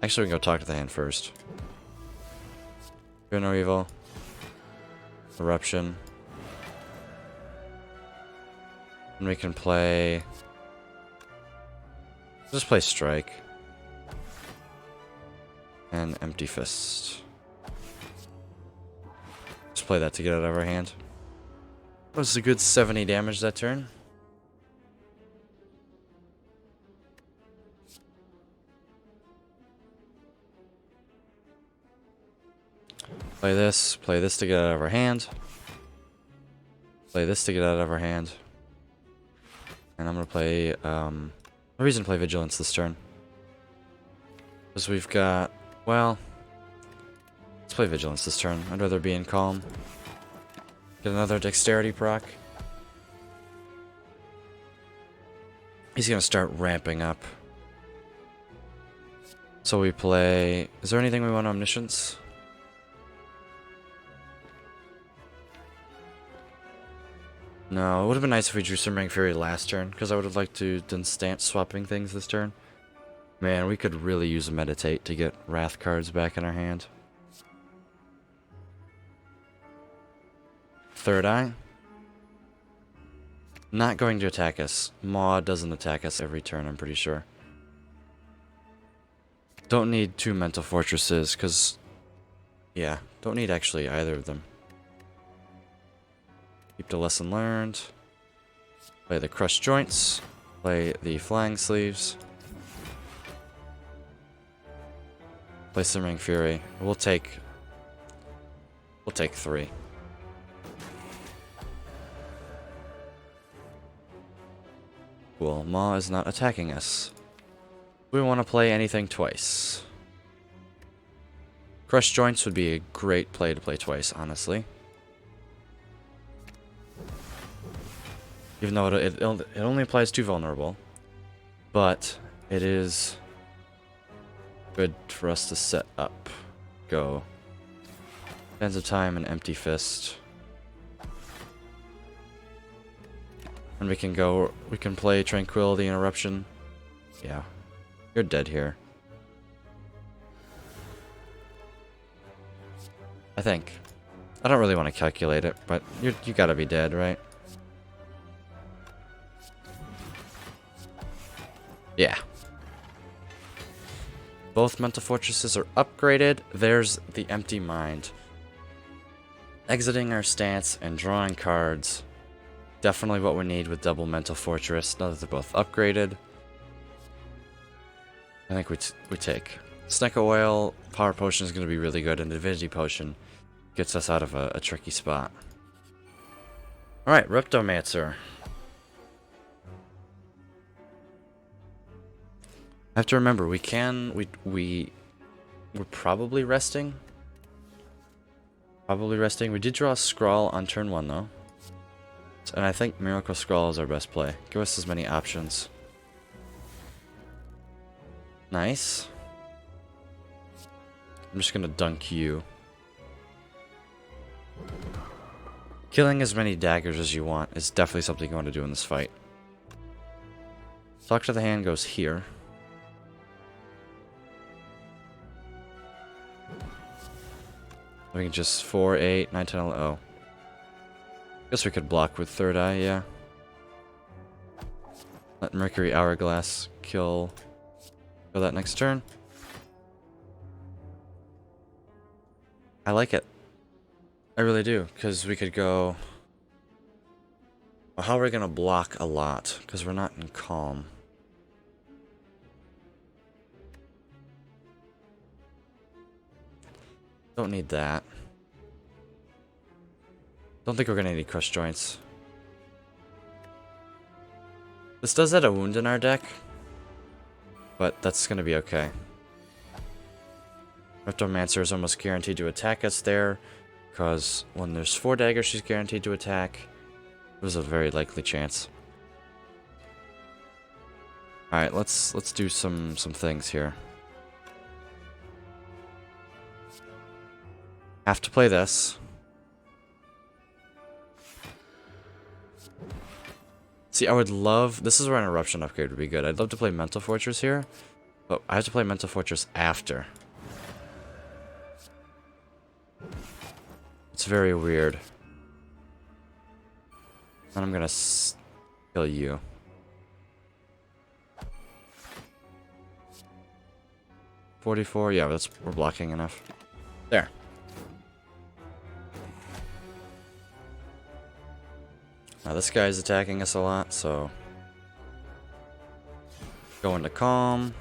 Actually, we can go talk to the hand first. Fear No Evil. Eruption. And we can play... Just play Strike. And Empty Fist. Just play that to get out of our hand. That was a good 70 damage that turn. Play this to get out of our hand. Play this to get out of our hand. And I'm gonna play, no reason to play Vigilance this turn. Because we've got, well, let's play Vigilance this turn. I'd rather be in Calm. Get another Dexterity proc. He's gonna start ramping up. So we play, is there anything we want Omniscience? No, it would have been nice if we drew Simmering Fury last turn, because I would have liked to done stance swapping things this turn. Man, we could really use a Meditate to get Wrath cards back in our hand. Third Eye. Not going to attack us. Maw doesn't attack us every turn, I'm pretty sure. Don't need 2 Mental Fortresses, because... Yeah, don't need actually either of them. Keep the Lesson Learned. Play the Crushed Joints. Play the Flying Sleeves. Play Simmering Fury. We'll take 3. Cool. Maw is not attacking us. We want to play anything twice. Crushed Joints would be a great play to play twice, honestly. Even though it only applies to vulnerable. But it is good for us to set up. Go. Sands of Time and Empty Fist. And we can play Tranquility and Eruption. Yeah. You're dead here. I think. I don't really want to calculate it, but you gotta be dead, right? Yeah. Both mental fortresses are upgraded. There's the empty mind. Exiting our stance and drawing cards. Definitely what we need with double mental fortress. Now that they're both upgraded, I think we take. Snecko oil, power potion is going to be really good, and divinity potion gets us out of a tricky spot. Alright, Reptomancer. I have to remember, we're probably resting. Probably resting. We did draw a Scrawl on turn 1 though. And I think Miracle Scrawl is our best play. Give us as many options. Nice. I'm just gonna dunk you. Killing as many daggers as you want is definitely something you want to do in this fight. Talk to the Hand goes here. We can just 4, 8, 9, 10, 11. Oh. Guess we could block with Third Eye, yeah. Let Mercury Hourglass kill that next turn. I like it. I really do, because we could go... Well, how are we going to block a lot? Because we're not in Calm. Don't need that. Don't think we're going to need Crush Joints. This does add a wound in our deck, but that's going to be okay. Reptomancer is almost guaranteed to attack us there, because when there's 4 daggers, she's guaranteed to attack. It was a very likely chance. Alright, let's do some things here. Have to play this. See, I would love... This is where an Eruption upgrade would be good. I'd love to play Mental Fortress here, but I have to play Mental Fortress after. It's very weird. And I'm gonna kill you. $44, yeah, we're blocking enough. There. Now this guy's attacking us a lot, so... Go into Calm.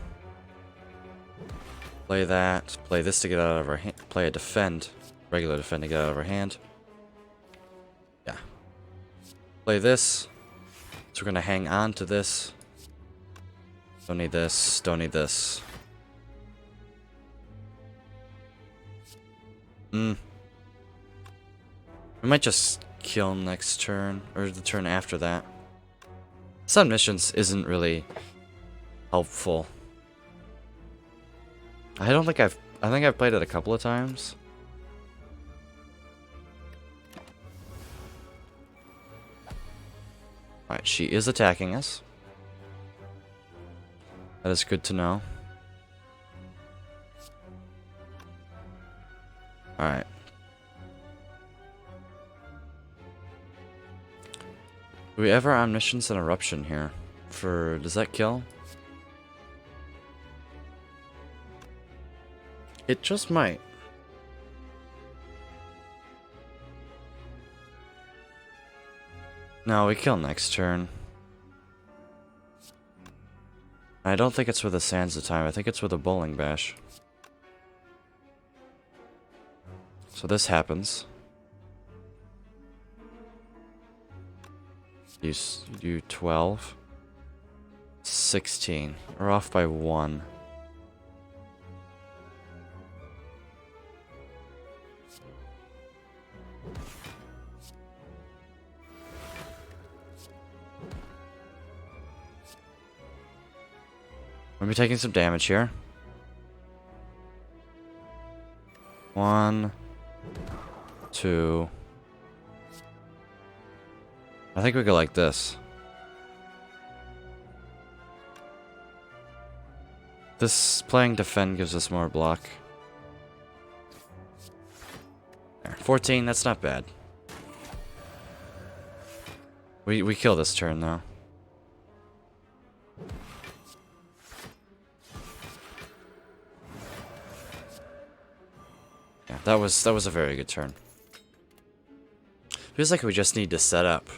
Play that. Play this to get out of our hand. Play a Defend. Regular Defend to get out of our hand. Yeah. Play this. So we're gonna hang on to this. Don't need this. Don't need this. We might just kill next turn, or the turn after that. Submissions isn't really helpful. I think I've played it a couple of times. Alright, she is attacking us. That is good to know. Alright. Do we ever Omniscience and Eruption here? Does that kill? It just might. No, we kill next turn. I don't think it's with a Sands of Time. I think it's with a Bowling Bash. So this happens. You do 12. 16. We're off by 1. We'll be taking some damage here. 1, 2. I think we go like this. This playing Defend gives us more block. There, 14, that's not bad. We kill this turn though. Yeah, that was a very good turn. Feels like we just need to set up.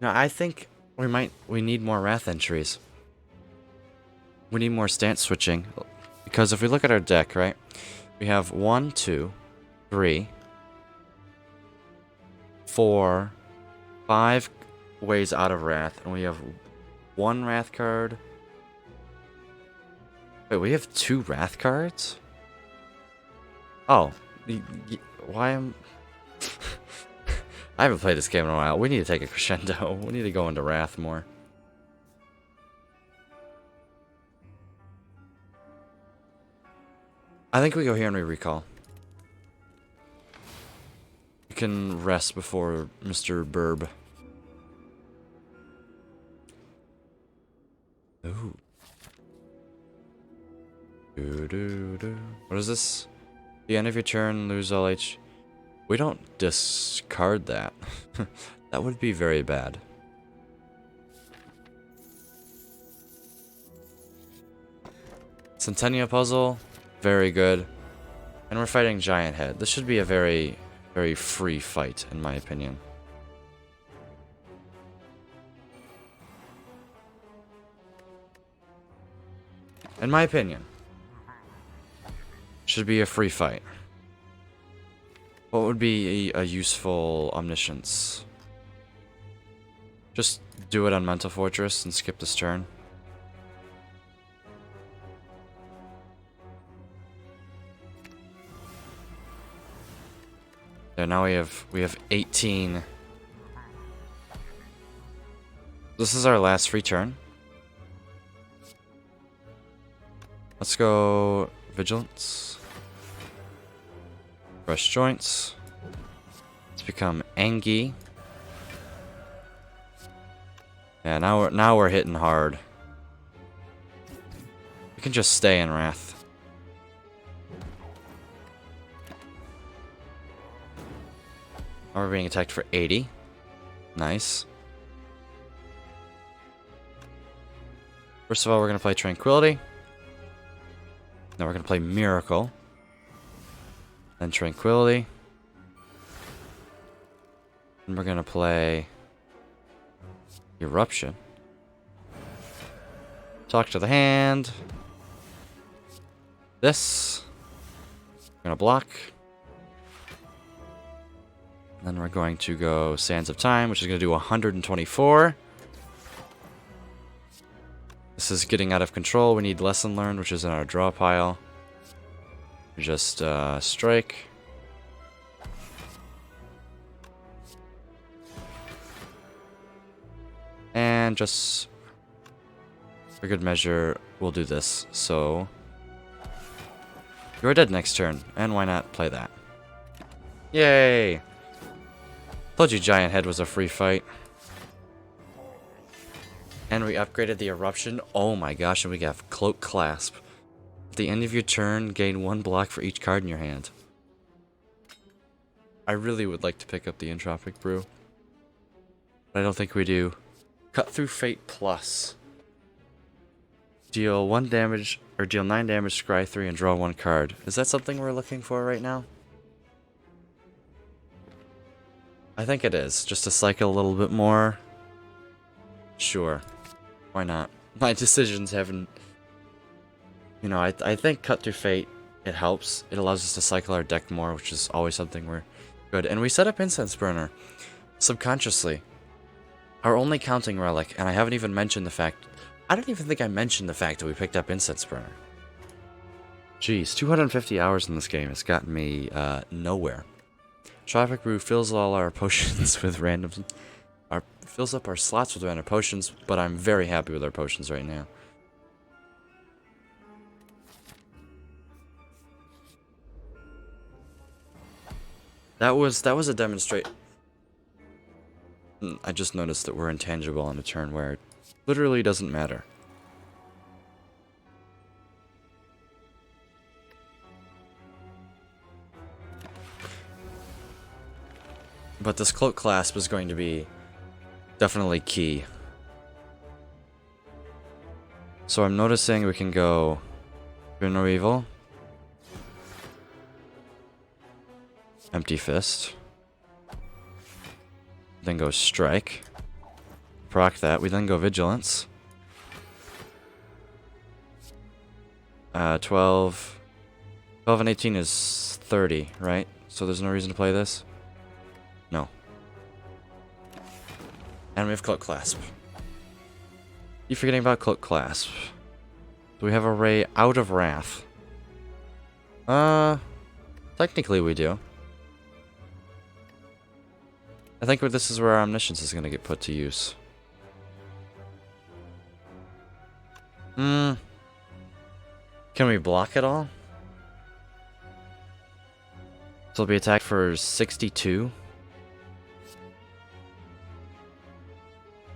No, I think we need more Wrath entries. We need more stance switching. Because if we look at our deck, right? We have 1, 2, 3, 4, 5 ways out of Wrath, and we have 1 Wrath card. Wait, we have 2 Wrath cards? Oh, why am... I haven't played this game in a while. We need to take a crescendo. We need to go into Wrath more. I think we go here and we recall. We can rest before Mr. Burb. Ooh. What is this? The end of your turn, lose all H. We don't discard that. That would be very bad. Centennial Puzzle, very good. And we're fighting Giant Head. This should be a very, very free fight, in my opinion. In my opinion. Should be a free fight. What would be a useful omniscience? Just do it on Mental Fortress and skip this turn. There, now we have 18. This is our last free turn. Let's go Vigilance. Brush Joints. Let's become Angie. Yeah, now we're hitting hard. We can just stay in Wrath. Now we're being attacked for 80. Nice. First of all, we're gonna play Tranquility. Now we're gonna play Miracle. Then Tranquility. And we're gonna play Eruption. Talk to the hand. This. We're gonna block. And then we're going to go Sands of Time, which is gonna do 124. This is getting out of control. We need Lesson Learned, which is in our draw pile. Just strike. And just for good measure, we'll do this. So you're dead next turn, and why not play that? Yay! Told you Giant Head was a free fight. And we upgraded the Eruption. Oh my gosh, and we have Cloak Clasp. At the end of your turn, gain 1 block for each card in your hand. I really would like to pick up the Entropic Brew, but I don't think we do. Cut Through Fate Plus. Deal 1 damage, or deal 9 damage, scry 3, and draw 1 card. Is that something we're looking for right now? I think it is, just to cycle a little bit more. Sure. Why not? My decisions haven't... You know, I think Cut Through Fate, it helps. It allows us to cycle our deck more, which is always something we're good. And we set up Incense Burner. Subconsciously. Our only counting relic, and I haven't even mentioned the fact... I don't even think I mentioned the fact that we picked up Incense Burner. Jeez, 250 hours in this game has gotten me nowhere. Tropic Brew fills all our potions with random... fills up our slots with random potions, but I'm very happy with our potions right now. That was a demonstrate. I just noticed that we're intangible on a turn where it literally doesn't matter. But this Cloak Clasp is going to be definitely key. So I'm noticing we can go Spinner Evil, Empty Fist. Then go Strike. Proc that. We then go Vigilance. 12 and 18 is 30, right? So there's no reason to play this? No. And we have Cloak Clasp. You forgetting about Cloak Clasp. Do we have a Ray out of Wrath? Technically we do. I think this is where our Omniscience is going to get put to use. Can we block it all? So it'll be attacked for 62.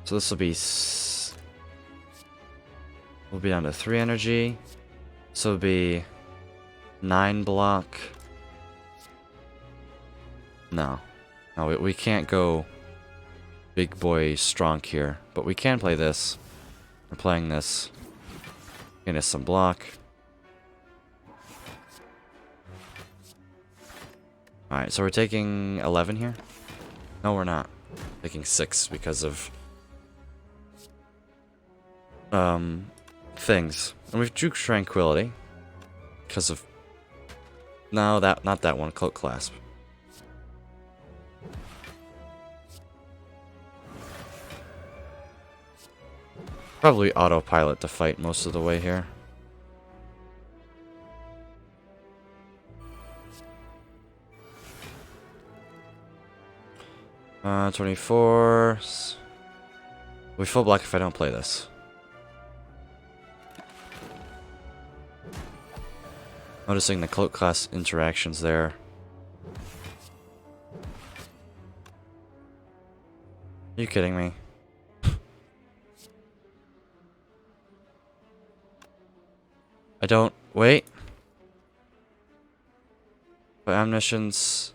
So this will be... We'll be down to 3 energy. So it'll be 9 block. No. No, we can't go big boy strong here. But we can play this. We're playing this. Getting us some block. Alright, so we're taking 11 here? No, we're not. Taking 6 because of... things. And we've Duke Tranquility. Because of... No, not that one. Cloak Clasp. Probably autopilot to fight most of the way here. Uh, 24. We full block if I don't play this. Noticing the Cloak Class interactions there. Are you kidding me? I don't... Wait. By Omniscience...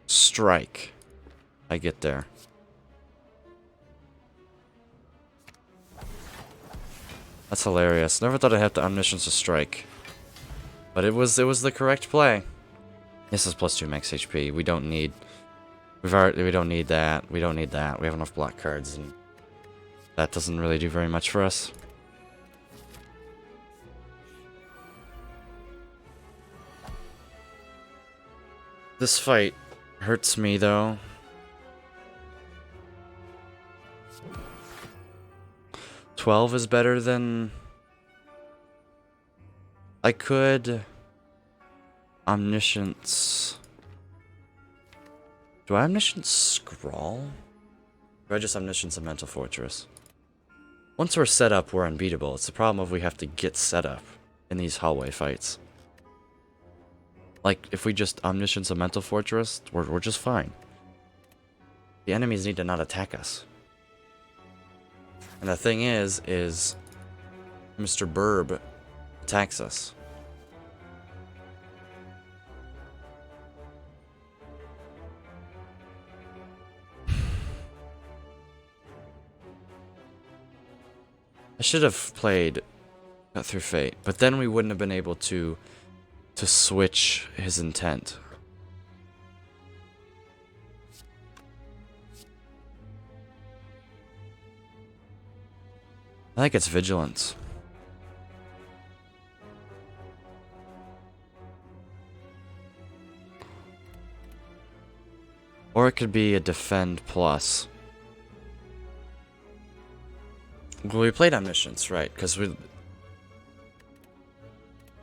Strike. I get there. That's hilarious. Never thought I'd have to Omniscience to Strike. But it was the correct play. This is +2 max HP. We don't need... we don't need that. We don't need that. We have enough block cards, and that doesn't really do very much for us. This fight hurts me, though. $12 is better than... I could... Omniscience... Do I Omniscience Scrawl? Or I just Omniscience a Mental Fortress? Once we're set up, we're unbeatable. It's the problem of we have to get set up in these hallway fights. Like, if we just Omniscience a Mental Fortress, we're just fine. The enemies need to not attack us. And the thing is Mr. Burb attacks us. I should have played Cut Through Fate, but then we wouldn't have been able to switch his intent. I think it's Vigilance. Or it could be a Defend Plus. Well, we played Omniscience, right? Because we...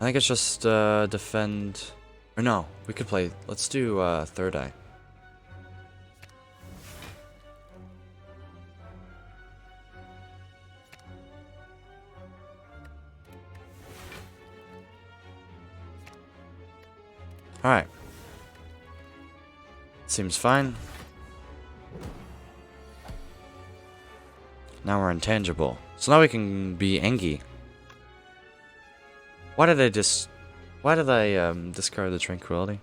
I think it's just Defend... Or no, we could play... Let's do Third Eye. Alright. Seems fine. Now we're intangible. So now we can be Engi. Why did I discard the Tranquility?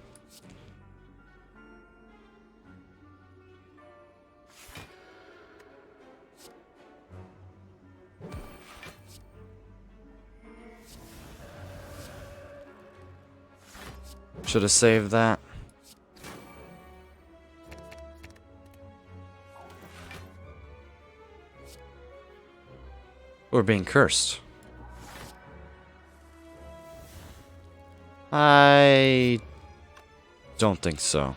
Should have saved that. We're being cursed. I don't think so.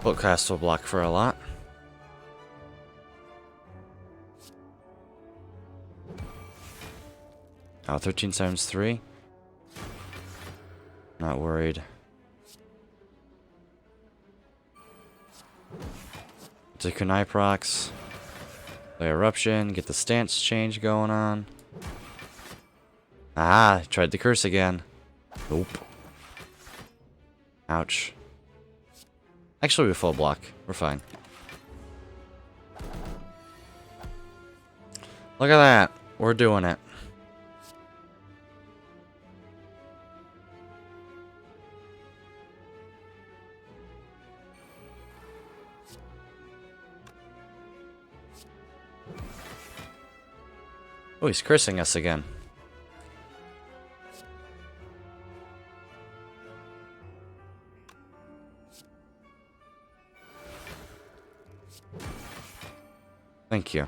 Bolt cast will block for a lot. Oh, 13 times 3. Not worried. Take Kunai procs. Play Eruption. Get the stance change going on. Ah, tried to curse again. Nope. Ouch. Actually, we full block. We're fine. Look at that. We're doing it. Oh, he's cursing us again. Thank you.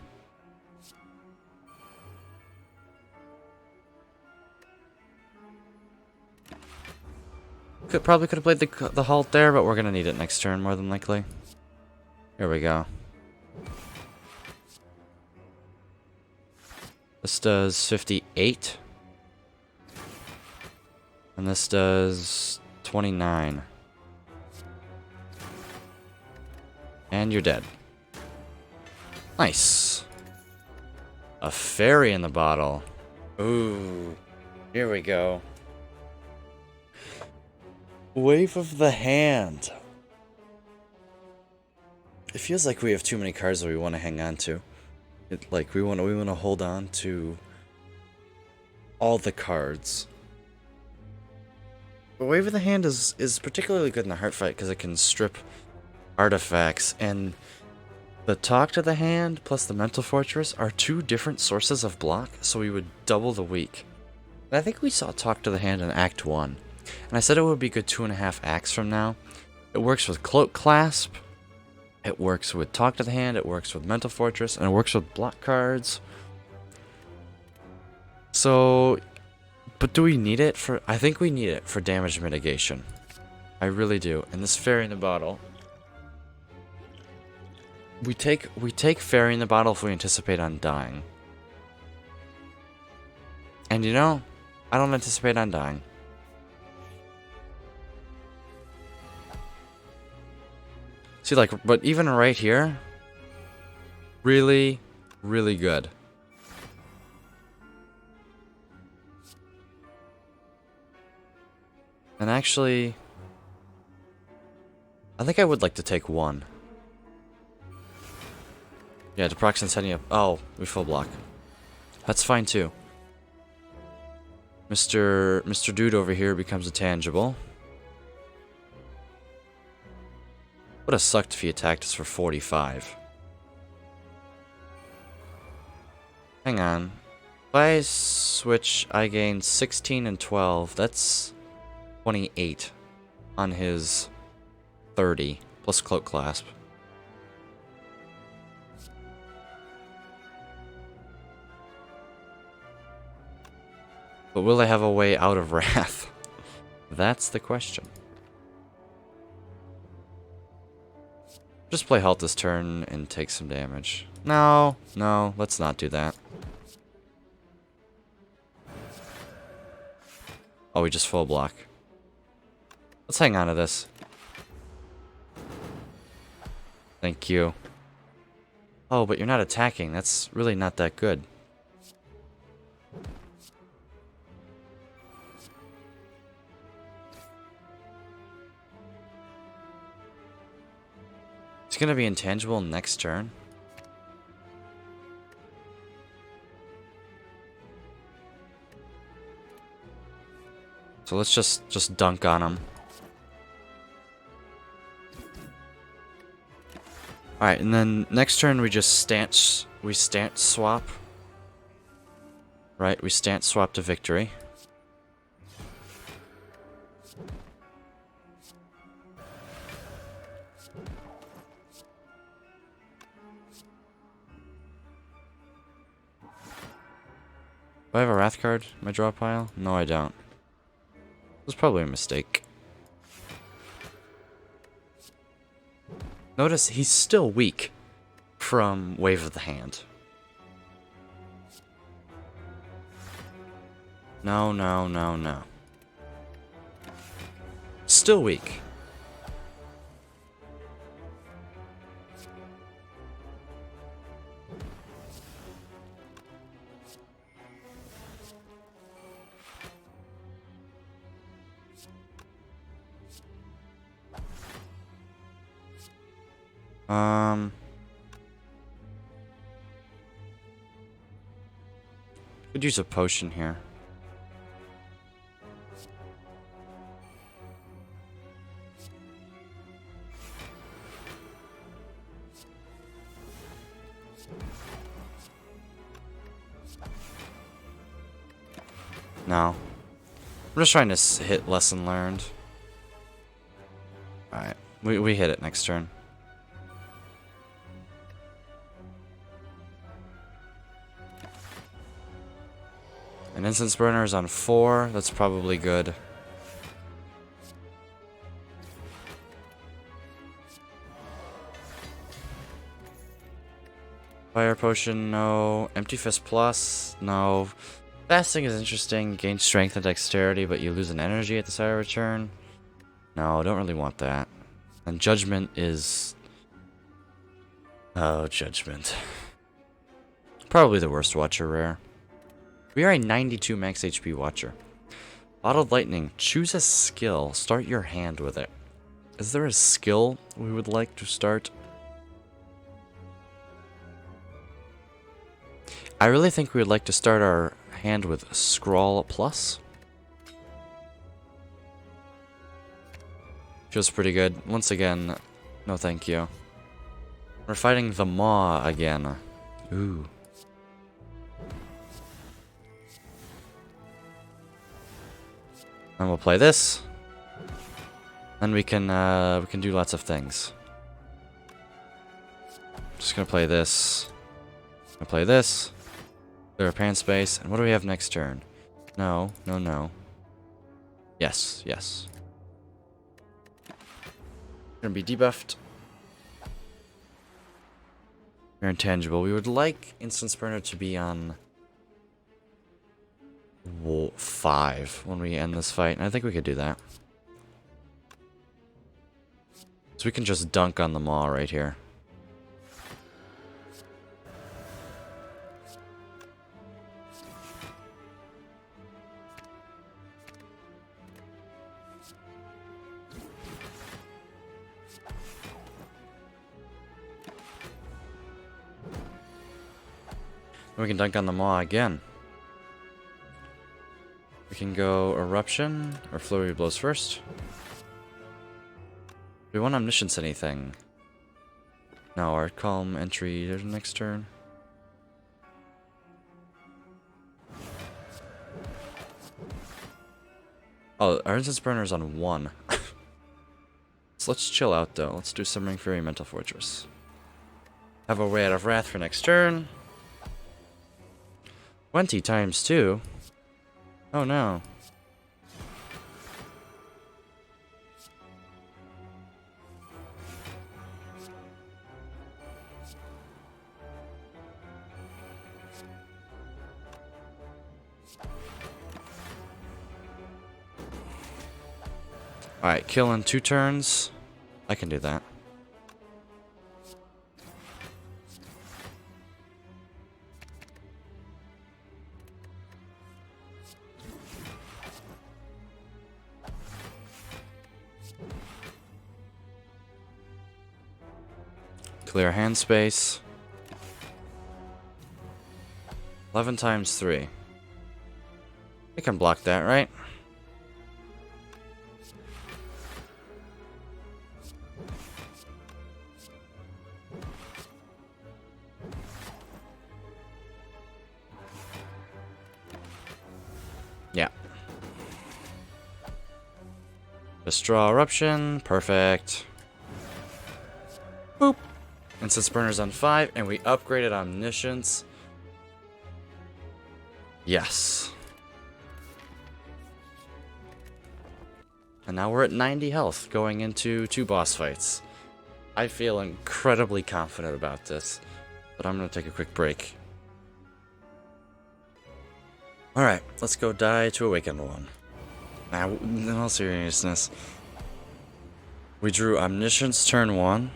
Probably could have played the halt there, but we're gonna need it next turn more than likely. Here we go. This does 58. And this does 29. And you're dead. Nice. A fairy in the bottle. Ooh. Here we go. Wave of the hand. It feels like we have too many cards that we want to hang on to. Like we want to hold on to all the cards. But Wave of the Hand is particularly good in the heart fight because it can strip artifacts, and the Talk to the Hand plus the Mental Fortress are two different sources of block, so we would double the weak. And I think we saw Talk to the Hand in Act 1, and I said it would be good 2.5 acts from now. It works with Cloak Clasp, it works with Talk to the Hand, it works with Mental Fortress, and it works with block cards. So, but do we need it for... I think we need it for damage mitigation. I really do. And this Fairy in the Bottle... We take Fairy in the Bottle if we anticipate on dying. And you know, I don't anticipate on dying. See, like, but even right here, really, really good. And actually, I think I would like to take one. Yeah, to proc Centennial. Oh, we full block. That's fine too. Mr. Dude over here becomes a tangible. Would have sucked if he attacked us for 45. Hang on. If I switch, I gain 16 and 12. That's 28 on his 30 plus Cloak Clasp. But will they have a way out of Wrath? That's the question. Just play Halt this turn and take some damage. No, let's not do that. Oh, we just full block. Let's hang on to this. Thank you. Oh, but you're not attacking. That's really not that good. It's gonna be intangible next turn. So let's just dunk on him. Alright, and then next turn we just stance swap Right, we stance swap to victory. Do I have a Wrath card in my draw pile? No, I don't. It was probably a mistake. Notice he's still weak from Wave of the Hand. No, no, no, no. Still weak. Could use a potion here. No. I'm just trying to hit lesson learned. Alright. We hit it next turn. An instance burner is on 4. That's probably good. Fire potion, no. Empty fist plus, no. Fasting is interesting. Gain strength and dexterity, but you lose an energy at the start of return. No, don't really want that. And judgment is... Oh, judgment. Probably the worst watcher rare. We are a 92 max HP watcher. Bottled lightning. Choose a skill. Start your hand with it. Is there a skill we would like to start? I really think we would like to start our hand with Scrawl Plus. Feels pretty good. Once again, no thank you. We're fighting the Maw again. Ooh. And we'll play this. Then we can do lots of things. Just gonna play this. Gonna play this. Clear a pan space. And what do we have next turn? No, no, no. Yes, yes. Gonna be debuffed. You're intangible. We would like Instance Burner to be on 5 when we end this fight. And I think we could do that. So we can just dunk on the Maw right here. And we can dunk on the Maw again. We can go Eruption or Flurry of Blows first. Do we want Omniscience anything? No, our Calm entry there's next turn. Oh, our Instance Burner is on 1. So let's chill out though. Let's do Simmering Fury Mental Fortress. Have a way out of Wrath for next turn. 20 times 2. Oh no. Alright, kill in 2 turns. I can do that. Clear hand space. 11 times 3. We can block that, right? Just draw Eruption. Perfect. Boop. Instance Burner's on 5, and we upgraded Omniscience. Yes. And now we're at 90 health going into 2 boss fights. I feel incredibly confident about this, but I'm going to take a quick break. Alright, let's go die to Awakened One. Now, in all seriousness, we drew Omniscience turn 1.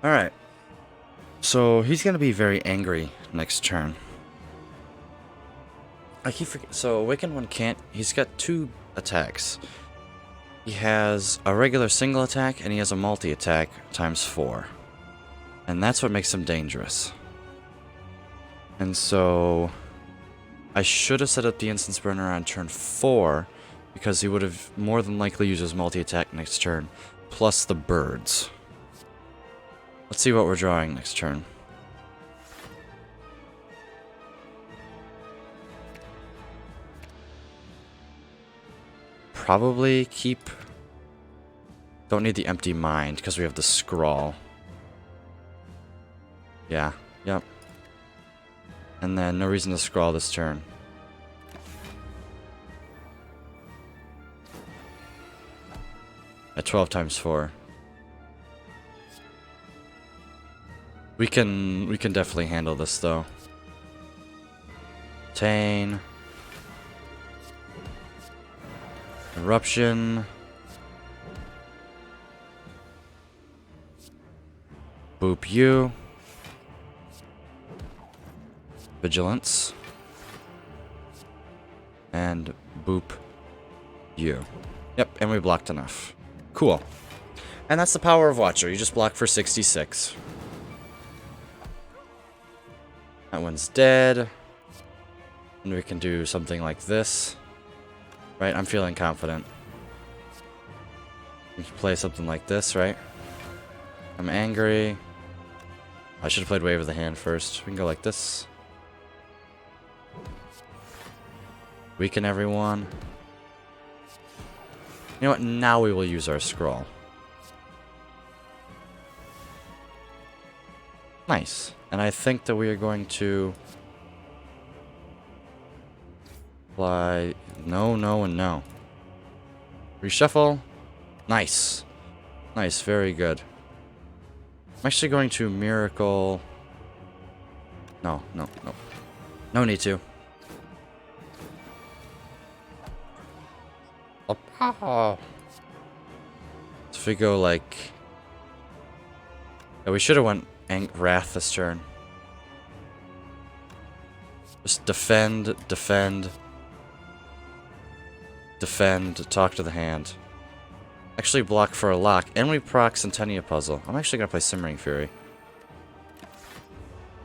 Alright. So he's gonna be very angry next turn. I keep forgetting. So Awakened One can't. He's got 2 attacks. He has a regular single attack and he has a multi attack times 4. And that's what makes him dangerous. And so I should have set up the Instance Burner on turn 4 because he would have more than likely used his multi attack next turn, plus the birds. Let's see what we're drawing next turn. Probably keep... Don't need the Empty Mind, because we have the Scrawl. Yeah, yep. And then no reason to scrawl this turn. At 12 times 4. We can definitely handle this though. Tane. Eruption. Boop you. Vigilance. And boop you. Yep, and we blocked enough. Cool. And that's the power of Watcher. You just block for 66. That one's dead. And we can do something like this. Right? I'm feeling confident. We can play something like this, right? I'm angry. I should have played Wave of the Hand first. We can go like this. Weaken everyone. You know what? Now we will use our scroll. Nice. And I think that we are going to apply no, no, and no. Reshuffle. Nice. Nice, very good. I'm actually going to Miracle. No, no, no. No need to. Oh. So if we go like... Yeah, we should have went Wrath this turn. Just defend, defend, defend, talk to the hand. Actually block for a lock, and we proc Centennia Puzzle. I'm actually gonna play Simmering Fury.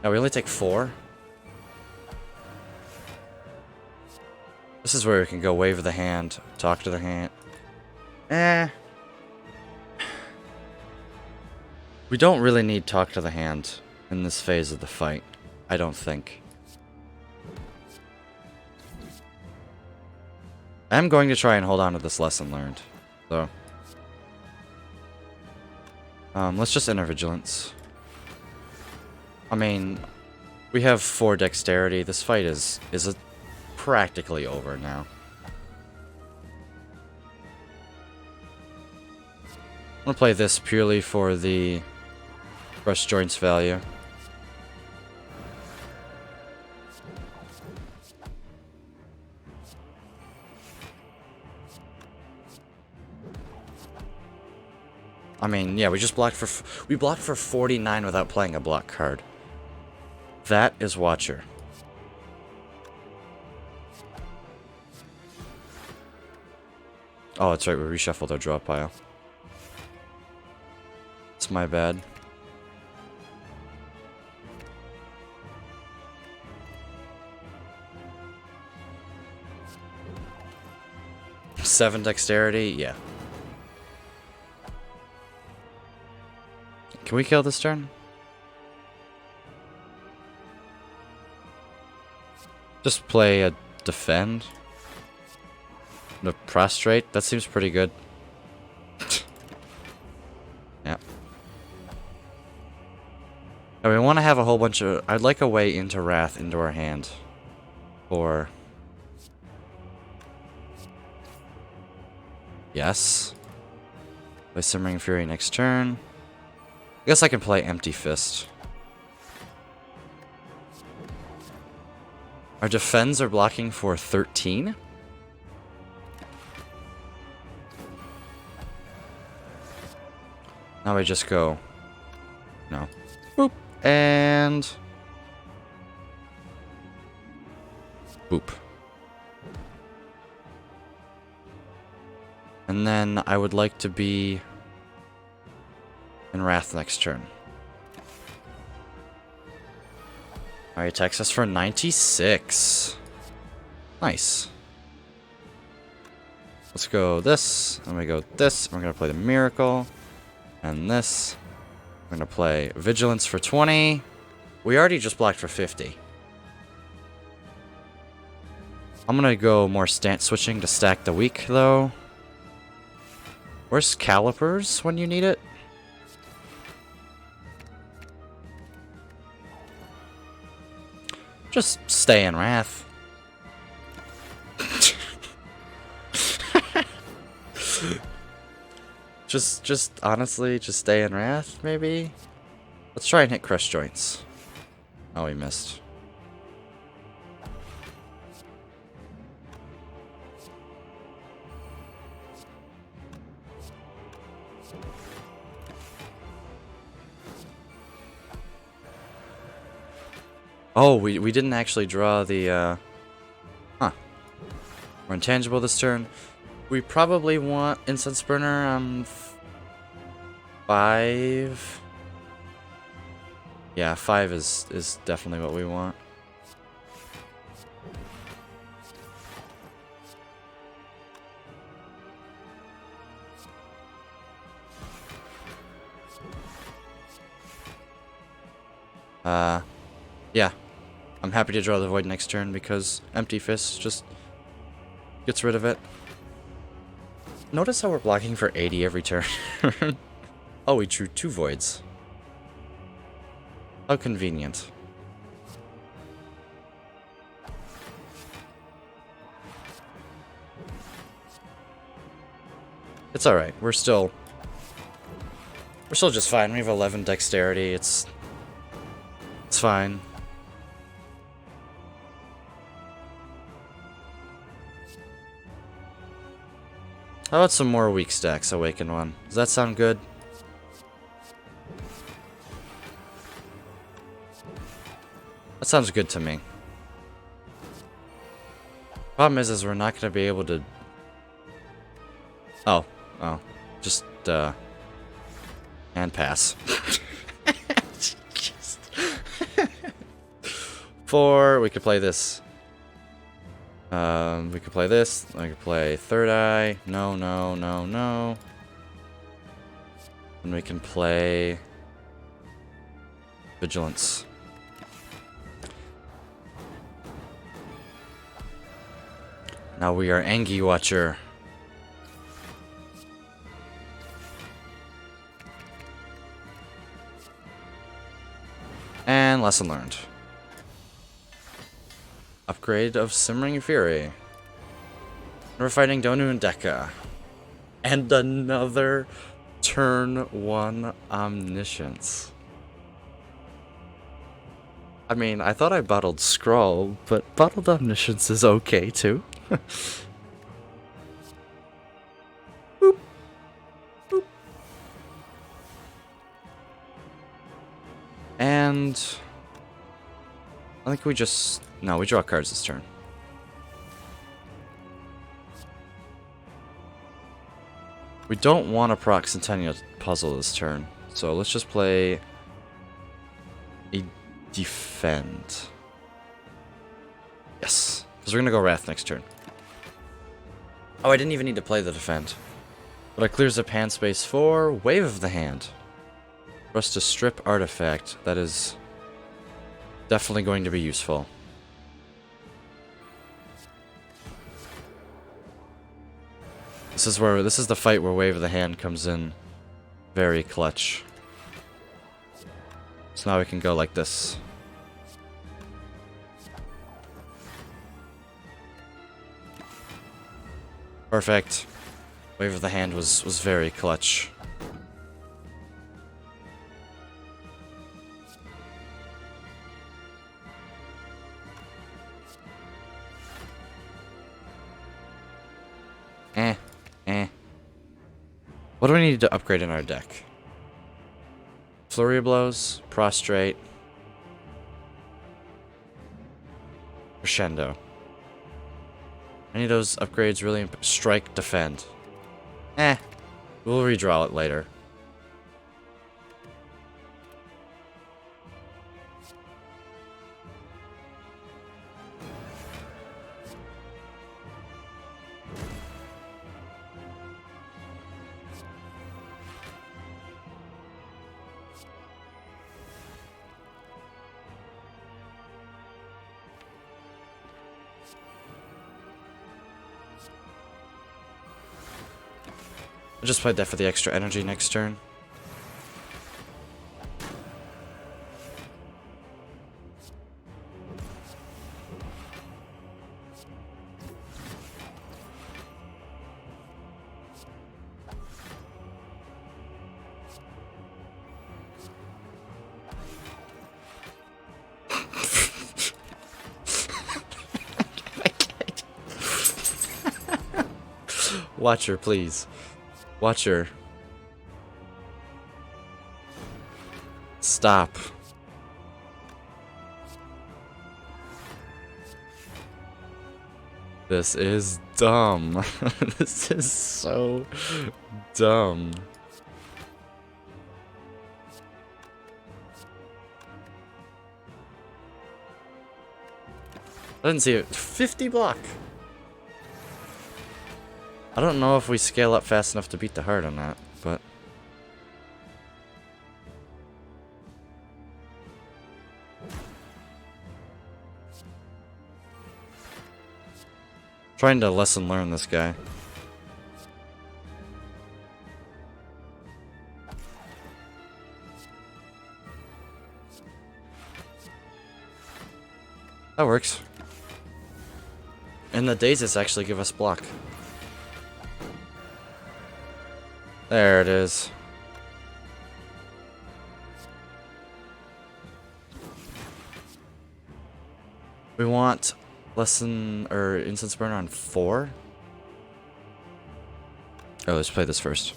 Now we only take 4. This is where we can go Wave of the Hand, talk to the hand. We don't really need talk to the hand in this phase of the fight. I don't think. I'm going to try and hold on to this lesson learned, though. Let's just enter Vigilance. I mean, we have 4 Dexterity. This fight is practically over now. I'm gonna play this purely for the Brush Joints value. I mean, yeah, we just blocked for... We blocked for 49 without playing a block card. That is Watcher. Oh, that's right, we reshuffled our draw pile. It's my bad. Seven Dexterity, yeah. Can we kill this turn? Just play a defend. The prostrate. That seems pretty good. Yeah. And we want to have a whole bunch of... I'd like a way into Wrath into our hand. Or... Yes. Play Simmering Fury next turn. I guess I can play Empty Fist. Our defends are blocking for 13. Now I just go... No. Boop. And... Boop. And then I would like to be in Wrath next turn. Alright, attacks us for 96. Nice. Let's go this, and we go this. We're going to play the Miracle, and this. We're going to play Vigilance for 20. We already just blocked for 50. I'm going to go more stance switching to stack the weak, though. Where's Calipers when you need it? Just stay in Wrath. just honestly, just stay in Wrath, maybe? Let's try and hit Crush Joints. Oh, he missed. Oh, we didn't actually draw the, Huh. We're intangible this turn. We probably want Incense Burner, 5. Yeah, 5 is definitely what we want. Yeah. I'm happy to draw the Void next turn because Empty Fist just gets rid of it. Notice how we're blocking for 80 every turn. Oh, we drew 2 Voids. How convenient. It's alright. We're still just fine. We have 11 dexterity. It's fine. How about some more weak stacks, Awaken One? Does that sound good? That sounds good to me. Problem is we're not going to be able to... Oh. Just, and pass. 4, we could play this. We could play this. I could play Third Eye. No. And we can play Vigilance. Now we are Angie Watcher. And lesson learned. Upgrade of Simmering Fury. We're fighting Donu and Deka. And another turn 1 Omniscience. I mean, I thought I bottled Scroll, but bottled Omniscience is okay too. Boop. Boop. And I think we just... No, we draw cards this turn. We don't want a proc Centennial Puzzle this turn, so let's just play a Defend. Yes, because we're going to go Wrath next turn. Oh, I didn't even need to play the Defend. But it clears up hand space for Wave of the Hand. for us to strip artifact. That is definitely going to be useful. This is the fight where Wave of the Hand comes in very clutch. So now we can go like this. Perfect. Wave of the Hand was very clutch. What do we need to upgrade in our deck? Flurry of Blows, Prostrate, Crescendo. Any of those upgrades really Strike, Defend. We'll redraw it later. I'll just play that for the extra energy next turn. Watch her, please. Watch her. Stop. This is dumb. This is so dumb. I didn't see it. 50 block. I don't know if we scale up fast enough to beat the heart on that, but... Trying to lesson learn this guy. That works. And the daisies actually give us block. There it is. We want lesson or incense burner on 4. Oh, let's play this first.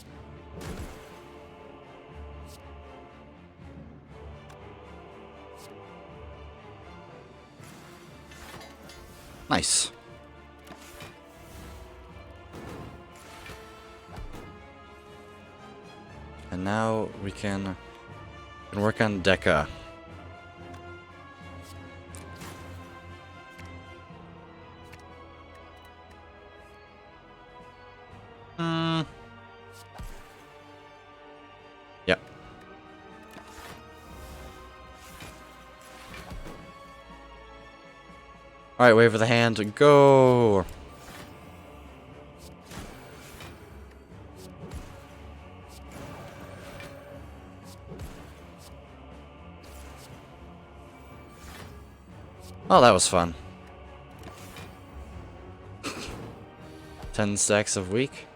Nice. And now we can work on Deca. Yep. Alright, Wave of the Hand, go! Oh, that was fun. 10 stacks of weak.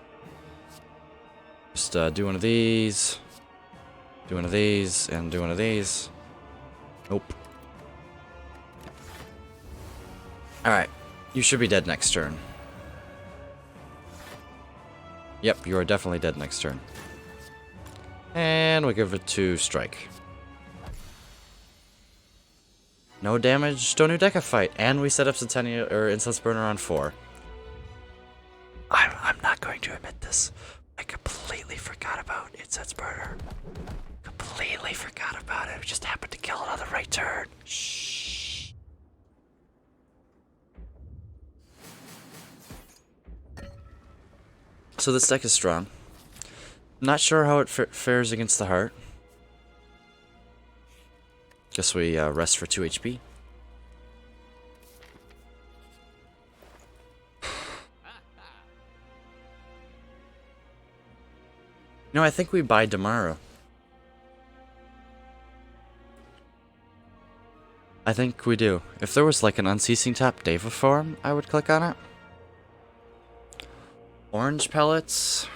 Just do one of these. Do one of these, and do one of these. Nope. Alright. You should be dead next turn. Yep, you are definitely dead next turn. And we give it to Strike. No damage, don't do Deca fight, and we set up Centennial or Incense Burner on 4. I'm not going to admit this. I completely forgot about Incense Burner. Completely forgot about it. We just happened to kill it on the right turn. Shh. So this deck is strong. Not sure how it fares against the heart. Guess we rest for 2 HP. No, I think we buy tomorrow. I think we do. If there was like an unceasing tap Deva form, I would click on it. Orange pellets,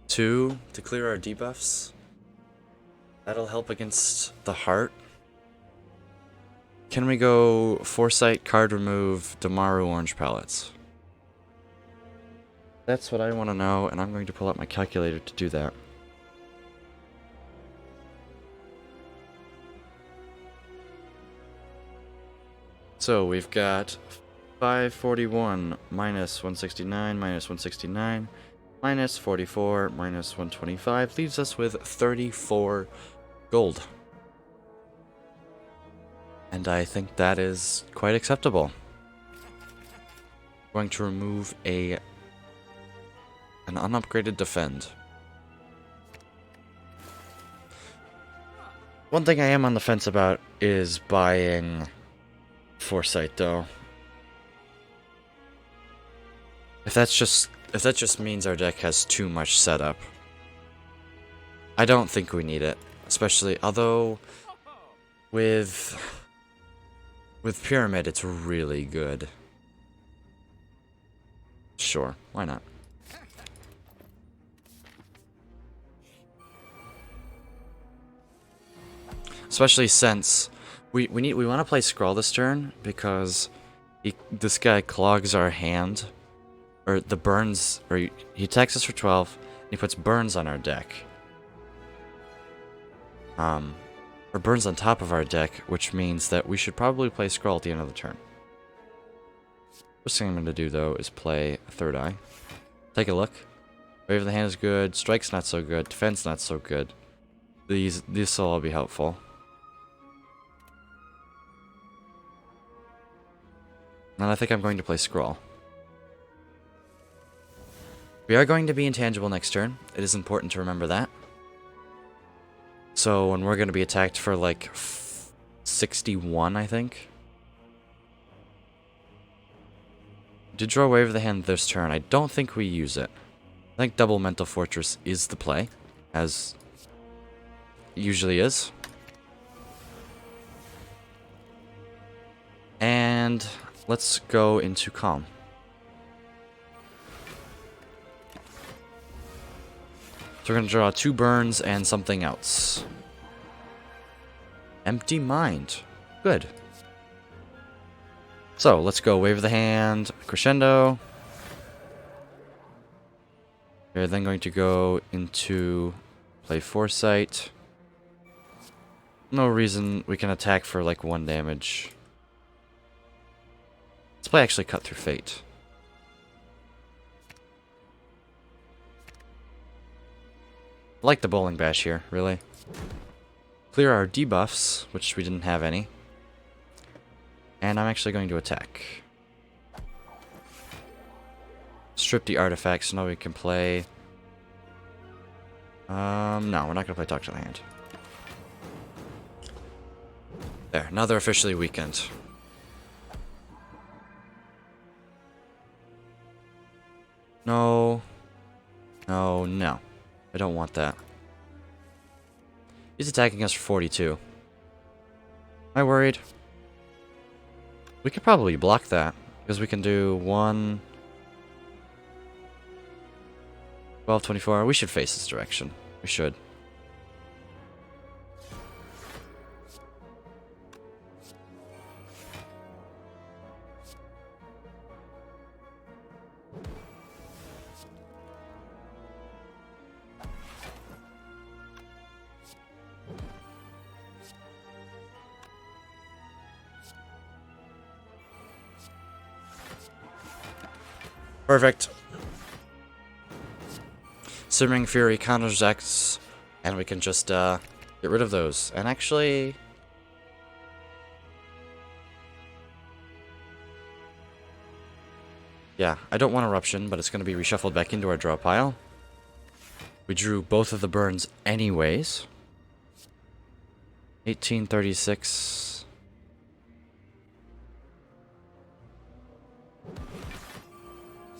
2 to clear our debuffs. That'll help against the heart. Can we go Foresight, card remove, Damaru orange pellets? That's what I want to know, and I'm going to pull out my calculator to do that. So we've got 541 minus 169 minus 169 minus 44 minus 125 leaves us with 34 gold. And I think that is quite acceptable. Going to remove an unupgraded defend. One thing I am on the fence about is buying Foresight, though. If that just means our deck has too much setup, I don't think we need it. Especially, although with Pyramid, it's really good. Sure, why not? Especially since we want to play Scrawl this turn because this guy clogs our hand, or the burns, or he attacks us for 12 and he puts burns on our deck. Or burns on top of our deck, which means that we should probably play Scrawl at the end of the turn. First thing I'm going to do though is play a Third Eye. Take a look. Wave of the Hand is good. Strike's not so good. Defense not so good. These will all be helpful. And I think I'm going to play Scrawl. We are going to be intangible next turn. It is important to remember that. So when we're going to be attacked for like 61, I think. Did draw Wave of the Hand this turn. I don't think we use it. I think double Mental Fortress is the play, as it usually is. And let's go into Calm. So we're going to draw 2 burns and something else. Empty Mind. Good. So, let's go Wave of the Hand, Crescendo. We're then going to go into play Foresight. No reason we can attack for like 1 damage. Let's play actually Cut Through Fate. I like the Bowling Bash here, really. Clear our debuffs, which we didn't have any. And I'm actually going to attack. Strip the artifacts, so now we can play... no, we're not going to play Talk to the Hand. There, now they're officially weakened. No. No, no. I don't want that. He's attacking us for 42. Am I worried? We could probably block that, because we can do 1... 12, 24. We should face this direction. We should. Perfect. Simmering Fury counters X, and we can just get rid of those. And actually... yeah, I don't want Eruption, but it's going to be reshuffled back into our draw pile. We drew both of the burns anyways. 1836.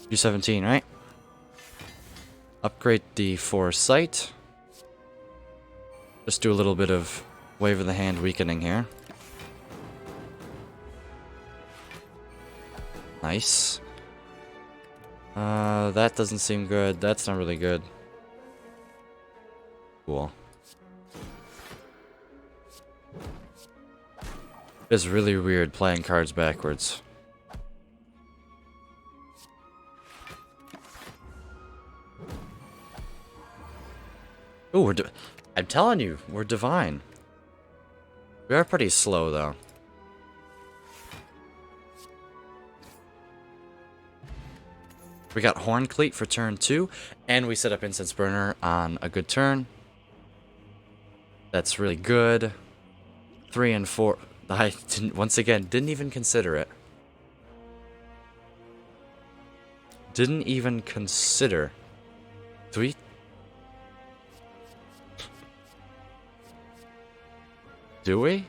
$217, right? Upgrade the foresight. Just do a little bit of wave of the hand weakening here. Nice. That doesn't seem good. That's not really good. Cool. It's really weird playing cards backwards. Ooh, I'm telling you, we're divine. We are pretty slow, though. We got Horn Cleat for turn 2, and we set up Incense Burner on a good turn. That's really good. 3 and 4. I once again didn't even consider it. Didn't even consider. Do we? Do we?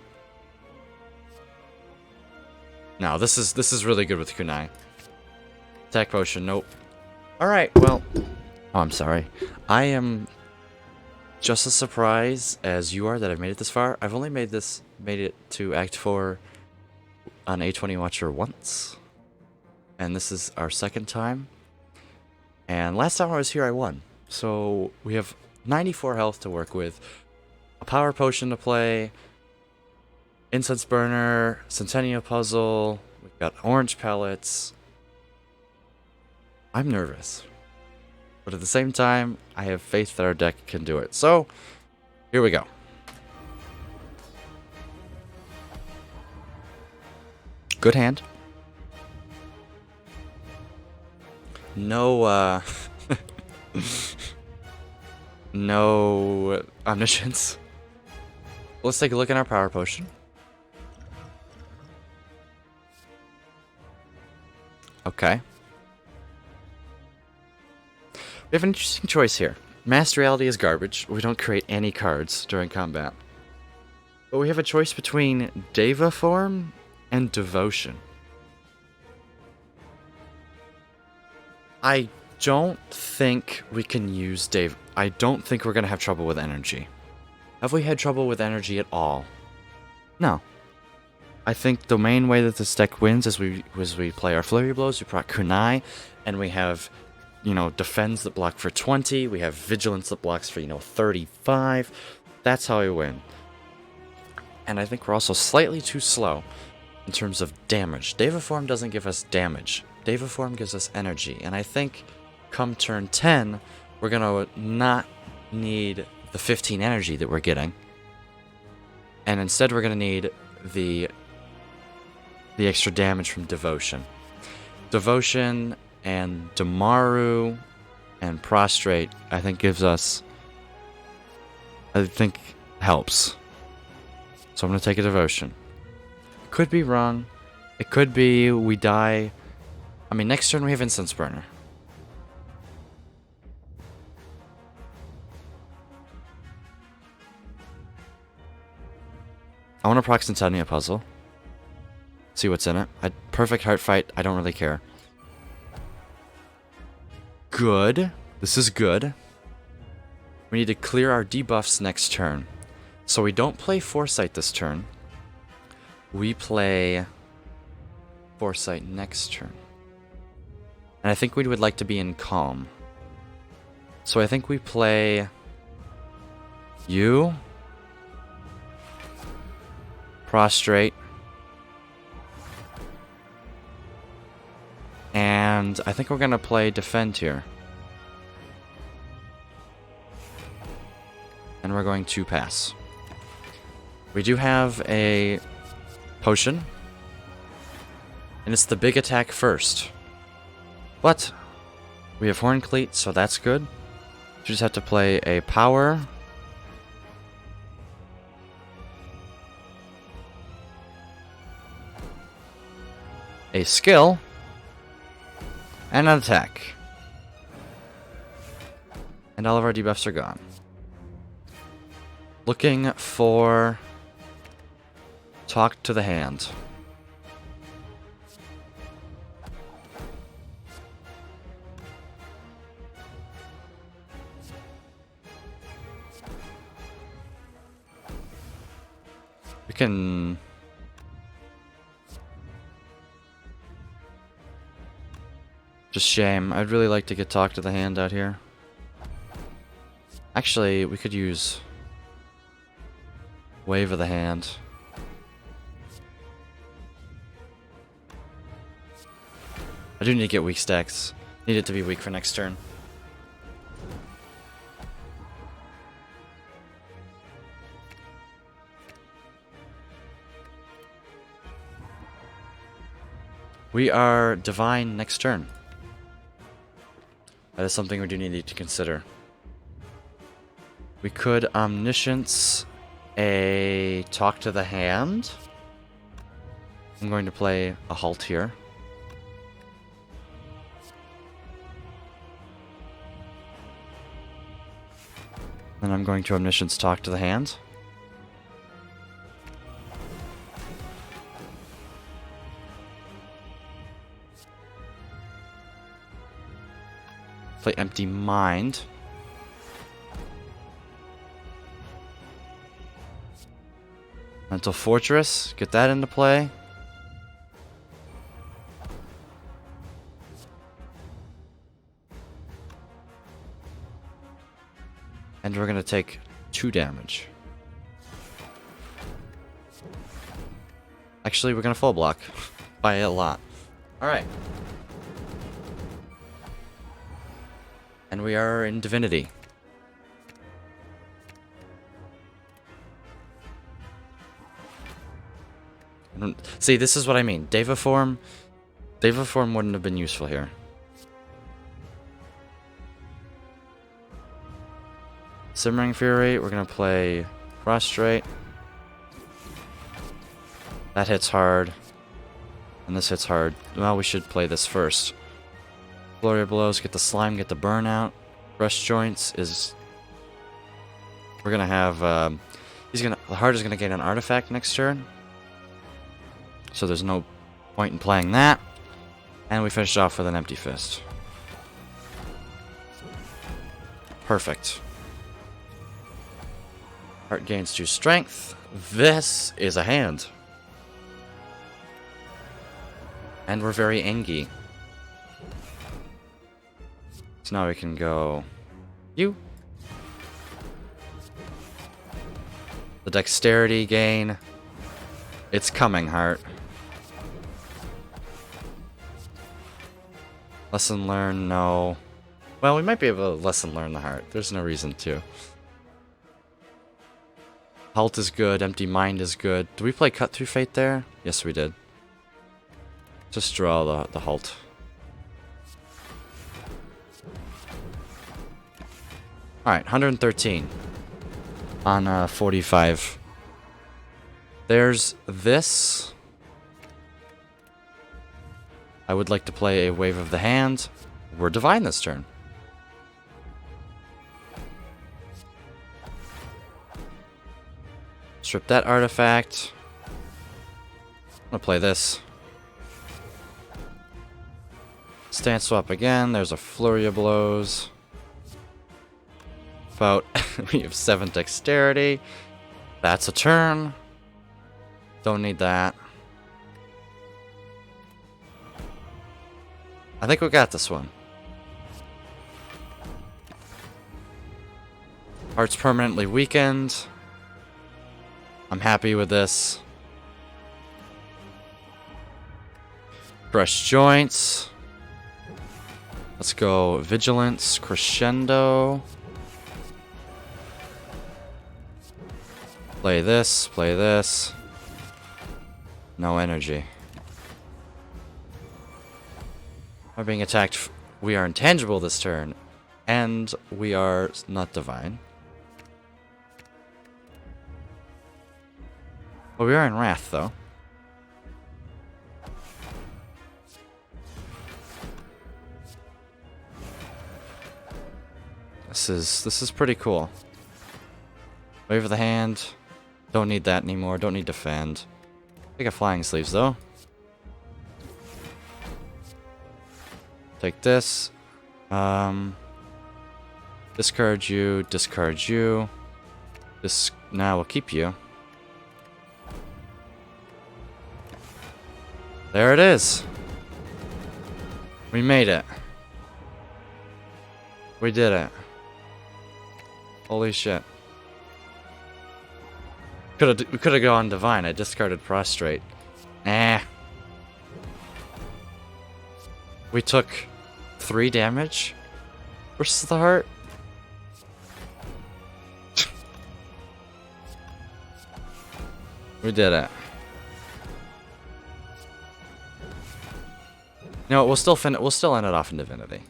No, this is really good with Kunai. Attack potion, nope. Alright, well. Oh, I'm sorry. I am just as surprised as you are that I've made it this far. I've only made it to Act 4 on A20 Watcher once. And this is our second time. And last time I was here, I won. So we have 94 health to work with. A power potion to play. Incense Burner. Centennial Puzzle. We've got orange pellets. I'm nervous. But at the same time, I have faith that our deck can do it. So, here we go. Good hand. No, no omniscience. Let's take a look at our power potion. Okay. We have an interesting choice here. Mass Reality is garbage. We don't create any cards during combat. But we have a choice between Deva Form and Devotion. I don't think we can use Dave. I don't think we're going to have trouble with energy. Have we had trouble with energy at all? No. I think the main way that this deck wins is we play our Flurry Blows, we proc Kunai, and we have, you know, Defends that block for 20, we have Vigilance that blocks for, 35. That's how we win. And I think we're also slightly too slow in terms of damage. Deva Form doesn't give us damage. Deva Form gives us energy. And I think come turn 10, we're going to not need the 15 energy that we're getting. And instead we're going to need the extra damage from Devotion. Devotion and Damaru and Prostrate, I think helps. So I'm going to take a Devotion. Could be wrong. It could be we die. I mean, next turn we have Incense Burner. I want to proc Centennial Puzzle. See what's in it. Perfect Heart Fight. I don't really care. Good. This is good. We need to clear our debuffs next turn. So we don't play Foresight this turn. We play Foresight next turn. And I think we would like to be in Calm. So I think we play you, Prostrate, and I think we're going to play Defend here. And we're going to pass. We do have a potion. And it's the big attack first. But we have Horn Cleat, so that's good. You just have to play a power. A skill. And an attack. And all of our debuffs are gone. Looking for Talk to the hand. We can... Just shame. I'd really like to get talk to the hand out here. Actually, we could use wave of the hand. I do need to get weak stacks. Need it to be weak for next turn. We are divine next turn. That is something we do need to consider. We could omniscience a talk to the hand. I'm going to play a halt here. And I'm going to omniscience talk to the hand. Play empty mind. Mental fortress, get that into play. And we're gonna take 2 damage. Actually, we're gonna full block by a lot. Alright. And we are in Divinity. See, this is what I mean. Deva form wouldn't have been useful here. Simmering Fury, we're gonna play Prostrate. That hits hard. And this hits hard. Well, we should play this first. Flurry of Blows, get the slime, get the burnout. Brush Joints is... We're gonna have... the Heart is gonna gain an artifact next turn. So there's no point in playing that. And we finish off with an Empty Fist. Perfect. Heart gains 2 strength. This is a hand. And we're very angy. So now we can go... You. The dexterity gain. It's coming, Heart. Lesson learned, no. Well, we might be able to lesson learn the Heart. There's no reason to. Halt is good. Empty Mind is good. Did we play Cut Through Fate there? Yes, we did. Just draw the Halt. Alright, 113 on 45. There's this. I would like to play a Wave of the Hand. We're divine this turn. Strip that artifact. I'm gonna play this. Stance swap again. There's a Flurry of Blows. About we have 7 dexterity. That's a turn. Don't need that. I think we got this one. Heart's permanently weakened. I'm happy with this. Brush Joints. Let's go Vigilance, Crescendo. Play this, play this. No energy. We're being attacked. We are intangible this turn. And we are not divine. Well, we are in Wrath, though. This is pretty cool. Wave of the Hand. Don't need that anymore. Don't need Defend. I got flying sleeves though. Take this. Discard you, discard you. This now we'll keep you. There it is. We made it. We did it. Holy shit. We could have gone divine. I discarded prostrate. Nah. We took 3 damage versus the heart. We did it. No, we'll still end it off in divinity.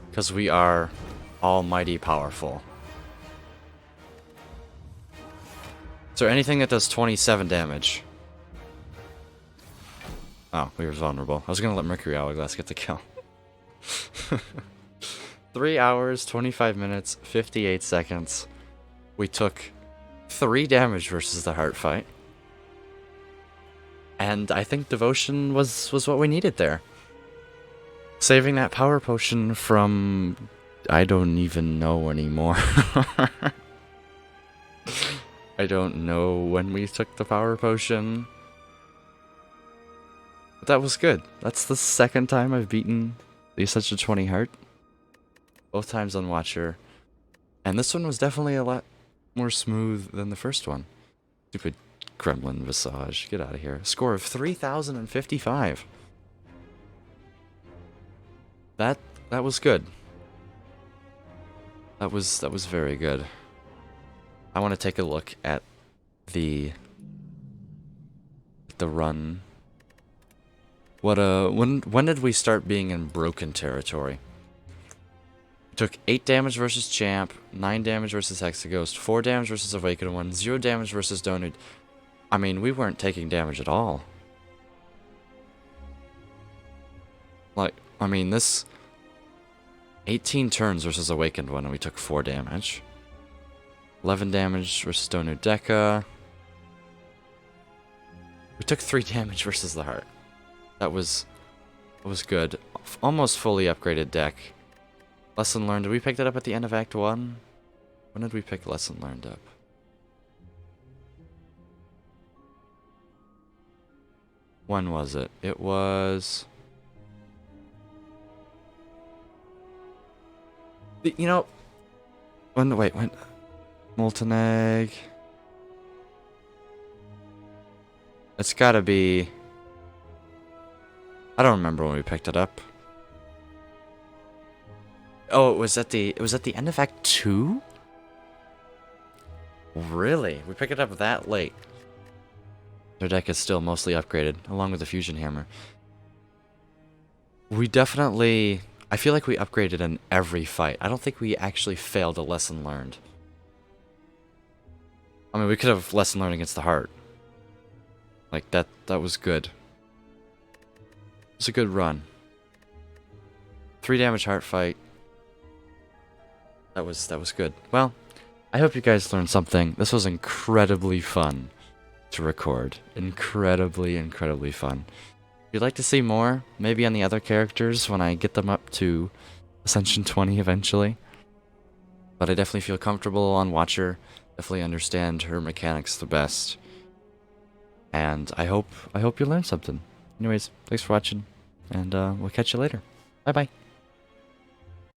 Because we are almighty powerful. So anything that does 27 damage. Oh, we were vulnerable. I was gonna let Mercury Hourglass get the kill. 3 hours, 25 minutes, 58 seconds. We took 3 damage versus the heart fight. And I think devotion was what we needed there. Saving that power potion from... I don't even know anymore. I don't know when we took the power potion. But that was good. That's the second time I've beaten the Essential 20 heart. Both times on Watcher. And this one was definitely a lot more smooth than the first one. Stupid Gremlin Visage. Get out of here. Score of 3,055. That was good. That was very good. I want to take a look at the run. When did we start being in broken territory? We took 8 damage versus Champ, 9 damage versus Hexaghost, 4 damage versus Awakened One, 0 damage versus Donut. I mean, we weren't taking damage at all. Like, I mean, this 18 turns versus Awakened One, and we took 4 damage. 11 damage versus Donut Deca. We took 3 damage versus the heart. That was good. Almost fully upgraded deck. Lesson learned. Did we pick that up at the end of Act 1? When did we pick Lesson learned up? When was it? It was... You know... When... Molten Egg... It's gotta be... I don't remember when we picked it up. Oh, it was at the end of Act 2? Really? We picked it up that late. Their deck is still mostly upgraded, along with the Fusion Hammer. We definitely... I feel like we upgraded in every fight. I don't think we actually failed a lesson learned. I mean, we could have lesson learned against the heart. Like, that was good. It was a good run. 3 damage heart fight. That was good. Well, I hope you guys learned something. This was incredibly fun to record. Incredibly fun. If you'd like to see more, maybe on the other characters when I get them up to Ascension 20 eventually. But I definitely feel comfortable on Watcher. Definitely understand her mechanics the best. And I hope you learned something. Anyways, thanks for watching, and we'll catch you later. Bye-bye.